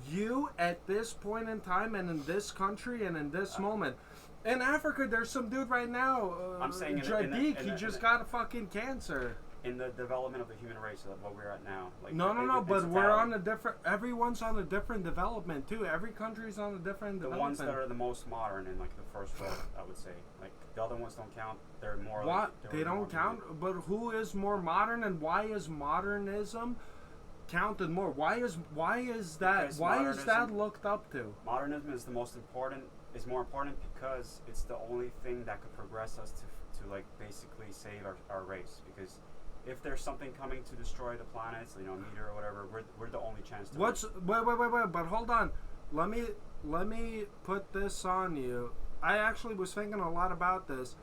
you at this point in time and in this country and in this moment. In Africa, there's some dude right now. I'm saying in the- Jaidik, in he the- just got a fucking cancer. In the development of the human race, of what we're at now. Like No, it's but we're valid. on a different. Everyone's on a different development too. Every country's on a different The development. ones that are the most modern in like the first world, I would say. Like the other ones don't count. They're more. What? Like, They don't count. But who is more modern, and why is modernism counted more? Why is that? Because Why is that modernism- looked up to? Modernism is the most important. Is more important because it's the only thing that could progress us to like basically save our race. Because if there's something coming to destroy the planets, you know, a meteor or whatever, we're the only chance to. Wait, but hold on. Let me put this on you. I actually was thinking a lot about this.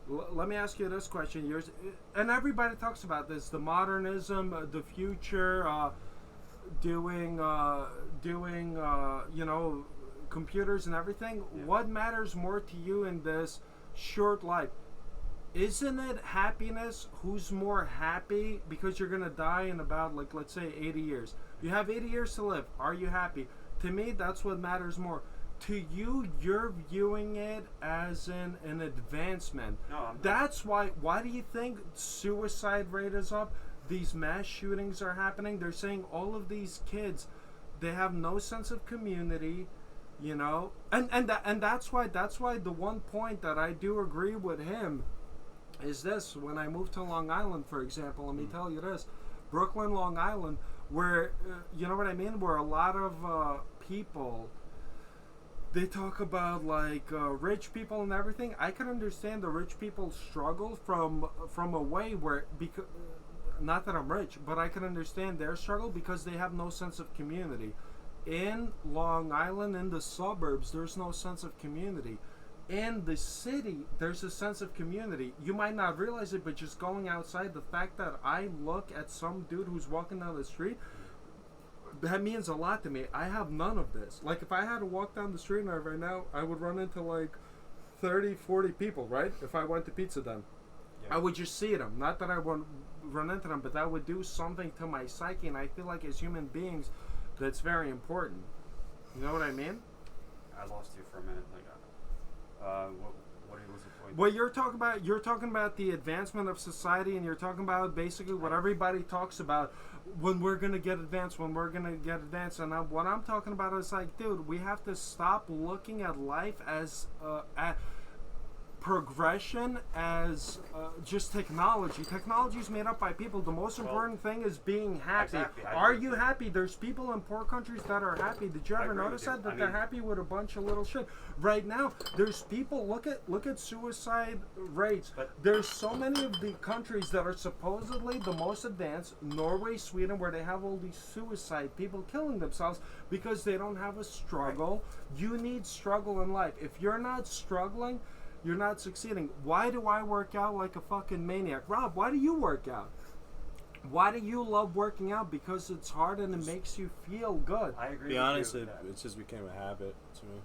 Let me ask you this question. And everybody talks about this: the modernism, the future, doing you know, computers and everything. Yeah. What matters more to you in this short life? Isn't it happiness? Who's more happy? Because you're gonna die in about, like, let's say 80 years. You have 80 years to live. Are you happy? To me, that's what matters more. To you, you're viewing it as an advancement. No, I'm not. That's why do you think suicide rate is up? These mass shootings are happening. They're saying all of these kids, they have no sense of community. You know, and that's why the one point that I do agree with him is this: when I moved to Long Island, for example, let me tell you this, Brooklyn, Long Island, where you know what I mean, where a lot of people, they talk about like rich people and everything. I can understand the rich people struggle from a way where, because not that I'm rich, but I can understand their struggle because they have no sense of community. In Long Island, in the suburbs, there's no sense of community. In the city, there's a sense of community. You might not realize it, but just going outside, the fact that I look at some dude who's walking down the street, that means a lot to me. I have none of this. Like, if I had to walk down the street right now, I would run into like 30, 40 people, right? If I went to Pizza Den. Yeah. I would just see them. Not that I would run into them, but that would do something to my psyche, and I feel like as human beings, that's very important. You know what I mean? I lost you for a minute. Like, what was the point? Well, you're talking about the advancement of society, and you're talking about basically what everybody talks about when we're gonna get advanced. And what I'm talking about is like, dude, we have to stop looking at life as at progression as just technology. Technology is made up by people. The most important thing is being happy. Exactly, I Are agree you with you. happy? There's people in poor countries that are happy. Did you I ever agree notice with you. that I they're mean- happy with a bunch of little shit? Right now, there's people. Look at suicide rates. But- There's so many of the countries that are supposedly the most advanced. Norway, Sweden, where they have all these suicide people killing themselves because they don't have a struggle. You need struggle in life. If you're not struggling, you're not succeeding. Why do I work out like a fucking maniac? Rob, why do you work out? Why do you love working out? Because it's hard and it makes you feel good. I agree. Be with honest, you. it just became a habit to me.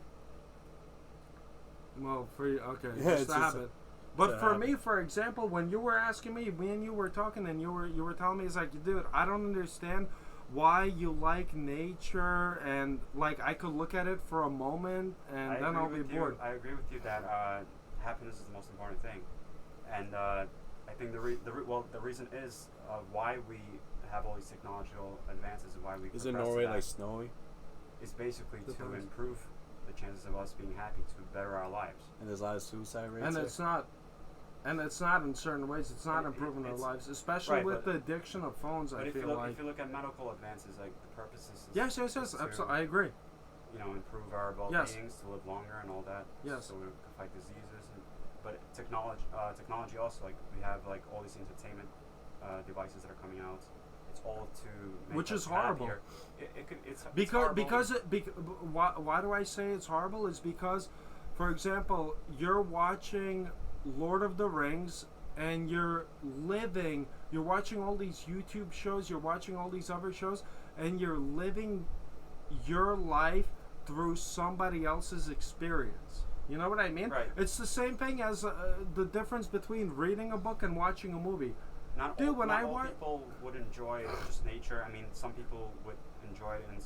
Well, for you, okay, Yeah, just it's a just habit. But a for habit. me, for example, when you were asking me, and you were talking, and you were telling me, it's like, dude, I don't understand why you like nature, and like I could look at it for a moment, and I then agree I'll be with you. bored. I agree with you that happiness is the most important thing, and I think the reason is why we have all these technological advances and why we Is in progress to Norway that like snowy? is basically to Depends. improve the chances of us being happy, to better our lives. And there's a lot of suicide rates. And there? it's not. And it's not in certain ways. It's not improving our it's- lives, especially right, with but- the addiction of phones. But I if feel you look, like. if you look at medical advances, like the purpose is Yes, to, absolutely. I agree. you know, improve our Yes. well-beings, to live longer and all that. Yes. So we can fight diseases. But technology also, like we have like all these entertainment devices that are coming out. It's all to make Which us is horrible. happier. It's horrible. Why do I say it's horrible? Is because, for example, you're watching Lord of the Rings and you're watching all these YouTube shows, you're watching all these other shows, and you're living your life through somebody else's experience. You know what I mean? Right. It's the same thing as the difference between reading a book and watching a movie. Not Dude, all, when not I all watch, people would enjoy just nature. I mean, some people would enjoy it in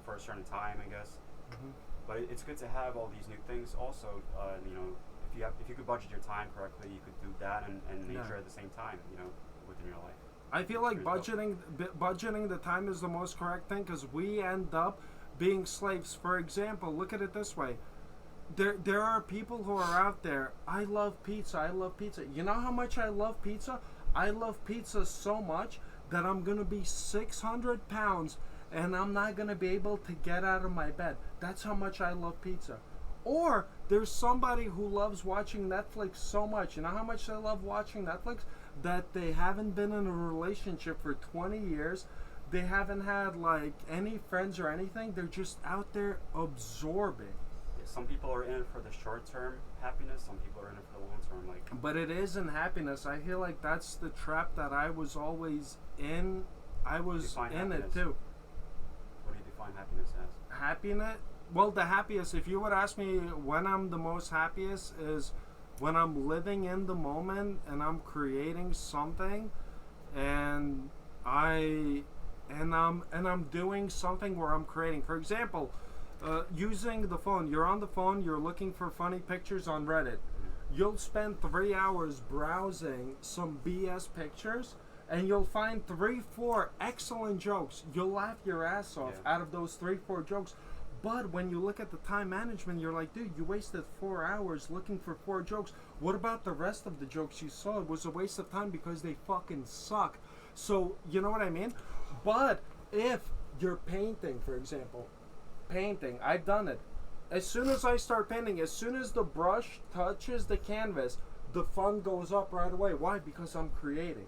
for a certain time, I guess. Mhm. But it's good to have all these new things. Also, you know, if you could budget your time correctly, you could do that and nature Yeah. at the same time. You know, within your life. I feel like Pretty dope. budgeting the time is the most correct thing because we end up being slaves. For example, look at it this way. There are people who are out there. I love pizza. I love pizza. You know how much I love pizza? I love pizza so much that I'm gonna be 600 pounds and I'm not gonna be able to get out of my bed. That's how much I love pizza. Or there's somebody who loves watching Netflix so much. You know how much they love watching Netflix? That they haven't been in a relationship for 20 years. They haven't had like any friends or anything. They're just out there absorbing. Some people are in it for the short-term happiness. Some people are in it for the long-term. Like, But it isn't happiness. I feel like that's the trap that I was always in. I was Define in happiness. it too. what do you define happiness as? Happiness? Well, the happiest, if you would ask me when I'm the most happiest, is when I'm living in the moment and I'm creating something and I'm doing something where I'm creating. For example, using the phone. You're on the phone, you're looking for funny pictures on Reddit. You'll spend 3 hours browsing some BS pictures and you'll find 3-4 excellent jokes. You'll laugh your ass off out of those 3-4 jokes. But when you look at the time management, you're like, dude, you wasted 4 hours looking for 4 jokes. What about the rest of the jokes you saw? It was a waste of time because they fucking suck. So, you know what I mean? But if you're painting, for example, I've done it. As soon as I start painting, as soon as the brush touches the canvas, the fun goes up right away. Why? Because I'm creating.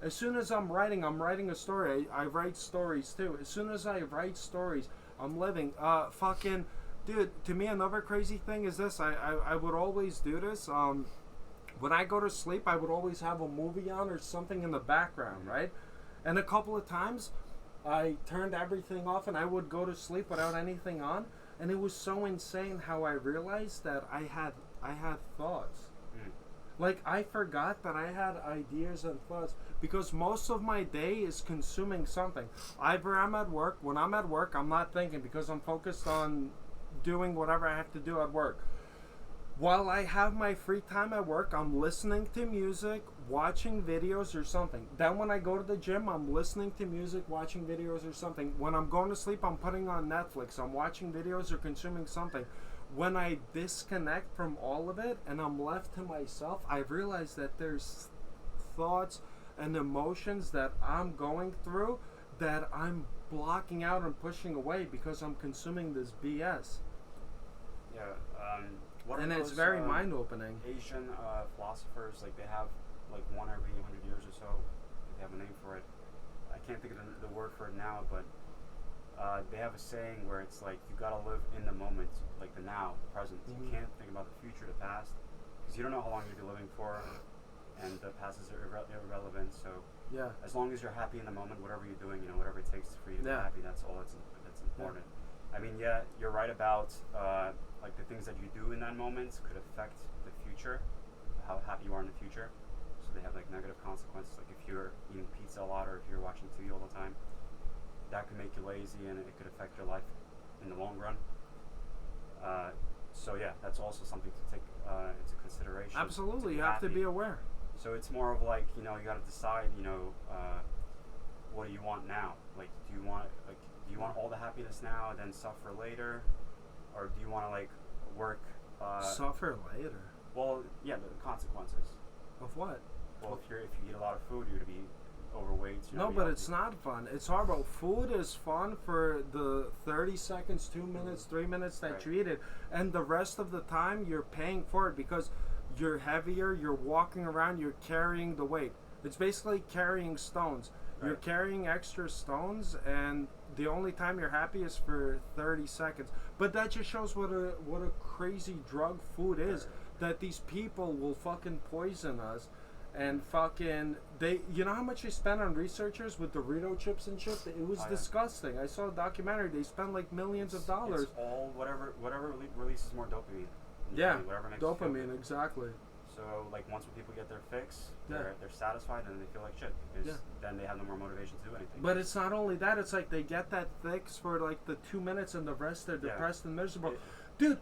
As soon as I'm writing a story. I write stories too. As soon as I write stories, I'm living. Dude, to me another crazy thing is this. I would always do this. When I go to sleep, I would always have a movie on or something in the background, right? And a couple of times, I turned everything off and I would go to sleep without anything on. And it was so insane how I realized that I had thoughts. Like, I forgot that I had ideas and thoughts because most of my day is consuming something. Either I'm at work. When I'm at work, I'm not thinking because I'm focused on doing whatever I have to do at work. While I have my free time at work, I'm listening to music, watching videos or something. Then when I go to the gym, I'm listening to music, watching videos or something. When I'm going to sleep, I'm putting on Netflix. I'm watching videos or consuming something. When I disconnect from all of it and I'm left to myself, I realize that there's thoughts and emotions that I'm going through that I'm blocking out and pushing away because I'm consuming this BS. Yeah. What And are it's those, very mind-opening. Asian philosophers, like they have like one every 100 years or so. They have a name for it. I can't think of the word for it now, but they have a saying where it's like you gotta live in the moment, like the now, the present. You can't think about the future, the past, because you don't know how long you'll be living for, and the past is irrelevant. So Yeah. as long as you're happy in the moment, whatever you're doing, whatever it takes for you to be happy, that's all that's important. I mean, yeah, you're right about like the things that you do in that moment could affect the future, how happy you are in the future. So they have like negative consequences. Like if you're eating pizza a lot or if you're watching TV all the time, that could make you lazy and it could affect your life in the long run. So yeah, that's also something to take into consideration. Absolutely, to you have to happy. be aware. So it's more of like, you gotta decide, what do you want now? Like, do you want all the happiness now and then suffer later, or do you want to like work? Suffer later. Well, yeah, the consequences. Of what? Well, if you eat a lot of food, you're gonna be overweight. No, but it's not fun. It's horrible. Food is fun for the 30 seconds, 2 minutes, 3 minutes that you eat it, and the rest of the time you're paying for it because you're heavier. You're walking around. You're carrying the weight. It's basically carrying stones. You're carrying extra stones, and the only time you're happy is for 30 seconds. But that just shows what a crazy drug food is. That these people will fucking poison us, and fucking you know how much they spend on researchers with Dorito chips and shit? It was disgusting. I saw a documentary. They spent like millions of dollars. It's all whatever releases more dopamine. Yeah, whatever makes you feel dopamine, good. exactly. So, like, once when people get their fix, they're satisfied and they feel like shit because then they have no more motivation to do anything. But it's not only that; it's like they get that fix for like the 2 minutes, and the rest they're depressed and miserable. Dude,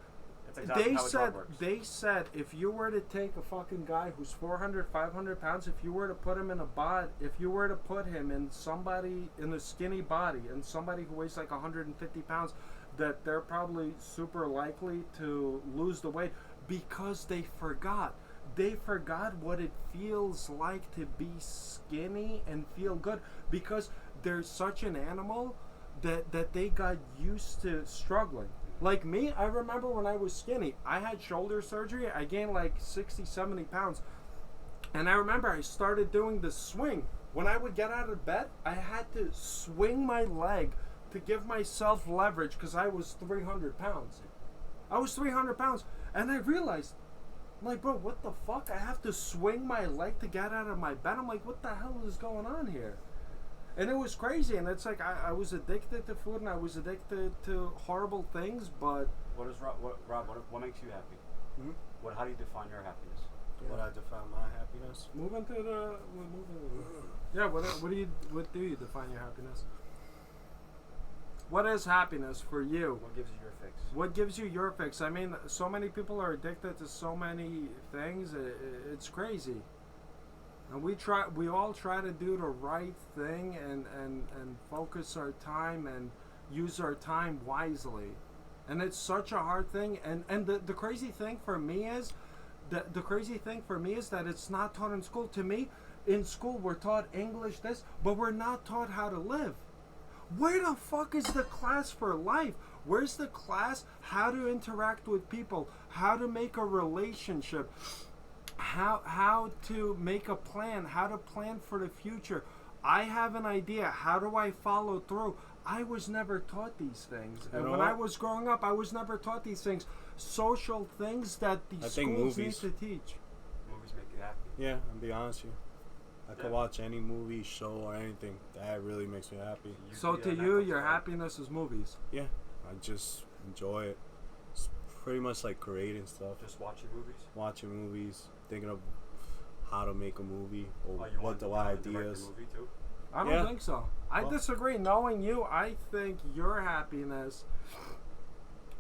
it's exactly how a drug works. They said if you were to take a fucking guy who's 400, 500 pounds, if you were to put him in a bod, if you were to put him in somebody in a skinny body and somebody who weighs like 150 pounds, that they're probably super likely to lose the weight because they forgot. They forgot what it feels like to be skinny and feel good because they're such an animal that they got used to struggling. Like me, I remember when I was skinny, I had shoulder surgery. I gained like 60, 70 pounds. And I remember I started doing the swing. When I would get out of bed, I had to swing my leg to give myself leverage because I was 300 pounds. I was 300 pounds. And I realized, I'm like, bro, what the fuck? I have to swing my leg to get out of my bed. I'm like, what the hell is going on here? And it was crazy. And it's like I was addicted to food and I was addicted to horrible things. But What makes you happy? How do you define your happiness? What I define my happiness? What do you define your happiness? What is happiness for you? What gives you your fix? What gives you your fix? I mean, so many people are addicted to so many things. It's crazy. And we all try to do the right thing and focus our time and use our time wisely. And it's such a hard thing. And the crazy thing for me is that it's not taught in school. To me, in school we're taught English but we're not taught how to live. Where the fuck is the class for life? Where's the class how to interact with people, how to make a relationship, how to make a plan, how to plan for the future? I have an idea. How do I follow through? I was never taught these things. And when I was growing up, I was never taught these things. Social things that these schools need to teach. Movies make you happy? Yeah, I'll be honest with you. I could watch any movie, show, or anything. That really makes me happy. So to you, your happiness is movies? Yeah, I just enjoy it. It's pretty much like creating stuff. Just watching movies? Watching movies, thinking of how to make a movie, or you what the want to ideas. direct a movie too? I don't think so. I disagree. Knowing you, I think your happiness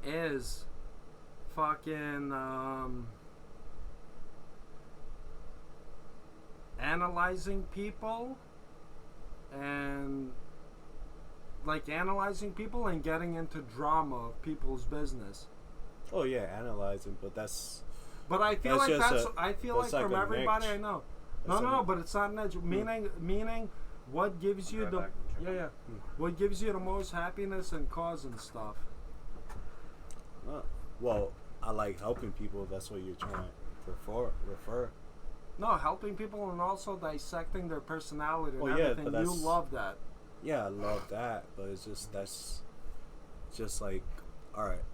is fucking analyzing people and getting into drama of people's business. Oh yeah, analyzing, but that's. But I feel like I feel like from like everybody niche. I know. No, but it's not niche. Meaning, what gives you the what gives you the most happiness and cause and stuff. Well, I like helping people. That's what you're trying to refer. No, helping people and also dissecting their personality and yeah, everything. but You love that. Yeah, I love that, but it's just that's just like, all right,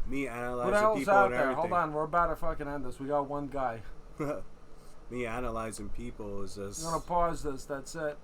me analyzing What else people out and there? everything. Hold on, we're about to fucking end this. We got one guy. Me analyzing people is just. I'm gonna pause this. That's it.